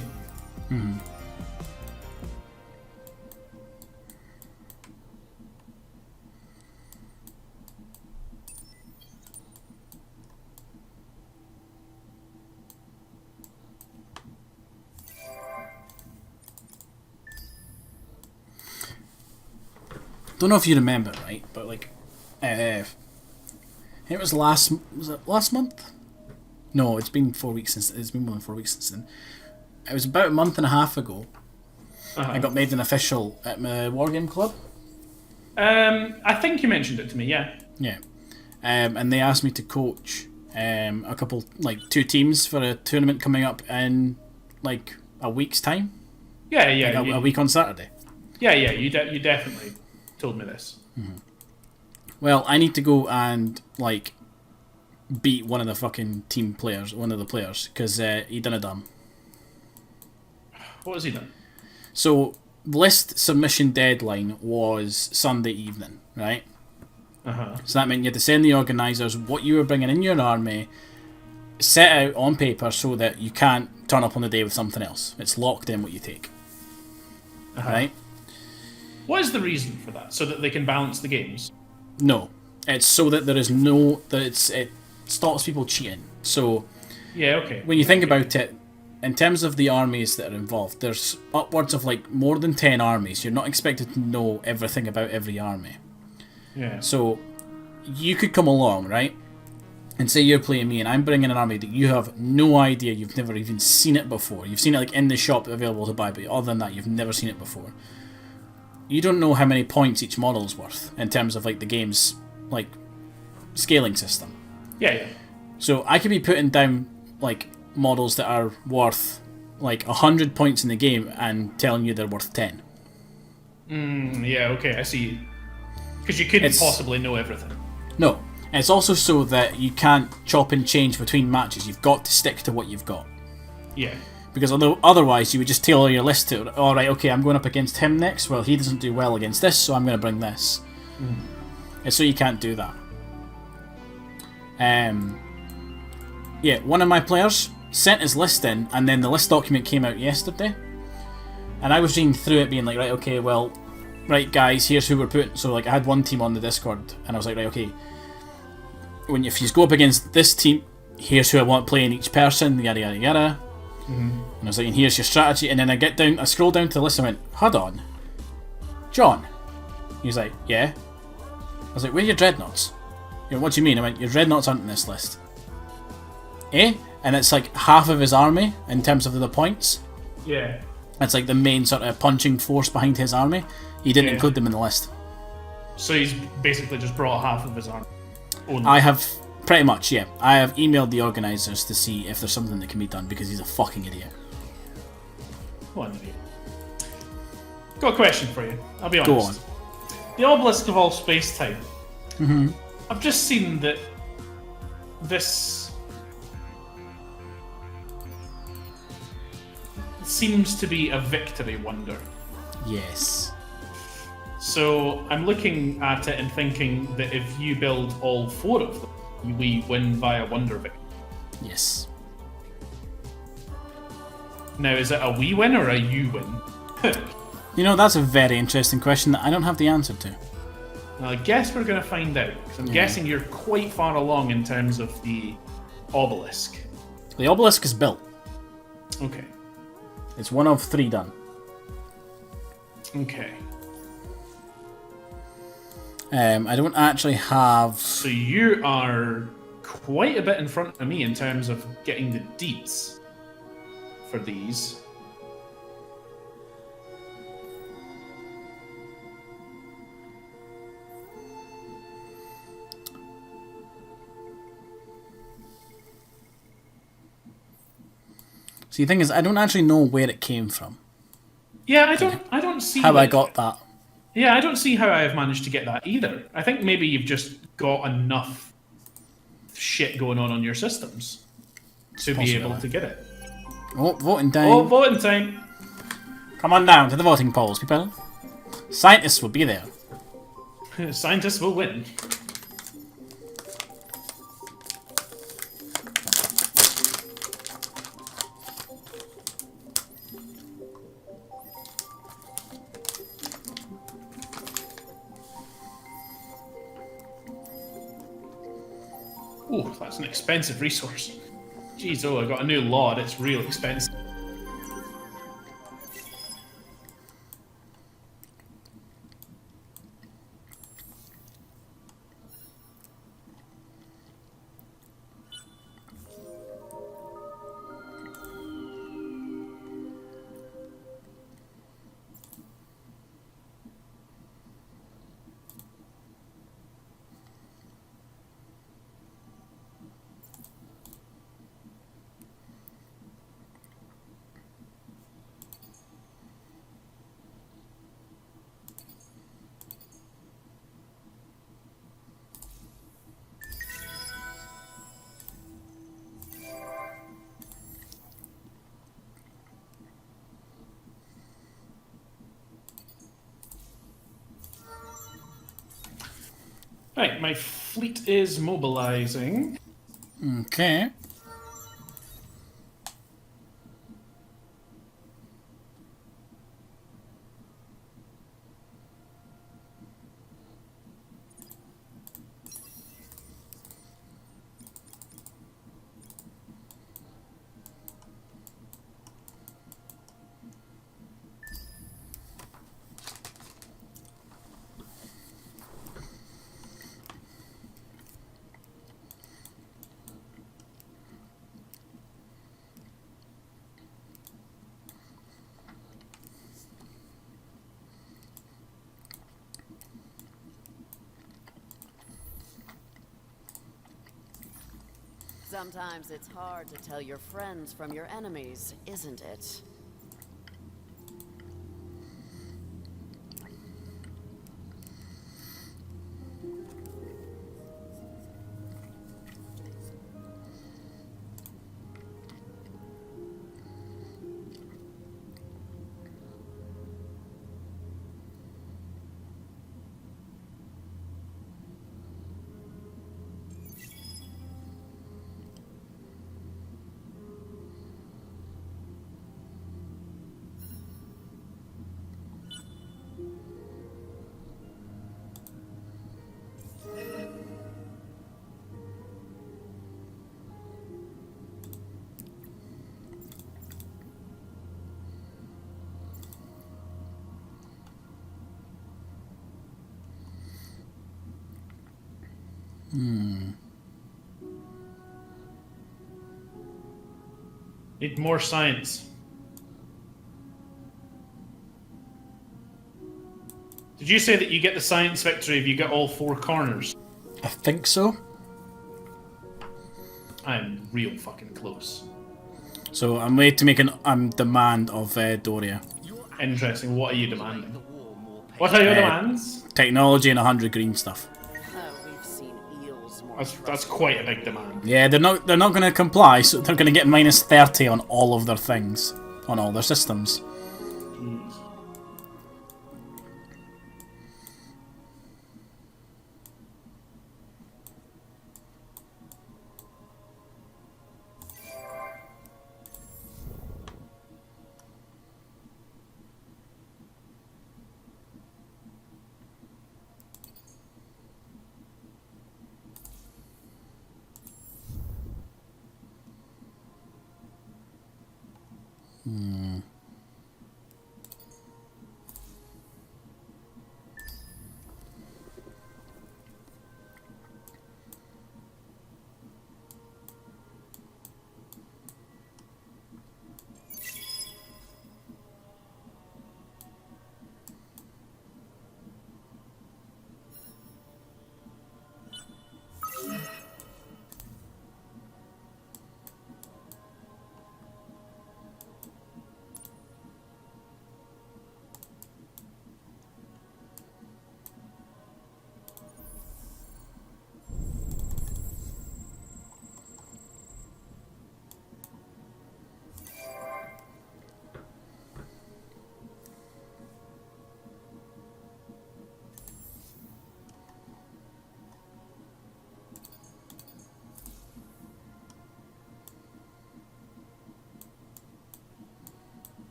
Hmm. Don't know if you remember, right? But like, it was last month? No, it's been 4 weeks since. It's been more than 4 weeks since then. It was about a month and a half ago. I got made an official at my Wargame Club. I think you mentioned it to me, yeah. Yeah, and they asked me to coach a couple, like 2 teams for a tournament coming up in like a week's time. Yeah, yeah. Like a week on Saturday. Yeah, yeah. You definitely told me this. Mm-hmm. Well, I need to go and like beat one of the fucking team players, one of the players, because he done a dumb. What has he done? So, list submission deadline was Sunday evening, right? So that meant you had to send the organisers what you were bringing in your army, set out on paper so that you can't turn up on the day with something else. It's locked in what you take. Right? What is the reason for that? So that they can balance the games? No. It's so that there is it stops people cheating. So, yeah, okay. When you think about it, in terms of the armies that are involved, there's upwards of like more than 10 armies. You're not expected to know everything about every army. Yeah. So you could come along, right? And say you're playing me and I'm bringing an army that you have no idea, you've never even seen it before. You've seen it like in the shop available to buy, but other than that, you've never seen it before. You don't know how many points each model's worth in terms of like the game's like scaling system. Yeah. So I could be putting down like models that are worth like 100 points in the game and telling you they're worth 10. Yeah. Okay. I see. Because you couldn't It's- possibly know everything. No. And it's also so that you can't chop and change between matches. You've got to stick to what you've got. Yeah. Because although otherwise you would just tailor your list to, alright, okay, I'm going up against him next. Well, he doesn't do well against this, so I'm going to bring this. And so you can't do that. Yeah, one of my players sent his list in, and then the list document came out yesterday. And I was reading through it being like, right, okay, well, right guys, here's who we're putting. So like I had one team on the Discord, and I was like, right, okay, if you go up against this team, here's who I want playing each person, yada yada yada. And I was like, and here's your strategy. And then I scroll down to the list and I went, hold on, John. He was like, yeah. I was like, where are your dreadnoughts? He went, what do you mean? I went, your dreadnoughts aren't in this list. Eh? And it's like half of his army in terms of the points. Yeah. It's like the main sort of punching force behind his army. He didn't Yeah. include them in the list. So he's basically just brought half of his army. Only. I have, pretty much, yeah. I have emailed the organisers to see if there's something that can be done because he's a fucking idiot. Go on, idiot. Got a question for you. I'll be Go honest. The obelisk of all space-time. I've just seen that this seems to be a victory wonder. Yes. So I'm looking at it and thinking that if you build all 4 of them, we win via wonder victory. Yes. Now, is it a we win or a you win? You know, that's a very interesting question that I don't have the answer to. Well, I guess we're going to find out. Because I'm guessing you're quite far along in terms of the obelisk. The obelisk is built. Okay. It's one of 3 done. Okay. I don't actually have... So you are quite a bit in front of me in terms of getting the deets for these. See, the thing is, I don't actually know where it came from. Yeah, I don't see How I like- got that. Yeah, I don't see how I have managed to get that either. I think maybe you've just got enough shit going on your systems to be possible, able eh? to get it. Oh, voting time. Oh, voting time! Come on down to the voting polls, people. Scientists will be there. Scientists will win. Oh, that's an expensive resource. Jeez, oh, I got a new law, it's real expensive. Right, my fleet is mobilizing. Okay. Sometimes it's hard to tell your friends from your enemies, isn't it? Need more science. Did you say that you get the science victory if you get all 4 corners? I think so. I'm real fucking close. So I'm ready to make an demand of Doria. Interesting. What are you demanding? What are your demands? Technology and 100 green stuff. Oh, we've seen eels more That's quite a big demand. Yeah, they're not going to comply, so they're going to get minus 30 on all of their things, on all their systems.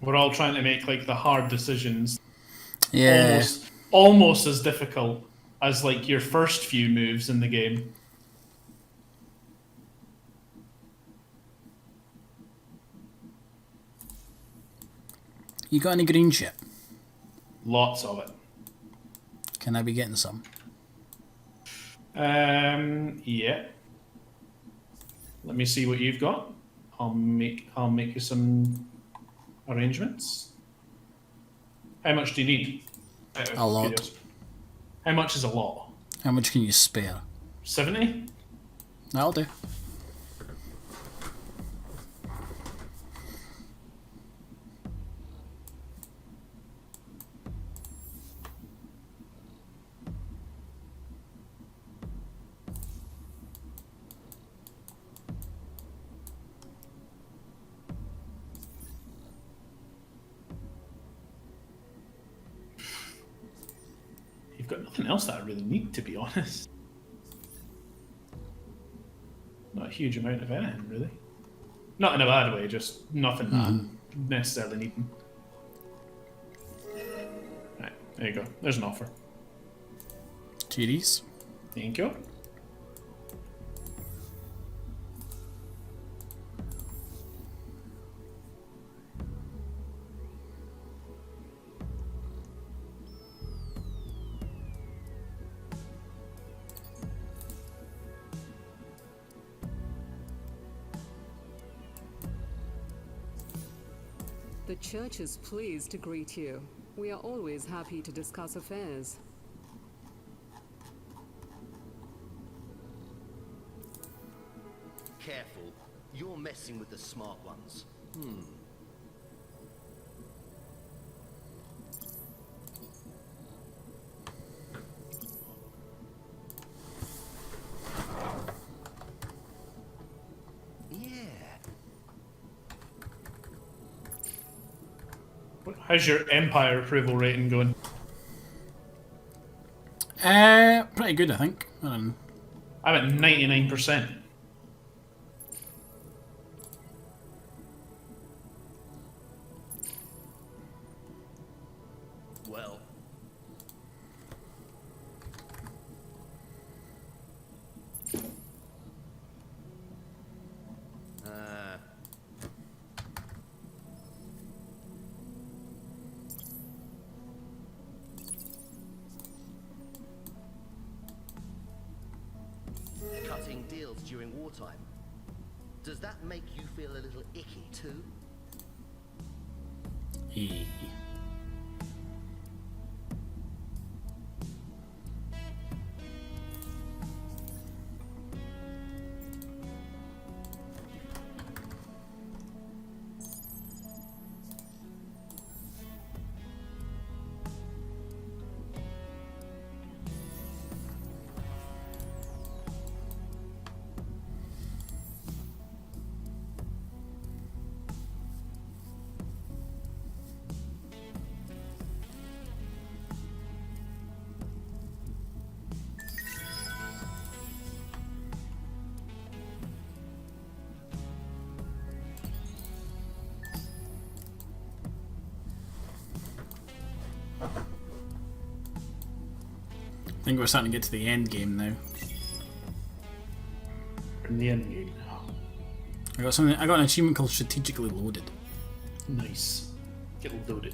We're all trying to make like the hard decisions. Yeah. Almost as difficult as like your first few moves in the game. You got any green shit? Lots of it. Can I be getting some? Yeah. Let me see what you've got. I'll make you some arrangements. How much do you need? A lot. Curiosity. How much is a lot? How much can you spare? 70? That'll do. You've got nothing else that I really need, to be honest. Not a huge amount of anything, really. Not in a bad way, just nothing that I'm necessarily needing. Right, there you go. There's an offer. Cheeries. Thank you. The church is pleased to greet you. We are always happy to discuss affairs. Careful. You're messing with the smart ones. Yeah. How's your Empire approval rating going? Pretty good, I think. I'm at 99%. Well. Cutting deals during wartime. Does that make you feel a little icky too? Eh. I think we're starting to get to the end game now. In the end game. I got something. I got an achievement called strategically loaded. Nice. Get loaded.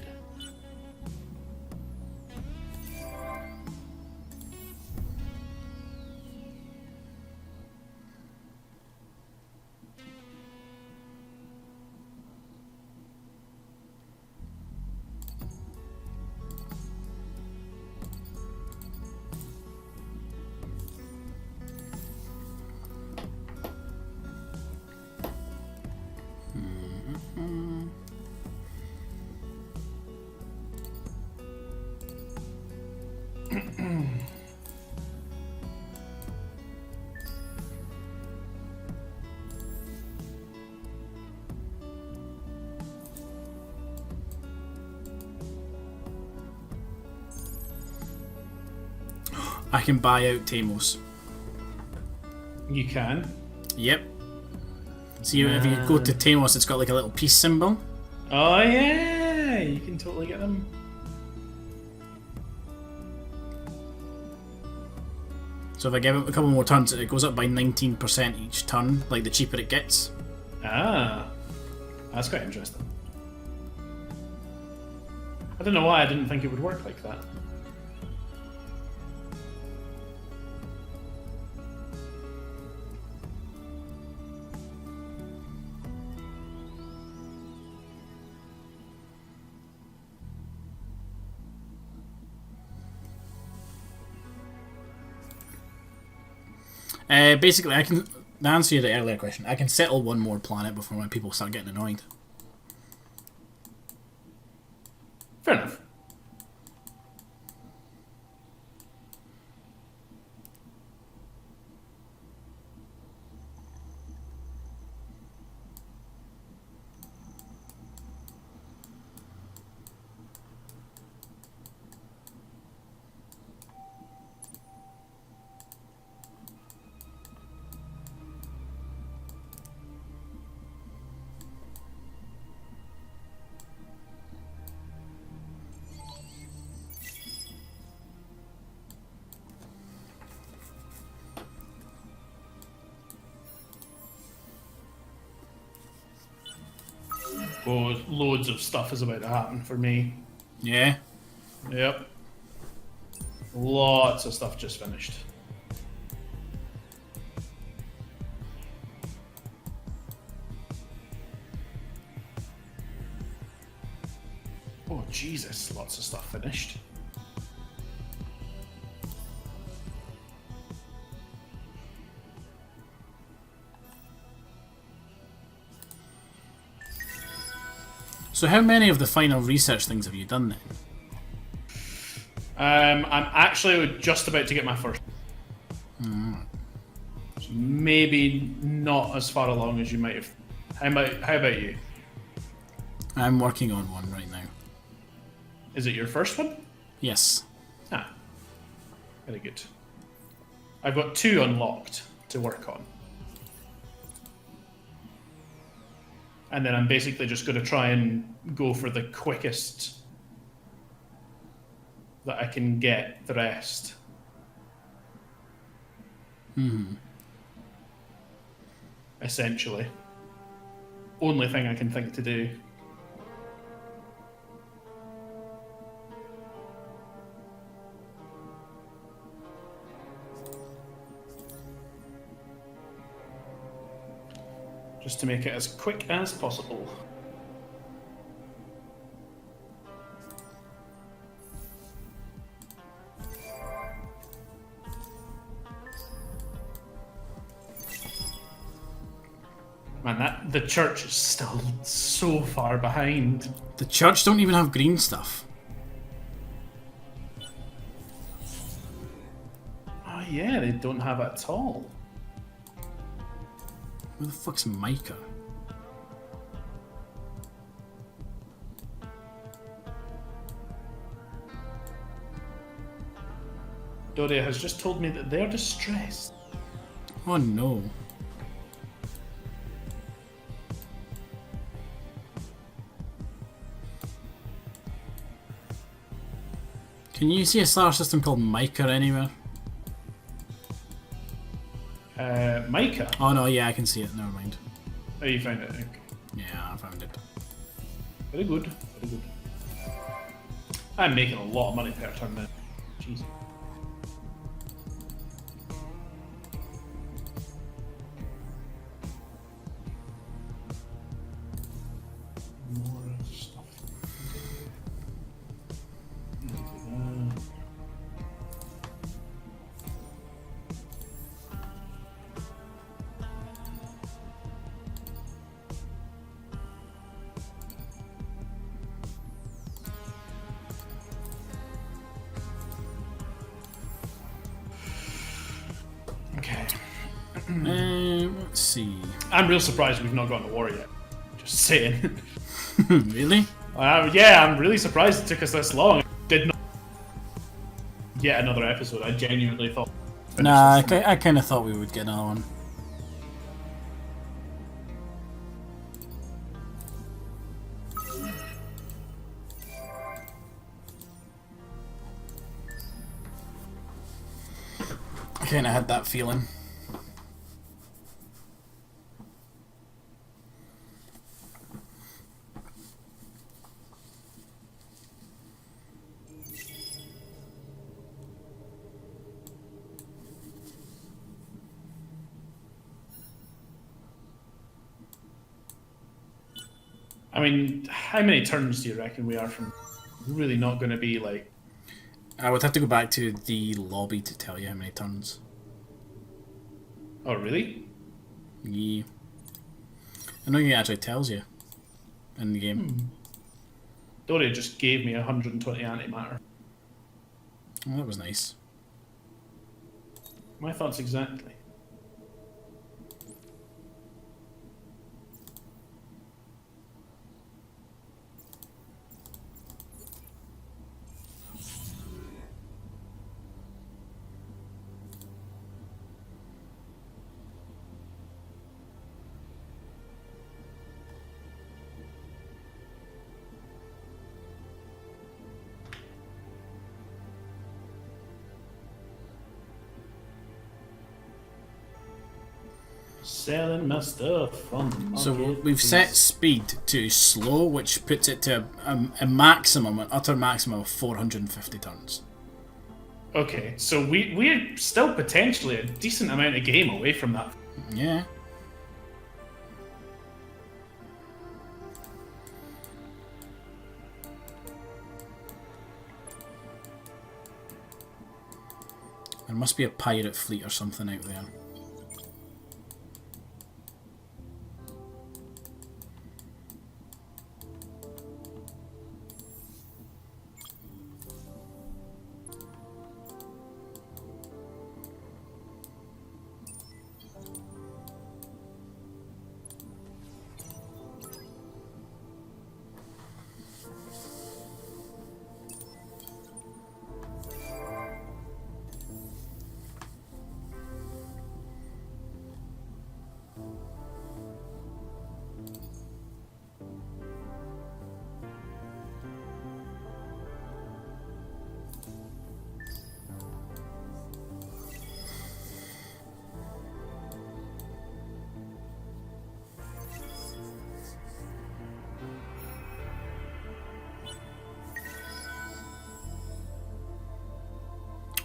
I can buy out Tamos. You can. Yep. See, if you go to Tamos, it's got like a little peace symbol. Oh yeah, you can totally get them. So if I give it a couple more turns, it goes up by 19% each turn, like the cheaper it gets. Ah, that's quite interesting. I don't know why I didn't think it would work like that. Basically, I can. The answer to the earlier question, I can settle one more planet before my people start getting annoyed. Fair enough. Oh, loads of stuff is about to happen for me. Yeah. Yep. Lots of stuff just finished. Jesus, lots of stuff finished. So how many of the final research things have you done then? I'm actually just about to get my first. So maybe not as far along as you might have. How about you? I'm working on one right now. Is it your first one? Yes. Ah, very good. I've got 2 unlocked to work on. And then I'm basically just going to try and go for the quickest that I can get the rest. Essentially. Only thing I can think to do. Just to make it as quick as possible. Man, the church is still so far behind. The church don't even have green stuff. Oh yeah, they don't have it at all. Where the fuck's Micah? Doria has just told me that they're distressed. Oh no. Can you see a star system called Micah anywhere? Micah? Oh no, yeah, I can see it. Never mind. Oh, you found it. Okay. Yeah, I found it. Very good. Very good. I'm making a lot of money per turn now. Jeez. More stuff. Okay. Let's see. I'm real surprised we've not gotten a war yet. Just saying. Really? Yeah, I'm really surprised it took us this long. Did not get another episode. I genuinely thought. Nah, I kind of thought we would get another one. I kind of had that feeling. I mean, how many turns do you reckon we are from really not going to be like... I would have to go back to the lobby to tell you how many turns. Oh, really? Yeah. I know it actually tells you in the game. Doria just gave me 120 antimatter. Oh, that was nice. My thoughts exactly. Selling my stuff on the market. So we've set speed to slow, which puts it to a maximum, an utter maximum of 450 turns. Okay, so we're still potentially a decent amount of game away from that. Yeah. There must be a pirate fleet or something out there.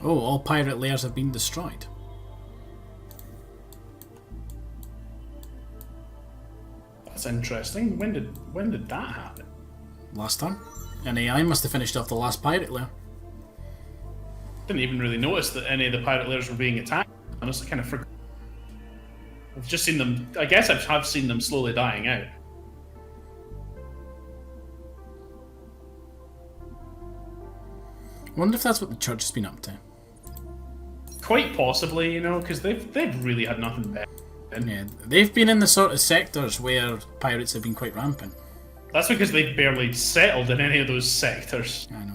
Oh, all pirate lairs have been destroyed. That's interesting. When did that happen? Last turn. And AI must have finished off the last pirate lair. Didn't even really notice that any of the pirate lairs were being attacked. Honestly, kind of forgot. I've just seen them. I guess I have seen them slowly dying out. I wonder if that's what the church has been up to. Quite possibly, you know, because they've really had nothing better. Yeah, they've been in the sort of sectors where pirates have been quite rampant. That's because they've barely settled in any of those sectors. I know.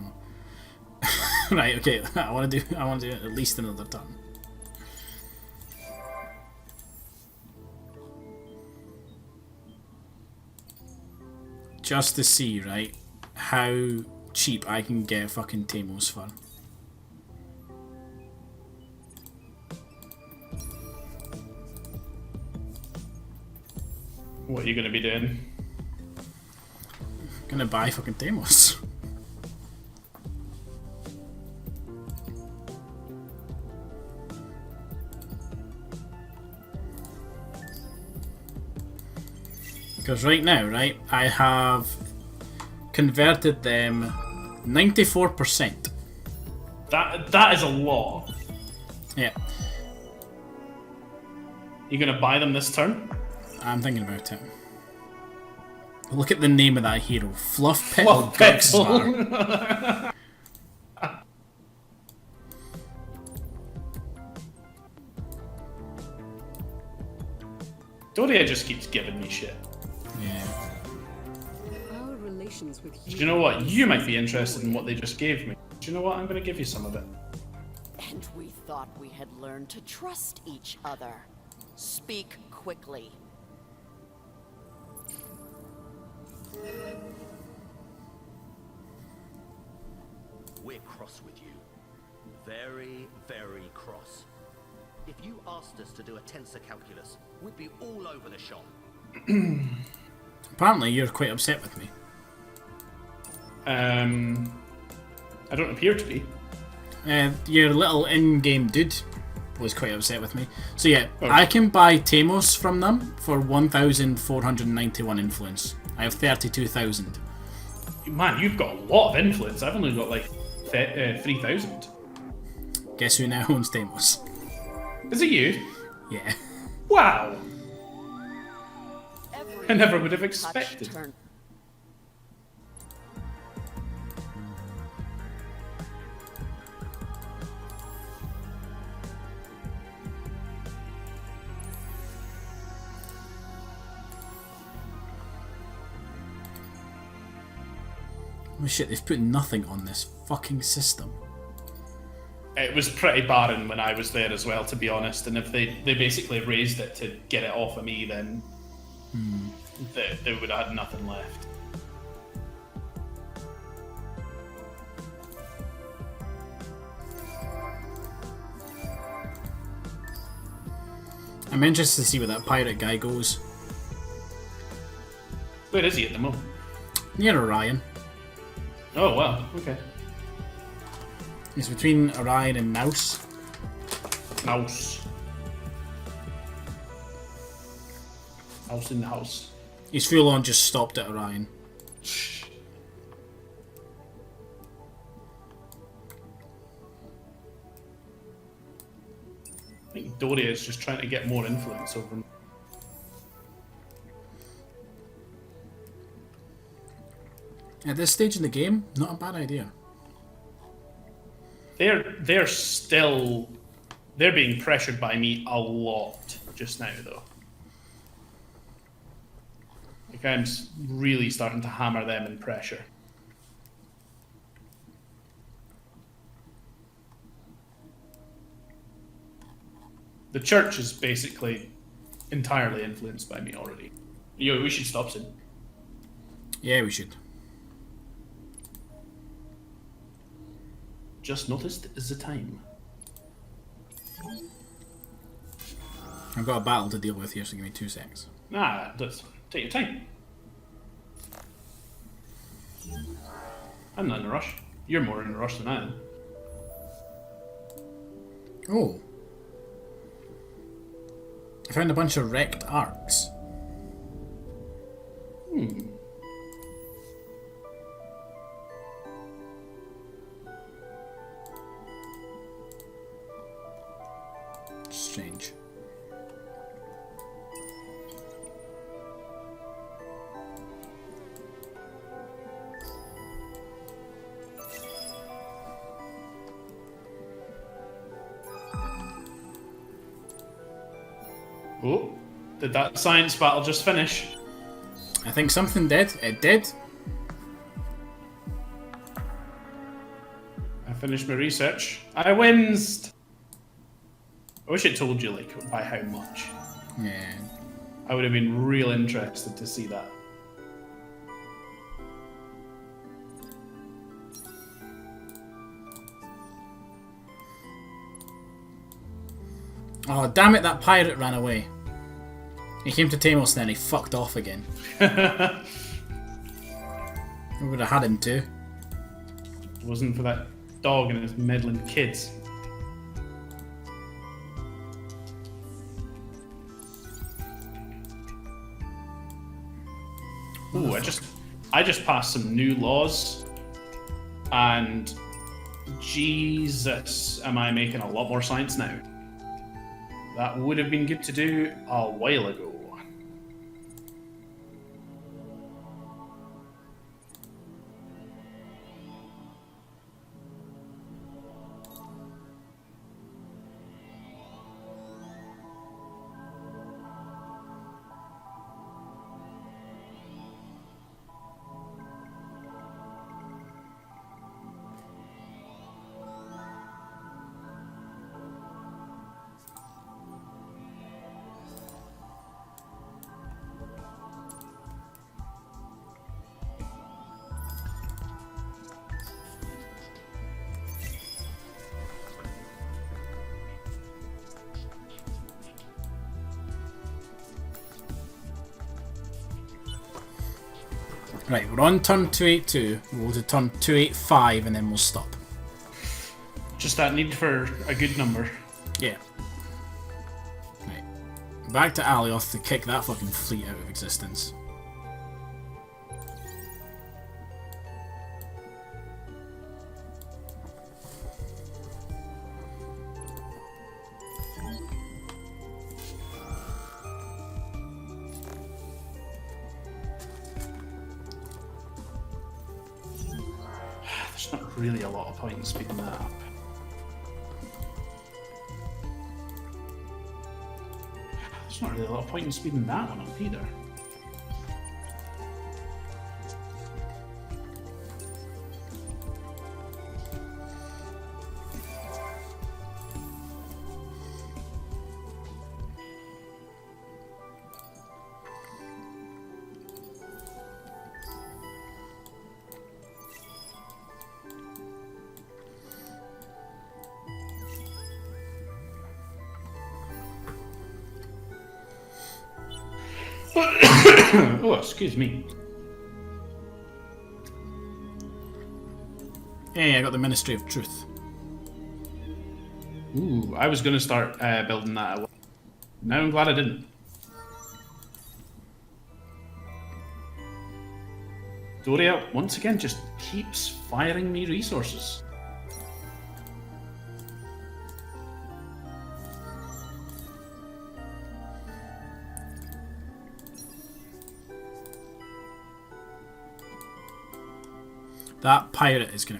Right, okay. I want to do at least another turn. Just to see, right, how cheap I can get fucking Tamos for. What are you going to be doing? Gonna buy fucking Tamos. Because right now, right, I have converted them 94%. That is a lot. Yeah, You going to buy them this turn? I'm thinking about it. Look at the name of that hero. Fluff Fluff Petal Petal. Guxvar. Doria just keeps giving me shit. Yeah. Our relations with Do you know what? You might be interested in what they just gave me. Do you know what? I'm going to give you some of it. And we thought we had learned to trust each other. Speak quickly. We're cross with you. Very, very cross. If you asked us to do a tensor calculus, we'd be all over the shop. Apparently you're quite upset with me. I don't appear to be. Your little in-game dude was quite upset with me. So yeah, Oh. I can buy Tamos from them for 1,491 influence. I have 32,000. Man, you've got a lot of influence. I've only got like 3,000. Guess who now owns Tamos? Is it you? Yeah. Wow. Every I never would have touch expected. turn- Oh shit, they've put nothing on this fucking system. It was pretty barren when I was there as well, to be honest. And if they basically raised it to get it off of me, then they would have had nothing left. I'm interested to see where that pirate guy goes. Where is he at the moment? Near Orion. Oh, wow. Okay. He's between Orion and Naus. House. House in the house. He's full on just stopped at Orion. Doria is just trying to get more influence over them. At this stage in the game, not a bad idea. They're still they're being pressured by me a lot just now though. Like I'm really starting to hammer them in pressure. The church is basically entirely influenced by me already. Yo, we should stop soon. Yeah, we should. Just noticed is the time. I've got a battle to deal with here, so give me 2 seconds. Nah, just take your time. I'm not in a rush. You're more in a rush than I am. Oh. I found a bunch of wrecked arcs. Strange. Oh, did that science battle just finish? I think something did. It did. I finished my research. I wins. I wish it told you like by how much. Yeah. I would have been real interested to see that. Oh, damn it, that pirate ran away. He came to Tamos and then he fucked off again. We would have had him too. It wasn't for that dog and his meddling kids. Ooh, I just passed some new laws, and Jesus, am I making a lot more science now? That would have been good to do a while ago. Right, we're on turn 282. We'll go to turn 285 and then we'll stop. Just that need for a good number. Yeah. Right. Back to Alioth to kick that fucking fleet out of existence. There's not really a lot of point in speeding that up. There's not really a lot of point in speeding that one up either. Oh, excuse me. Hey, I got the Ministry of Truth. Ooh, I was going to start building that. Now I'm glad I didn't. Doria, once again, just keeps firing me resources. That pirate is gonna...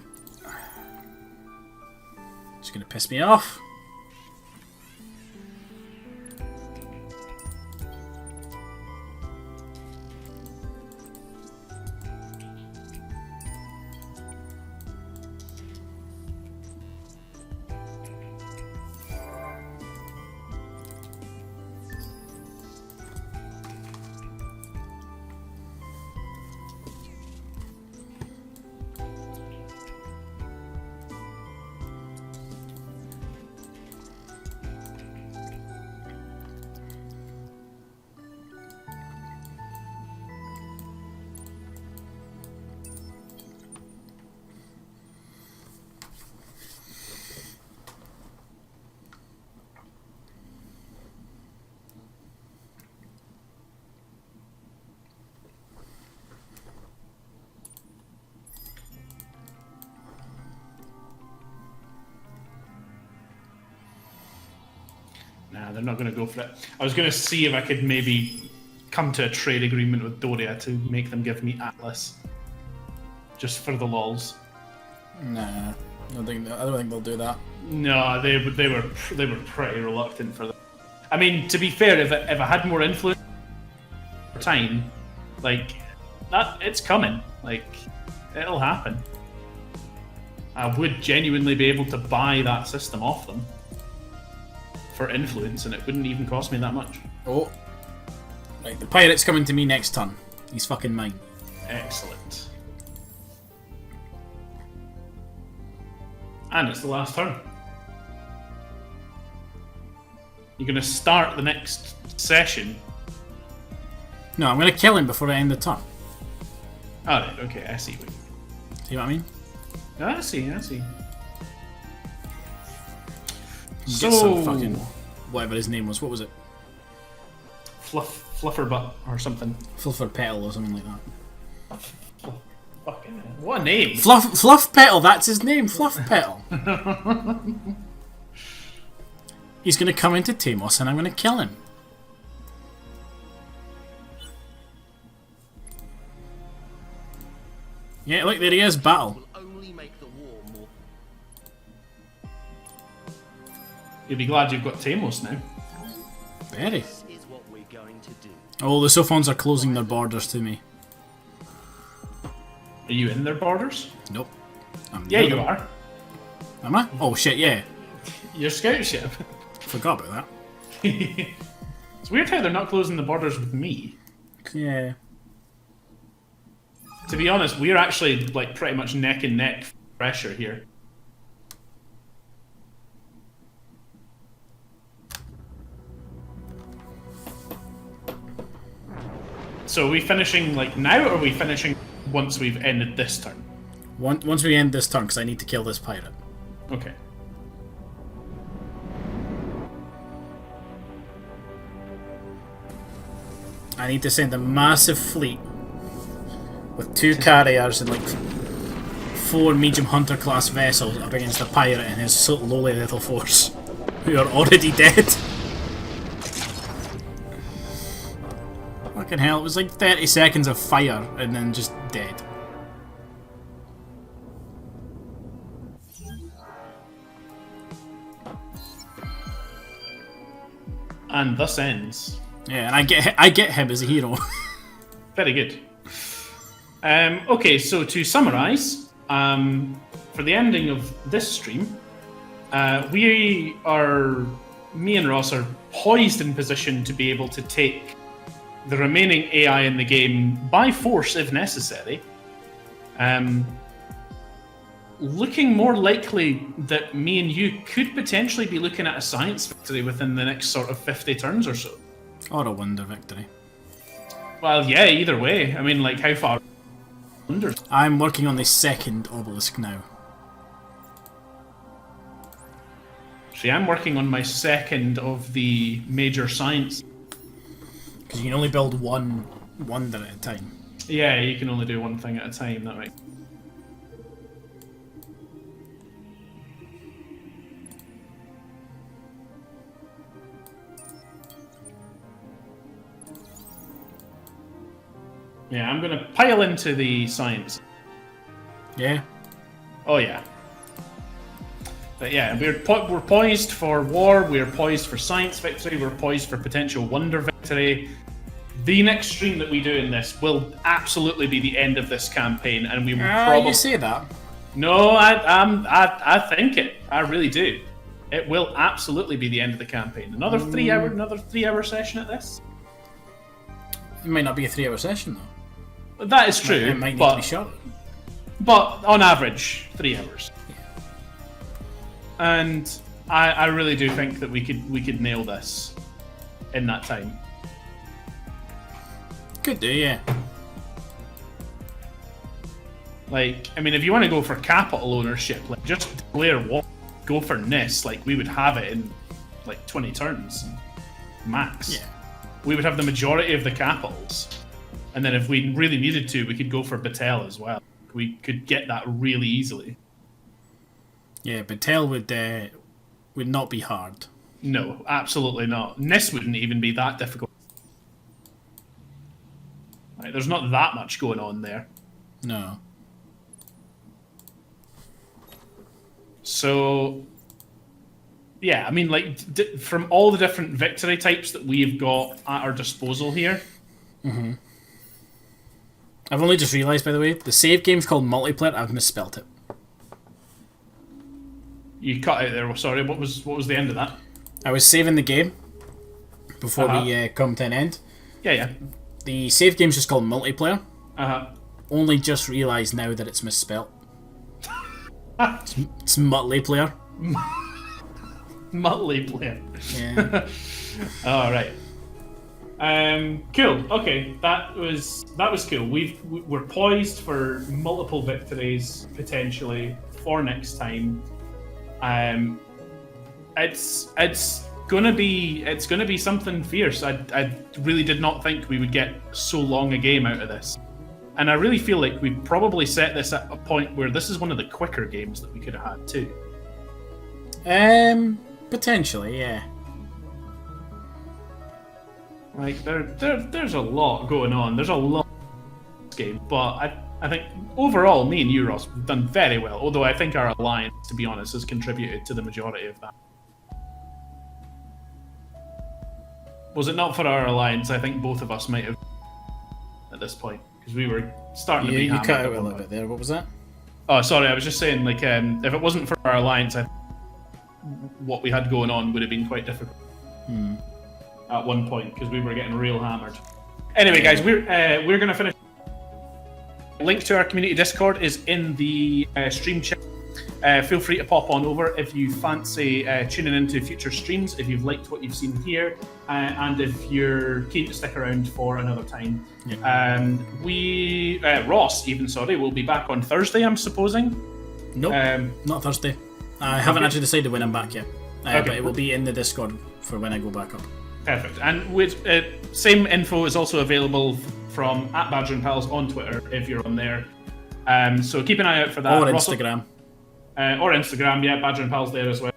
It's gonna piss me off. Nah, they're not going to go for it. I was going to see if I could maybe come to a trade agreement with Doria to make them give me Atlas. Just for the lols. Nah, I don't think they'll do that. No, they were pretty reluctant for that. I mean, to be fair, if I had more influence or time, like that, it's coming. Like it'll happen. I would genuinely be able to buy that system off them for influence, and it wouldn't even cost me that much. Oh. Right, the pirate's coming to me next turn. He's fucking mine. Excellent. And it's the last turn. You're going to start the next session. No, I'm going to kill him before I end the turn. Alright, okay, I see. See what I mean? I see. Get some fucking... Whatever his name was. What was it? Flufferbutt or something. Fluffer Petal or something like that. Fucking hell. What a name! Fluff Petal, that's his name. Fluff Petal. He's going to come into Tamos and I'm going to kill him. Yeah, look, there he is, battle. Will only make the war more. You'll be glad you've got Tamos now. Very. This is what we're going to do. Oh, the Sophons are closing their borders to me. Are you in their borders? Nope. Yeah, you are. Am I? Oh shit, yeah. Your scout ship. Forgot about that. It's weird how they're not closing the borders with me. Yeah. To be honest, we're actually like pretty much neck and neck pressure here. So are we finishing like now, or are we finishing once we've ended this turn? Once we end this turn, because I need to kill this pirate. Okay. I need to send a massive fleet with 2 carriers and like 4 medium hunter class vessels up against a pirate and his lowly little force, who are already dead. Fucking hell, it was like 30 seconds of fire and then just dead. And thus ends. Yeah, and I get him as a hero. Very good. Okay, so to summarise, for the ending of this stream, me and Ross are poised in position to be able to take the remaining AI in the game by force if necessary. Looking more likely that me and you could potentially be looking at a science victory within the next sort of 50 turns or so. Or a wonder victory. Well, yeah, either way. I mean, like, how far? Wonders. I'm working on the second obelisk now. See, I'm working on my second of the major science. Because you can only build one wonder at a time. Yeah, you can only do one thing at a time, that makes. Yeah, I'm going to pile into the science. Yeah. Oh yeah. But yeah, we're poised for war. We're poised for science victory. We're poised for potential wonder victory. The next stream that we do in this will absolutely be the end of this campaign, and we will probably. You say that. No, I think it. I really do. It will absolutely be the end of the campaign. Another 3 hour session at this. It might not be a 3-hour session though. That is true. It might need but, to be short. But on average, 3 hours. And I really do think that we could nail this in that time. Could do, yeah. Like, I mean, if you want to go for capital ownership, like just declare war, go for NIS, like we would have it in like 20 turns max. Yeah. We would have the majority of the capitals, and then if we really needed to, we could go for Batel as well. We could get that really easily. Yeah, Batel would not be hard. No, absolutely not. NIS wouldn't even be that difficult. Right, there's not that much going on there. No. So, yeah, I mean, like, from all the different victory types that we've got at our disposal here. Mm-hmm. I've only just realised, by the way, the save game's called multiplayer. I've misspelt it. You cut out there. Sorry, what was the end of that? I was saving the game before we come to an end. Yeah. The save game's just called multiplayer. Only just realised now that it's misspelt. It's Mutley player. Mutley player. Yeah. All right. Cool. Okay, that was cool. We're poised for multiple victories potentially for next time. It's gonna be something fierce. I really did not think we would get so long a game out of this, and I really feel like we probably set this at a point where this is one of the quicker games that we could have had too. Potentially, yeah. Like there's a lot going on. There's a lot in this game, but I think overall, me and you, Ross, have done very well. Although I think our alliance, to be honest, has contributed to the majority of that. Was it not for our alliance, I think both of us might have at this point, because we were starting to be You hammered cut out at a one little point. bit there. What was that? Oh, sorry, I was just saying, like, if it wasn't for our alliance, what we had going on would have been quite difficult at one point, because we were getting real hammered. Anyway, guys, we're going to finish. Link to our community Discord is in the stream chat. Feel free to pop on over if you fancy tuning into future streams, if you've liked what you've seen here, and if you're keen to stick around for another time. Yeah. Ross, will be back on Thursday, I'm supposing. Nope, not Thursday. I haven't actually decided when I'm back yet, but it will be in the Discord for when I go back up. Perfect. And with same info is also available from @BadgerandPals on Twitter if you're on there. So keep an eye out for that. Or Instagram. Or Instagram, yeah, Badger and Pals there as well.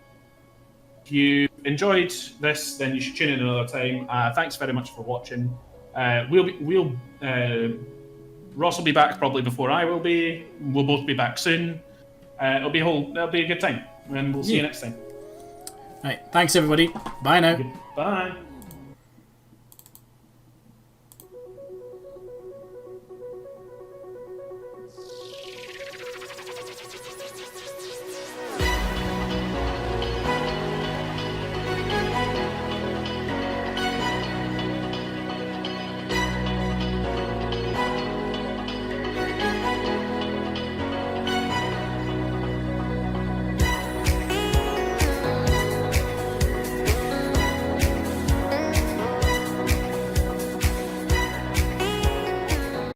If you enjoyed this, then you should tune in another time. Thanks very much for watching. Ross will be back probably before I will be. We'll both be back soon. It'll be a good time, and we'll see you next time. Right, thanks everybody. Bye now. Bye.